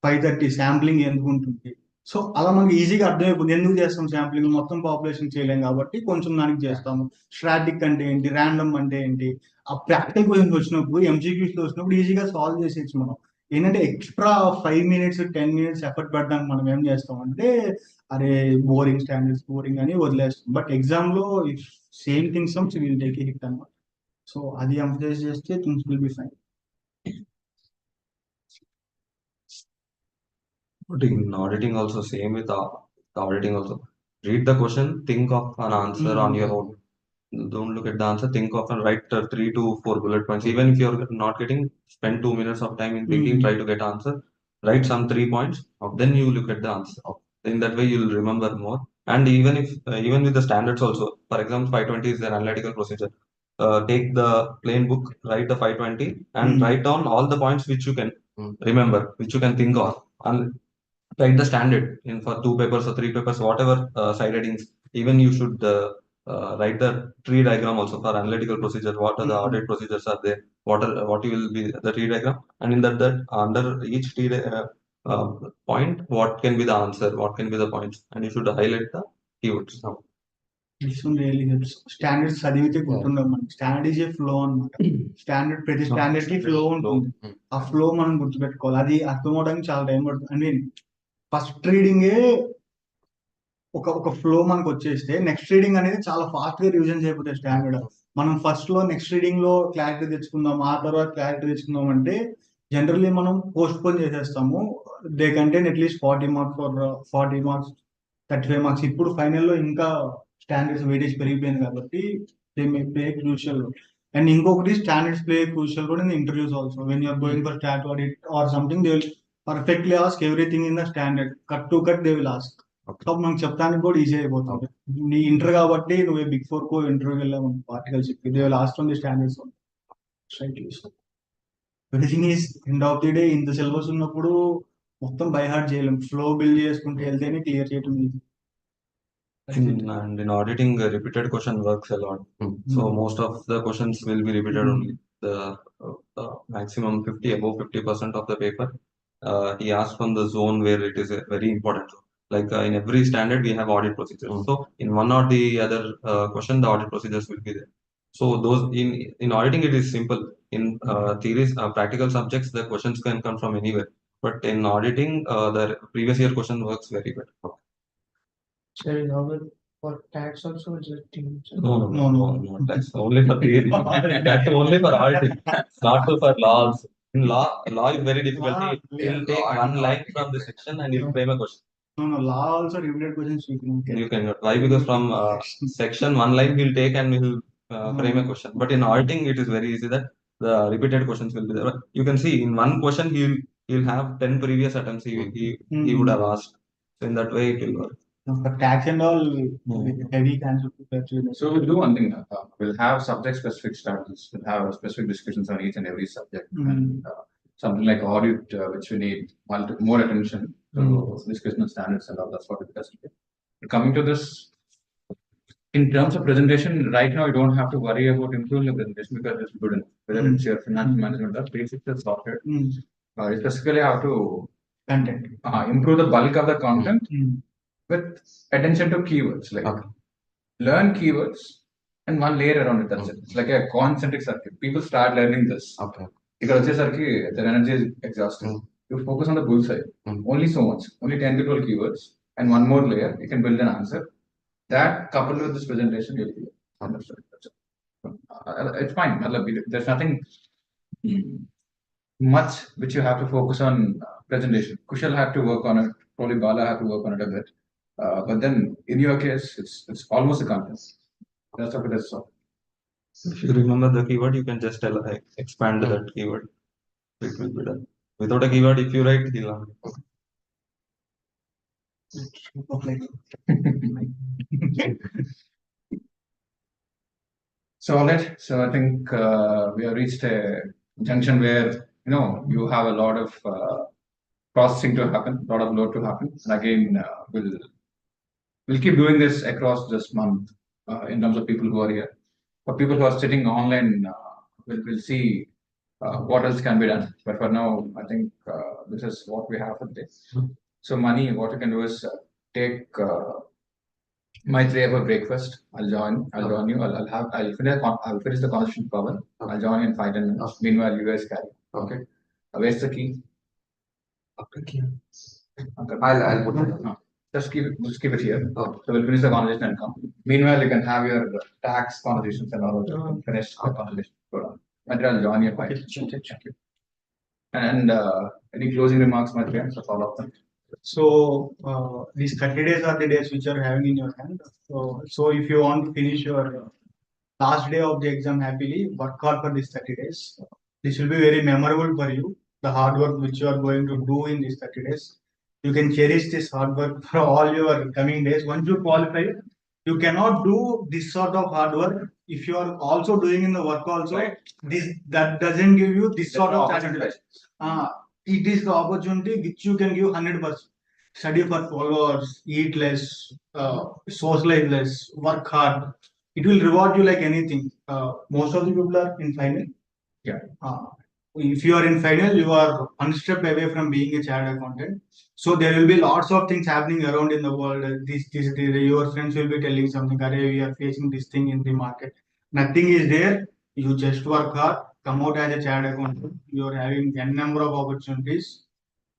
530 శాంప్లింగ్ ఎందుకు ఉంటుంది. సో అలా మనకి ఈజీగా అర్థమైపోతుంది. ఎందుకు చేస్తాం శాంప్లింగ్, మొత్తం పాపులేషన్ చేయలేం కాబట్టి కొంచెం దానికి చేస్తాము. స్ట్రాటిక్ అంటే ఏంటి, ర్యాండమ్ అంటే ఏంటి, ఆ ప్రాక్టికల్ క్వశ్చన్స్ వచ్చినప్పుడు ఎంసీక్యూస్ లో వచ్చినప్పుడు ఈజీగా సాల్వ్ చేసేయచ్చు మనం. ఏంటంటే ఎక్స్ట్రా 5 మినిట్స్ 10 మినిట్స్ ఎఫర్ట్ పెట్టడానికి మనం ఏం చేస్తాం అంటే అరే బోరింగ్, స్టాండర్డ్స్ బోరింగ్ అని వదిలేస్తాం. బట్ ఎగ్జామ్ లో same things will take hit అనమాట. సో అది ఎంఫసైజ్ చేస్తే things will be fine. But in auditing also, same with the auditing also. Read the question, think of an answer on your own. Don't look at the answer, think of and write 3 to 4 bullet points. Even if you're not getting, spend 2 minutes of time in thinking, try to get answer, write some 3 points, then you look at the answer. In that way, you'll remember more. And even with the standards also, for example, 520 is an analytical procedure. Take the plain book, write the 520, and write down all the points which you can remember, which you can think of, and write the standard in for 2 papers or 3 papers, whatever side headings. Even you should write the tree diagram also for analytical procedure. What are the audit procedures are there? What will be the tree diagram? And in that under each tree point, what can be the answer? What can be the points? And you should highlight the keywords. This one really helps. Standards చదివితే గుర్తుండదు మనకి. Standard is a flow అనమాట. Standard ప్రతి standard కి flow ఉంటుంది. ఆ flow మనం గుర్తుపెట్టుకోవాలి. అది అర్థం అవడానికి చాలా టైం పడుతుంది. ఐ మీన్ ఫస్ట్ రీడింగే ఒక ఫ్లో మనకు వచ్చేస్తే నెక్స్ట్ రీడింగ్ అనేది చాలా ఫాస్ట్ గా రివిజన్ చేయబోతుంది స్టాండర్డ్. మనం ఫస్ట్ లో నెక్స్ట్ రీడింగ్ లో క్లారిటీ తెచ్చుకుందాం, ఆ తర్వాత క్లారిటీ తెచ్చుకుందాం అంటే జనరల్లీ మనం పోస్ట్ పోన్ చేసేస్తాము. They contain at least 40 marks for 40 marks 35 marks. ఇప్పుడు ఫైనల్ లో ఇంకా స్టాండర్డ్స్ వెయిటేజ్ పెరిగిపోయింది కాబట్టి they may play crucial role. And ఇంకొకటి standards play crucial role in interviews also. When you're going for stat audit or something, they will perfectly ask everything in the standard. Cut to cut they will ask. So మనకు చెప్పడానికి కూడా easy అయిపోతుంది. నీ inter కాబట్టి నువ్వు big 4 కో interview వెళ్ళావు articles, they will ask from the standards. Everything is end of the day ఇంత syllabus ఉన్నప్పుడు మొత్తం బై హార్ట్ చేయలేం. ఫ్లో బిల్డ్ చేసుకుంటూ వెళ్తేనే క్లియర్ చేయడం easy. And in auditing, repeated question works a lot. So most of the questions will be repeated only. The maximum 50, above 50% of the paper, he asked from the zone where it is very important. Like in every standard, we have audit procedures. So in one or the other question, the audit procedures will be there. So those in auditing, it is simple. In theories, practical subjects, the questions can come from anywhere. But in auditing, the previous year question works very well. Sorry, how about for tax also is it teams? No. That's only for theory. That's only for auditing, not for laws. In law is very difficult. It will take one line from the section and you frame a question. No, law also repeated questions you can get. You can. Why? Because from section one line we'll take and we'll frame a question. But in auditing, it is very easy that the repeated questions will be there. You can see in one question he'll have 10 previous attempts he would have asked. So in that way it will work. For tax and all, heavy cancer. So we'll do one thing. We'll have subject-specific studies. We'll have specific discussions on each and every subject. And, something like audit, which we need more attention to discussion of standards and all. That's what we're discussing. Coming to this, in terms of presentation, right now you don't have to worry about improving the presentation because it's good enough. Whether it's your financial management or basics is sorted. You specifically have to improve the bulk of the content with attention to keywords. Like learn keywords and one layer around it. That's it. It's like a concentric circuit. People start learning this. Because their energy is exhausting. You focus on the bullseye. Only so much. Only 10 to 12 keywords and one more layer. You can build an answer. That coupled with this presentation, you'll be understood. It's fine. There's nothing much which you have to focus on presentation. Kushal had to work on it. Probably Bala had to work on it a bit. But then in your case, it's almost a content. That's what it is. So. If you remember the keyword, you can just expand that keyword. It will be done. Without a keyword, if you write, he'll learn. So all right. So I think we have reached a junction where you have a lot of processing to happen, a lot of load to happen. And again, we'll keep doing this across this month in terms of people who are here. For people who are sitting online, we'll see what else can be done. But for now, I think this is what we have for this. So, Mani, what you can do is take my tray for breakfast. I'll join. I'll join you. I'll finish the conversation cover. I'll join in 5 10 minutes. Meanwhile, you guys carry. Okay. Where's the key? Okay. I'll put it. Just keep it here. So we'll finish the conversation and come. Meanwhile, you can have your tax conversations and all. Finish the conversation. Go on. I'll join you. Fine. Thank you. And any closing remarks, my friends, of all of them? So these 30 days are the days which you are having in your hand. So if you want to finish your last day of the exam happily, work hard for these 30 days. This will be very memorable for you. The hard work which you are going to do in these 30 days. You can cherish this hard work for all your coming days. Once you qualify, you cannot do this sort of hard work if you are also doing in the work also. Right. That doesn't give you this sort of opportunity. satisfaction. It is the opportunity which you can give 100%. Study for 12 hours, eat less, socialize less, work hard. It will reward you like anything. Most of the people are in final. Yeah. If you are in final, you are one step away from being a chartered accountant. So there will be lots of things happening around in the world. Your friends will be telling something. We are facing this thing in the market. Nothing is there. You just work hard. Come out as a chartered accountant. You are having n number of opportunities.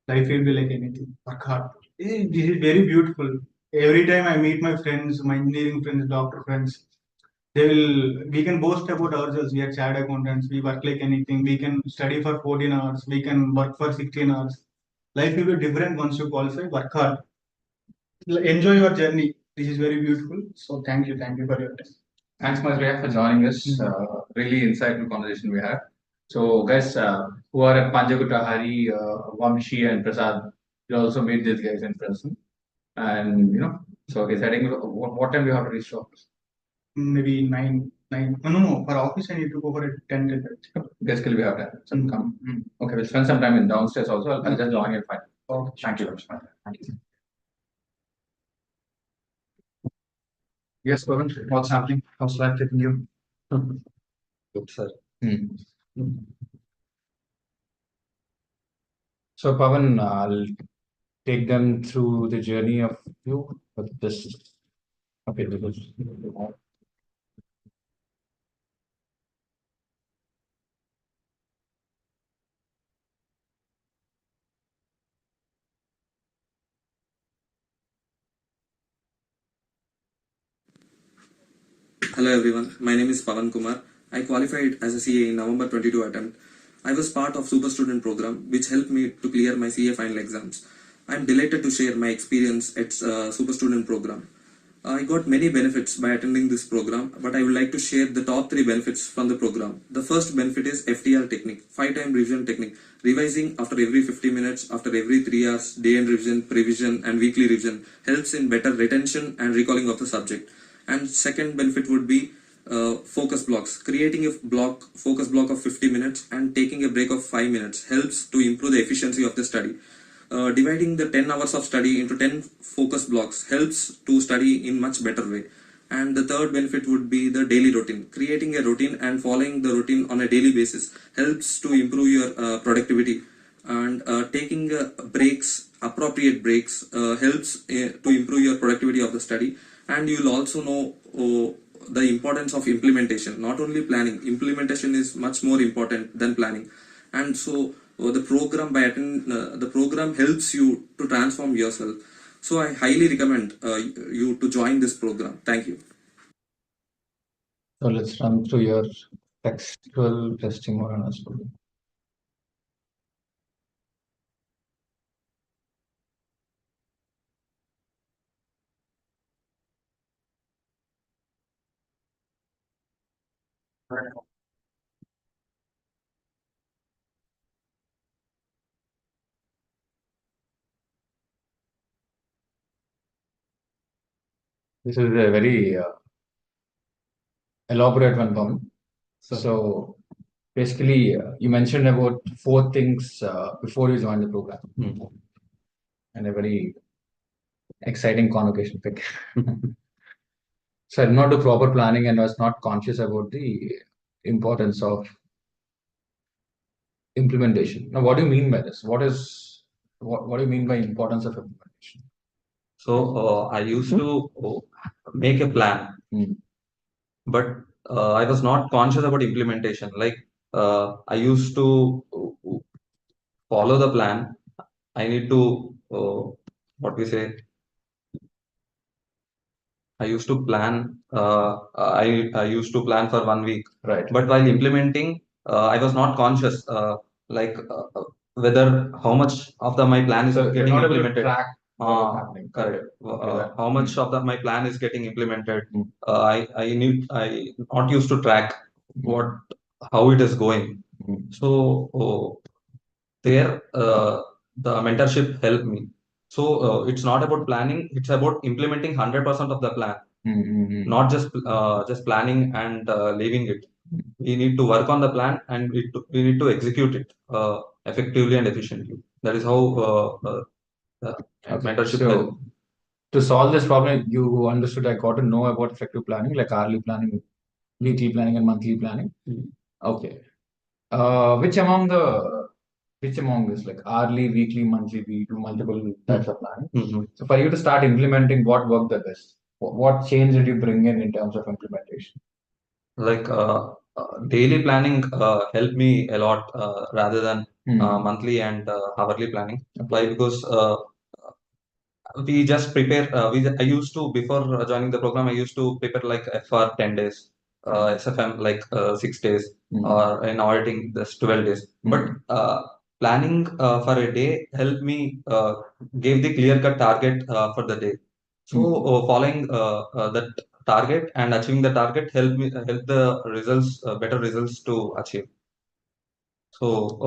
Life will be like anything. Work hard. This is very beautiful. Every time I meet my friends, my engineering friends, doctor friends, we can boast about ourselves. We are chartered accountants. We work like anything. We can study for 14 hours. We can work for 16 hours. Life will be different once you qualify. Work hard. Enjoy your journey. This is very beautiful. So thank you. Thank you for your time. Thanks, Mazriya, for joining us. Really insightful conversation we had. So, guys who are at Panjagutta, Hari, Vamshi, and Prasad, you also meet these guys in person. And so he's heading. What time do you have to reach office? Maybe 9. No. For office, I need to go for a 10. Basically, we have time. So come. Okay, we'll spend some time in downstairs also. I'll just join you. Fine. Okay. Thank you very much. Thank you. Yes, Pavan, what's happening? How's life taking you? Good, sir. So, Pavan, I'll take them through the journey of you with this. Okay, because Hello everyone, my name is Pavan Kumar. I qualified as a CA in November 22 attempt. I was part of Super Student program which helped me to clear my CA final exams. I am delighted to share my experience at Super Student program. I got many benefits by attending this program, but I would like to share the top 3 benefits from the program. The first benefit is FTR technique, 5-time revision technique, revising after every 50 minutes, after every 3 hours, day-end revision, prevision and weekly revision helps in better retention and recalling of the subject. And second benefit would be focus blocks. Creating a focus block of 50 minutes and taking a break of 5 minutes helps to improve the efficiency of the study. Dividing the 10 hours of study into 10 focus blocks helps to study in much better way. And the third benefit would be the daily routine. Creating a routine and following the routine on a daily basis helps to improve your productivity. And taking appropriate breaks helps to improve your productivity of the study. And you'll also know the importance of implementation. Not only planning, implementation is much more important than planning. And so the program helps you to transform yourself. So I highly recommend you to join this program. Thank you. So let's run through your textual testimony as well. This is a very elaborate one, Pawan. So basically, you mentioned about 4 things before you joined the program, and a very exciting convocation pick. So I did not do proper planning and was not conscious about the importance of implementation. Now, what do you mean by this? What do you mean by importance of implementation? So I used to make a plan, but I was not conscious about implementation. Like I used to follow the plan. I need to what we say. I used to plan. I used to plan for 1 week. Right. But while implementing, I was not conscious, like whether how much of my plan is So you're getting not able to implemented. track what is happening. Correct. Okay. How much of my plan is getting implemented? I not used to track how it is going. So there, the mentorship helped me. So it's not about planning; it's about implementing 100% of the plan, not just planning and leaving it. We need to work on the plan and we need to execute it effectively and efficiently. That is how mentorship So helps. to solve this problem, you understood I got to know about effective planning, like hourly planning, weekly planning, and monthly planning. Okay. Which among this, like hourly, weekly, monthly, we do multiple types of planning. So for you to start implementing, what worked the best? What change did you bring in terms of implementation? Like daily planning helped me a lot rather than monthly and hourly planning. Why? Because we just prepare. I used to, before joining the program, I used to prepare like FR 10 days, SFM like 6 days, or in auditing this 12 days. But planning for a day helped me give the clear cut target for the day. So following that target and achieving the target help the results, better results to achieve. So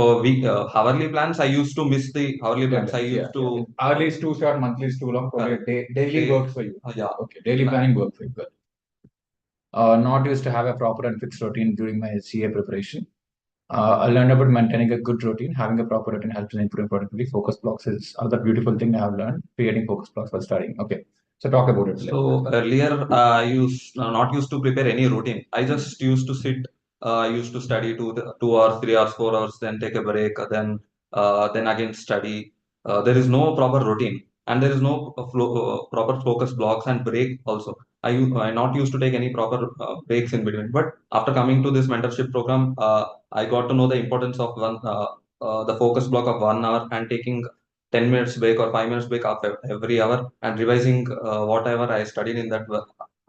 hourly plans, I used to miss the hourly plans. I used to hourly is too short, monthly is too long. Probably daily works for you. Yeah. Okay, daily planning works for you. Good. Not used to have a proper and fixed routine during my CA preparation. I learned about maintaining a good routine. Having a proper routine helps in improving productivity. Focus blocks is another beautiful thing I have learned. Creating focus blocks while studying. Okay, so talk about it. So earlier, I not used to prepare any routine. I just used to sit. I used to study 2 hours, 3 hours, 4 hours, then take a break, then again study. There is no proper routine, and there is no proper focus blocks and break also. I not used to take any proper breaks in between. But after coming to this mentorship program, I got to know the importance of the focus block of 1 hour and taking 10 minutes break or 5 minutes break after every hour and revising whatever I studied in that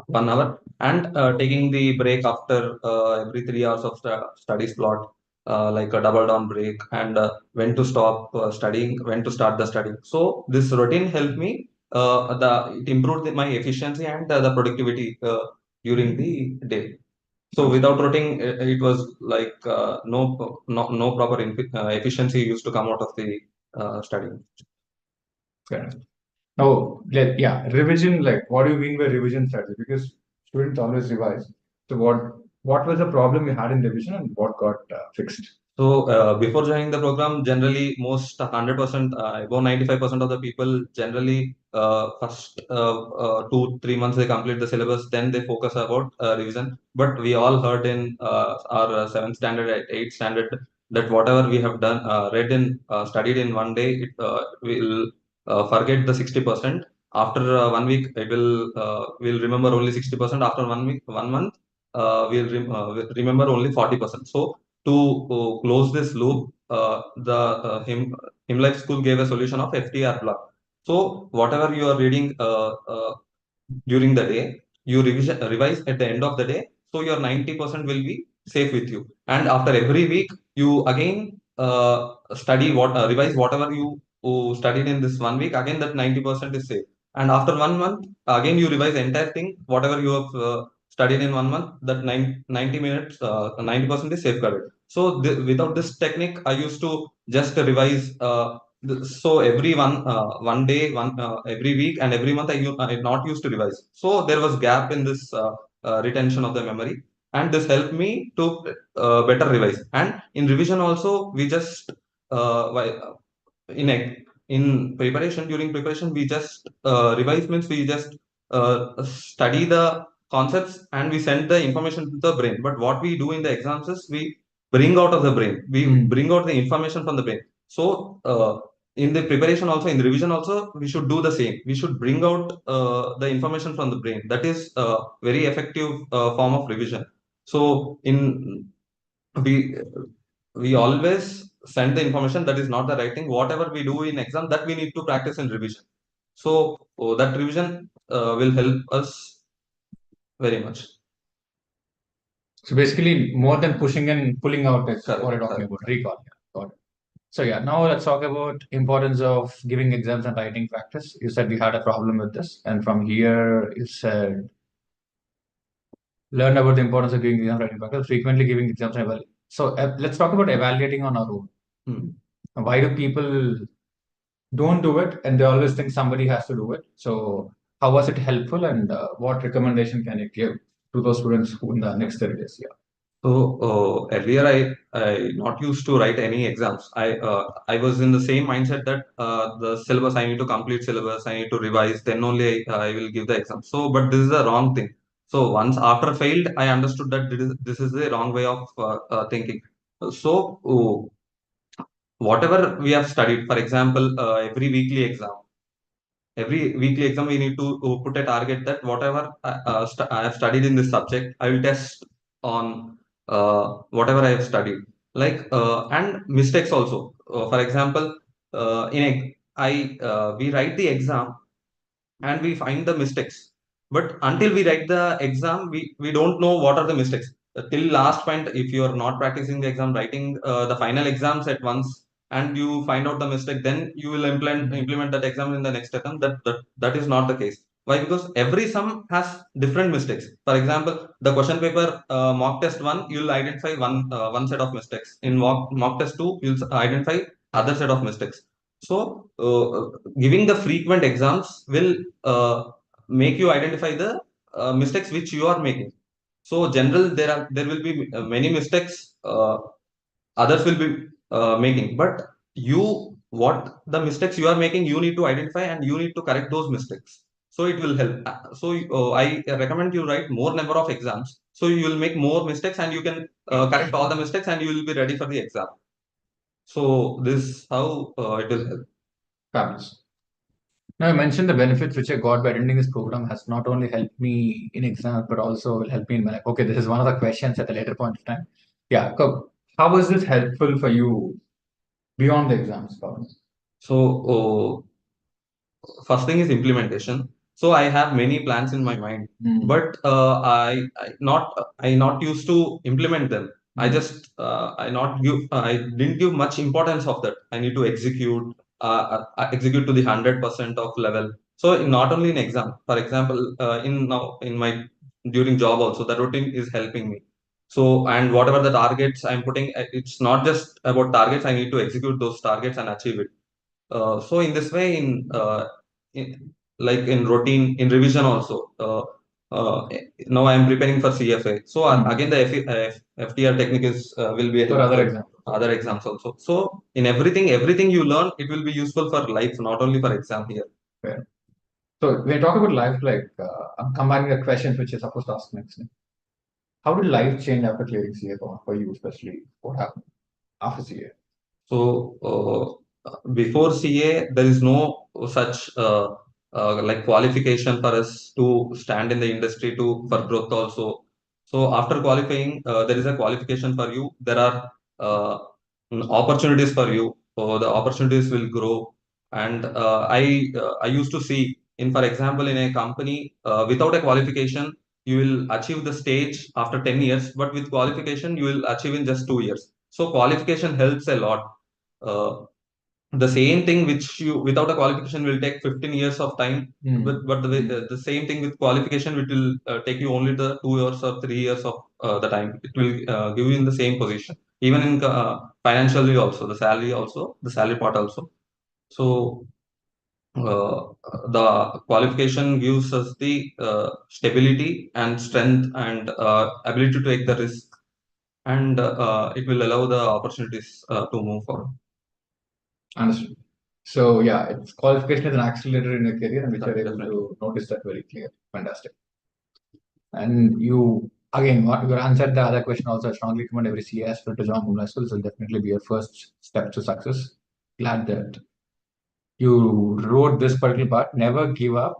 1 hour, and taking the break after every 3 hours of study slot, like a double down break, and when to stop studying, when to start the study. So this routine helped me. It improved my efficiency and the productivity during the day. So without routine, it was like no proper efficiency used to come out of the studying. Fair enough. Oh, yeah, revision. Like, what do you mean by revision strategy? Because students always revise. So what was the problem you had in revision and what got fixed? So before joining the program, generally most 100%, above 95% of the people generally first 2-3 months they complete the syllabus, then they focus about revision. But we all heard in our 7th standard, 8th standard, that whatever we have done, read in, studied in one day, it will forget the 60%. After 1 week, it will remember only 60%. After 1 month, we'll remember only 40%. So to close this loop, the Himlife School gave a solution of FTR block. So whatever you are reading during the day, you revise at the end of the day. So your 90% will be safe with you. And after every week, you again study revise whatever you studied in this 1 week. Again, that 90% is safe. And after 1 month, again you revise the entire thing, whatever you have studied in 1 month. That 90 minutes, 90% is safeguarded. So without this technique, I used to just revise. So every one day, every week, and every month, I not used to revise. So there was gap in this retention of the memory. and this helped me to better revise. And in revision also, we just in preparation, during preparation, we just revise means we just study the concepts and we send the information to the brain. But what we do in the exams is we bring out of the brain, we bring out the information from the brain. So in the preparation also, in the revision also, we should do the same. We should bring out the information from the brain. That is a very effective form of revision. So in we always send the information that is not the right thing. Whatever we do in exam, that we need to practice in revision. So that revision will help us very much. So basically, more than pushing and pulling out is Correct, what you're talking correct. about. Recall. Yeah, got it. So yeah, now let's talk about importance of giving exams and writing practice. You said we had a problem with this, and from here you said learn about the importance of giving exams and writing practice, frequently giving exams and evaluating. So let's talk about evaluating on our own. Why do people don't do it, and they always think somebody has to do it? So how was it helpful, and what recommendation can you give to those students who in the next 30 days? Yeah. So earlier I not used to write any exams. I was in the same mindset that the syllabus, I need to complete syllabus, I need to revise, then only I will give the exam. So but this is the wrong thing. So once after failed, I understood that this is the wrong way of thinking. So whatever we have studied, for example, every weekly exam we need to put a target that whatever I have studied in this subject, I will test on whatever I have studied. Like and mistakes also. For example, we write the exam and we find the mistakes. But until we write the exam, we don't know what are the mistakes. Till last point, if you are not practicing the exam, writing the final exams at once, and you find out the mistake, then you will implement that exam in the next attempt. That is not the case. Why? Because every sum has different mistakes. For example, the question paper mock test 1, you will identify one set of mistakes. In mock test 2, you will identify other set of mistakes. So giving the frequent exams will make you identify the mistakes which you are making. So general, there will be many mistakes others will be making, but what the mistakes you are making, you need to identify and you need to correct those mistakes. So it will help. So I recommend you write more number of exams. So you will make more mistakes and you can correct all the mistakes and you will be ready for the exam. So this is how it will help. Fabulous. Now, I mentioned the benefits which I got by attending this program has not only helped me in exams, but also will help me in my life. Okay, this is one of the questions at a later point of time. Yeah, how was this helpful for you beyond the exams, Pawan? So, first thing is implementation. So I have many plans in my mind, but I not used to implement them. I just I didn't give much importance of that. I need to execute to the 100% of level. So not only in exam, for example, in my during job also, the routine is helping me. So and whatever the targets I'm putting, it's not just about targets. I need to execute those targets and achieve it. So in this way, like in routine, in revision also. Now I am preparing for CFA. So again, the FTR technique is will be For other exams also. So in everything you learn, it will be useful for life, not only for exam here. Fair. So when you talk about life, like I'm combining the questions which you're supposed to ask next. How did life change after clearing CA for you, especially? What happened after CA? So before CA, there is no such like qualification for us to stand in the industry for growth also. So after qualifying, there is a qualification for you. There are opportunities for you. So the opportunities will grow. And I used to see for example, in a company without a qualification, you will achieve the stage after 10 years, but with qualification, you will achieve in just 2 years. So qualification helps a lot. The same thing which you without a qualification will take 15 years of time, but the same thing with qualification, which will take you only the 2 years or 3 years of the time. It will give you in the same position, even in financially also, the salary part also. So the qualification gives us the stability and strength and ability to take the risk, and it will allow the opportunities to move forward. Understood. So yeah, it's qualification is an accelerator in your career, and which Right, you're able definitely. to notice that very clear. Fantastic. And you again, what you answered the other question also. I strongly recommend every CA aspirant to join Moonlight School. This will definitely be your first step to success. Glad that you wrote this particular part. Never give up,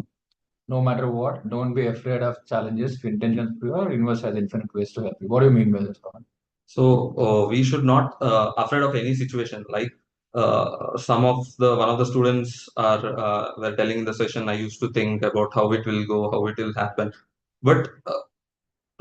no matter what. Don't be afraid of challenges. If intention is pure, universe has infinite ways to help you. What do you mean by this, Pawan? So we should not afraid of any situation. Like one of the students are were telling in the session, I used to think about how it will go, how it will happen, but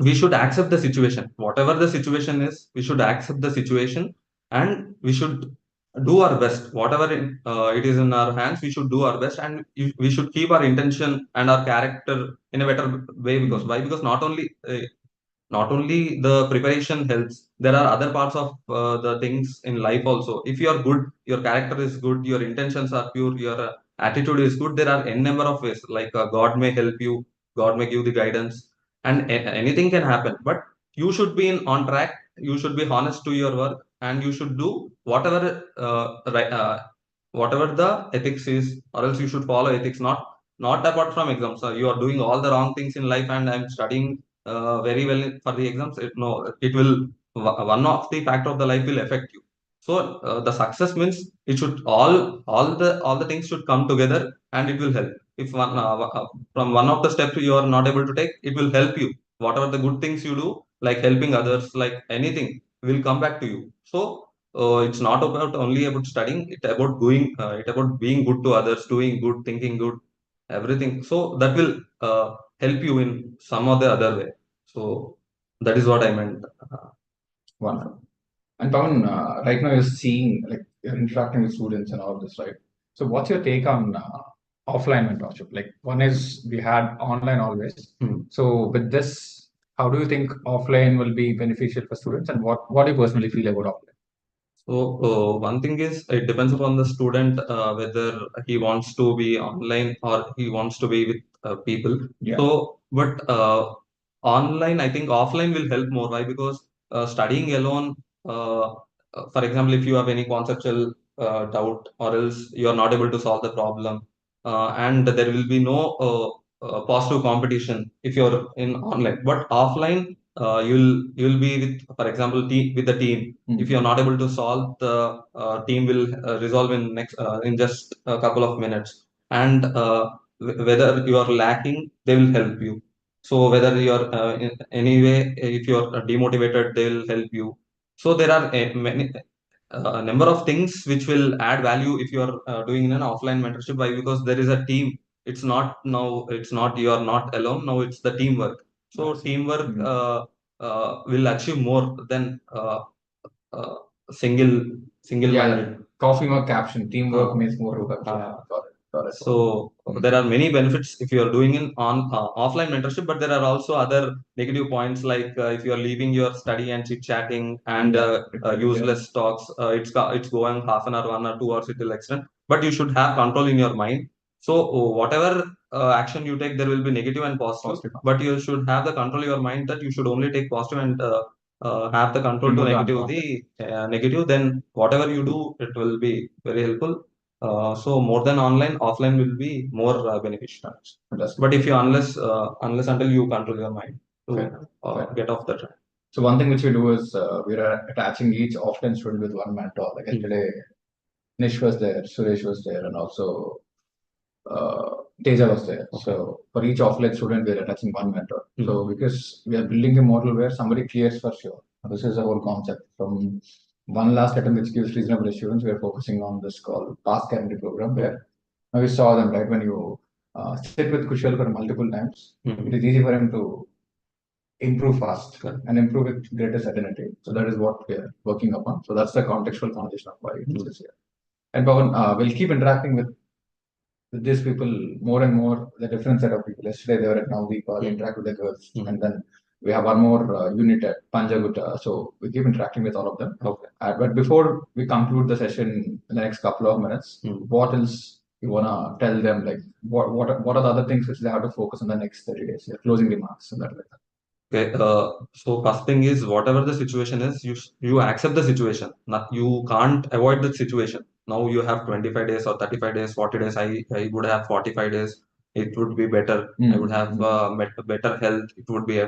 we should accept the situation. Whatever the situation is, we should accept the situation, and we should do our best. Whatever it is in our hands, we should do our best, and we should keep our intention and our character in a better way. Because why? Because not only the preparation helps, there are other parts of the things in life also. If you are good, your character is good, your intentions are pure, your attitude is good, there are n number of ways. Like God may help you, God may give the guidance, and anything can happen. But you should be on track, you should be honest to your work, and you should do whatever whatever the ethics is, or else you should follow ethics, not apart from exams. You are doing all the wrong things in life, and I'm studying very well for the exams. No, it will, one of the factor of the life will affect you. So the success means it should all the things should come together, and it will help. If from one of the steps you are not able to take, it will help you. Whatever the good things you do, like helping others, like anything, will come back to you. So it's not about only about studying, it about being good to others, doing good, thinking good, everything. So that will help you in some or the other way. So that is what I meant. Wonderful. And Pawan, right now you're seeing, like, you're interacting with students and all this, right? So what's your take on offline mentorship? Like, one is we had online always. So with this, how do you think offline will be beneficial for students, and what do you personally feel about offline? So one thing is, it depends upon the student whether he wants to be online or he wants to be with people. Yeah. So, but online, I think offline will help more. Why? Because studying alone, for example, if you have any conceptual doubt, or else you are not able to solve the problem, and there will be no positive competition if you're in online. But offline, you'll be with, for example, with the team. If you're not able to solve, the team will resolve in just a couple of minutes. And whether you are lacking, they will help you. So whether you're anyway, if you're demotivated, they will help you. So there are many number of things which will add value if you are doing in an offline mentorship. Why? Because there is a team. It's not you are not alone now, it's the teamwork. So teamwork will achieve more than uh, single minded. Coffee mug caption, teamwork means more work. Got it. So there are many benefits if you are doing in on offline mentorship, but there are also other negative points, like if you are leaving your study and chit chatting and useless talks, it's going half an hour, 1 or 2 hours, it will extend. But you should have control in your mind. So whatever action you take, there will be negative and positive. But you should have the control in your mind that you should only take positive, and have the control to negative. Then whatever you do, it will be very helpful. So more than online, offline will be more beneficial. But if you unless until you control your mind to get off the track. So one thing which we do is we're attaching each offline student with one mentor. Like yesterday, Nish was there, Suresh was there, and also Teja was there. So for each offline student, we're attaching one mentor. So because we are building a model where somebody clears for sure. This is the whole concept. From one last attempt which gives reasonable assurance, we are focusing on this called Pass Guarantee program, where we saw them, right? When you sit with Kushal for multiple times, it is easy for him to improve fast and improve with greater certainty. So that is what we are working upon. So that's the contextual conversation of why we do this here. And Pawan, we'll keep interacting with these people more and more, the different set of people. Yesterday they were at Navdeep, interact with the girls, and then we have one more unit at Panjagutta. So we keep interacting with all of them. But before we conclude the session in the next couple of minutes, what else you wanna tell them like what are the other things which they have to focus on the next 30 days? Your closing remarks and that like that. Okay, so first thing is whatever the situation is, you accept the situation. Not, you can't avoid the situation. Now you have 25 days or 35 days, 40 days. I would have 45 days. It would be better. I would have better health. It would be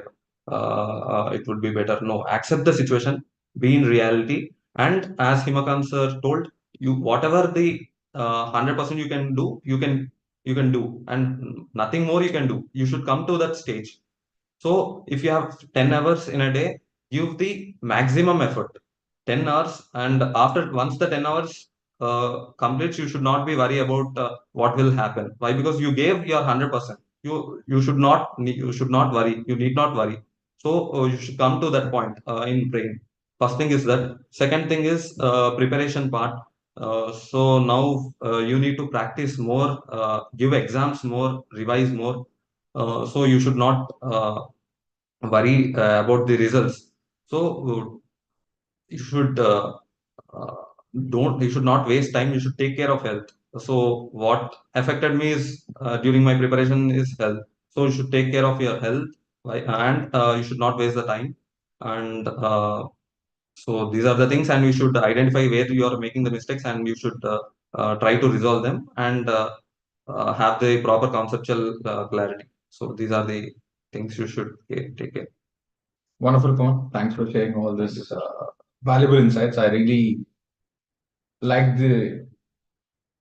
better. No, accept the situation. Be in reality. And as Himakant sir told, you whatever the 100% you can do, you can do, and nothing more you can do. You should come to that stage. So if you have 10 hours in a day, give the maximum effort. 10 hours, and after once the 10 hours completes, you should not be worried about what will happen. Why? Because you gave your 100%. You should not worry. You need not worry. So you should come to that point in brain. First thing is that. Second thing is preparation part. So now you need to practice more, give exams more, revise more. So you should not worry about the results. So you should uh, don't you should not waste time. You should take care of health. So what affected me is during my preparation is health. So you should take care of your health, right? And you should not waste the time. And so these are the things, and you should identify where you are making the mistakes, and you should try to resolve them, and have the proper conceptual clarity. So these are the things you should take care. Wonderful, Kumar. Thanks for sharing all this valuable insights. I really like the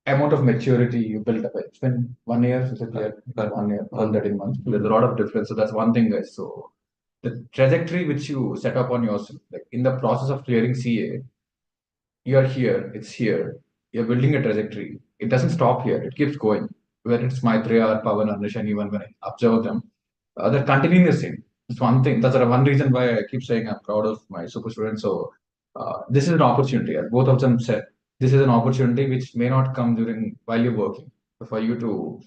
amount of maturity you built up. It's been 1 year since it's clear, 1 year, all 13 months. There's a lot of difference. So that's one thing, guys. So the trajectory which you set up on yourself, like in the process of clearing CA, you're here, it's here. You're building a trajectory. It doesn't stop here. It keeps going. Whether it's Maitreya or Pavan or Nishan, even when I observe them, they're continuing the same. It's one thing. That's one reason why I keep saying I'm proud of my super students. So this is an opportunity, as both of them said. This is an opportunity which may not come during while you're working. For you to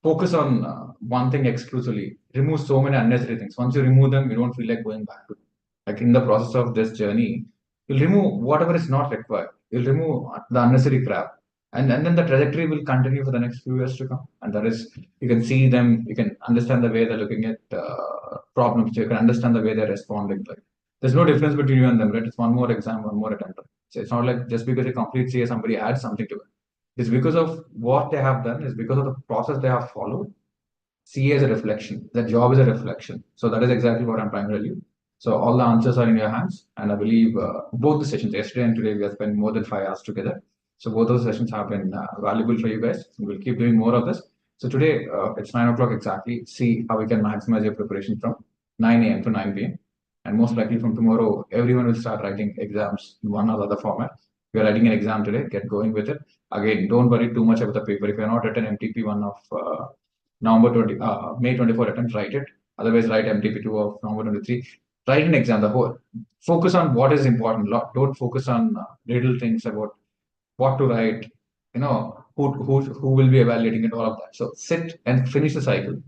focus on one thing exclusively, remove so many unnecessary things. Once you remove them, you don't feel like going back to it. Like in the process of this journey, you'll remove whatever is not required. You'll remove the unnecessary crap. And then the trajectory will continue for the next few years to come. And that is, you can see them, you can understand the way they're looking at problems, you can understand the way they're responding. Like, there's no difference between you and them, right? It's one more exam, one more attempt. So it's not like just because you complete CA, somebody adds something to it. It's because of what they have done, it's because of the process they have followed. CA is a reflection, the job is a reflection. So that is exactly what I'm trying to tell you. So all the answers are in your hands. And I believe both the sessions, yesterday and today, we have spent more than 5 hours together. So both those sessions have been valuable for you guys. We'll keep doing more of this. So today, it's 9 o'clock exactly. See how we can maximize your preparation from 9 a.m. to 9 p.m. And most likely from tomorrow, everyone will start writing exams in one or other format. We are writing an exam today, get going with it. Again, don't worry too much about the paper. If you're not written MTP 1 of May 24 attempt, write it. Otherwise, write MTP 2 of November 23. Write an exam, the whole. Focus on what is important. Don't focus on little things about what to write, who will be evaluating it, all of that. So sit and finish the cycle.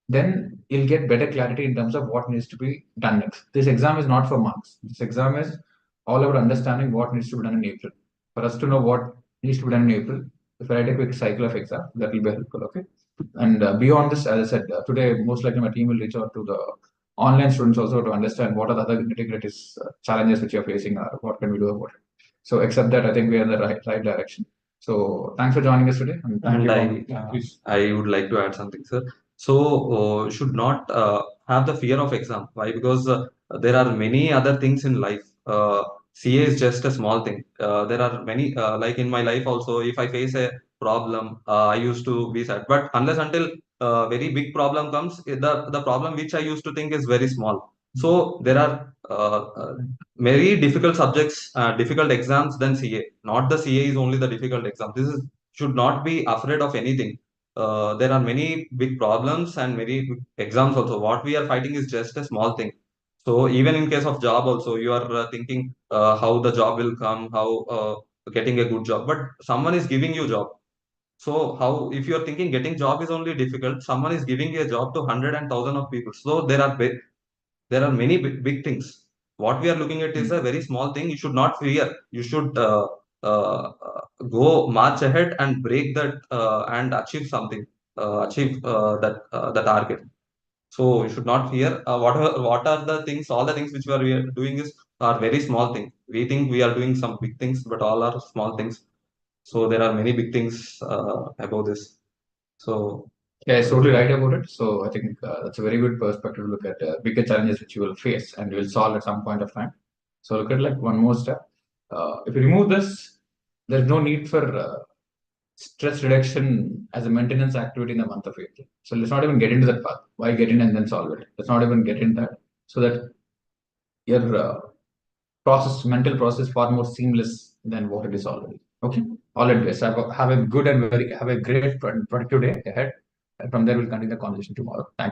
Then you'll get better clarity in terms of what needs to be done next. This exam is not for marks. This exam is all about understanding what needs to be done in April. For us to know what needs to be done in April, if I write a quick cycle of exam, that will be helpful, okay? And beyond this, as I said, today, most likely my team will reach out to the online students also to understand what are the other nitty-gritty challenges which you're facing or what can we do about it. So except that, I think we are in the right direction. So thanks for joining us today. And thank you. I would like to add something, sir. So should not have the fear of exam. Why? Because there are many other things in life. CA is just a small thing. There are many, like in my life also, if I face a problem, I used to be sad. But unless until very big problem comes, the problem which I used to think is very small. So there are very difficult subjects, difficult exams than CA. Not the CA is only the difficult exam. This is should not be afraid of anything. There are many big problems and many big exams also. What we are fighting is just a small thing. So even in case of job also, you are thinking how the job will come, how getting a good job. But someone is giving you job. So how if you are thinking getting job is only difficult, someone is giving a job to 100 and 1,000 of people. So there are many big things. What we are looking at is a very small thing. You should not fear. You should go march ahead and break that and achieve something, achieve the target. So you should not fear. What are the things? All the things which we are doing are very small things. We think we are doing some big things, but all are small things. So there are many big things about this. So Yeah, it's totally right about it. So I think that's a very good perspective to look at bigger challenges which you will face and you will solve at some point of time. So look at like one more step. If you remove this, there's no need for stress reduction as a maintenance activity in the month of April. So let's not even get into that path. Why get in and then solve it? Let's not even get in that, so that your mental process far more seamless than what it is already. Okay. All right, guys. Have a good and have a great productive day ahead. And from there, we'll continue the conversation tomorrow. Thank you.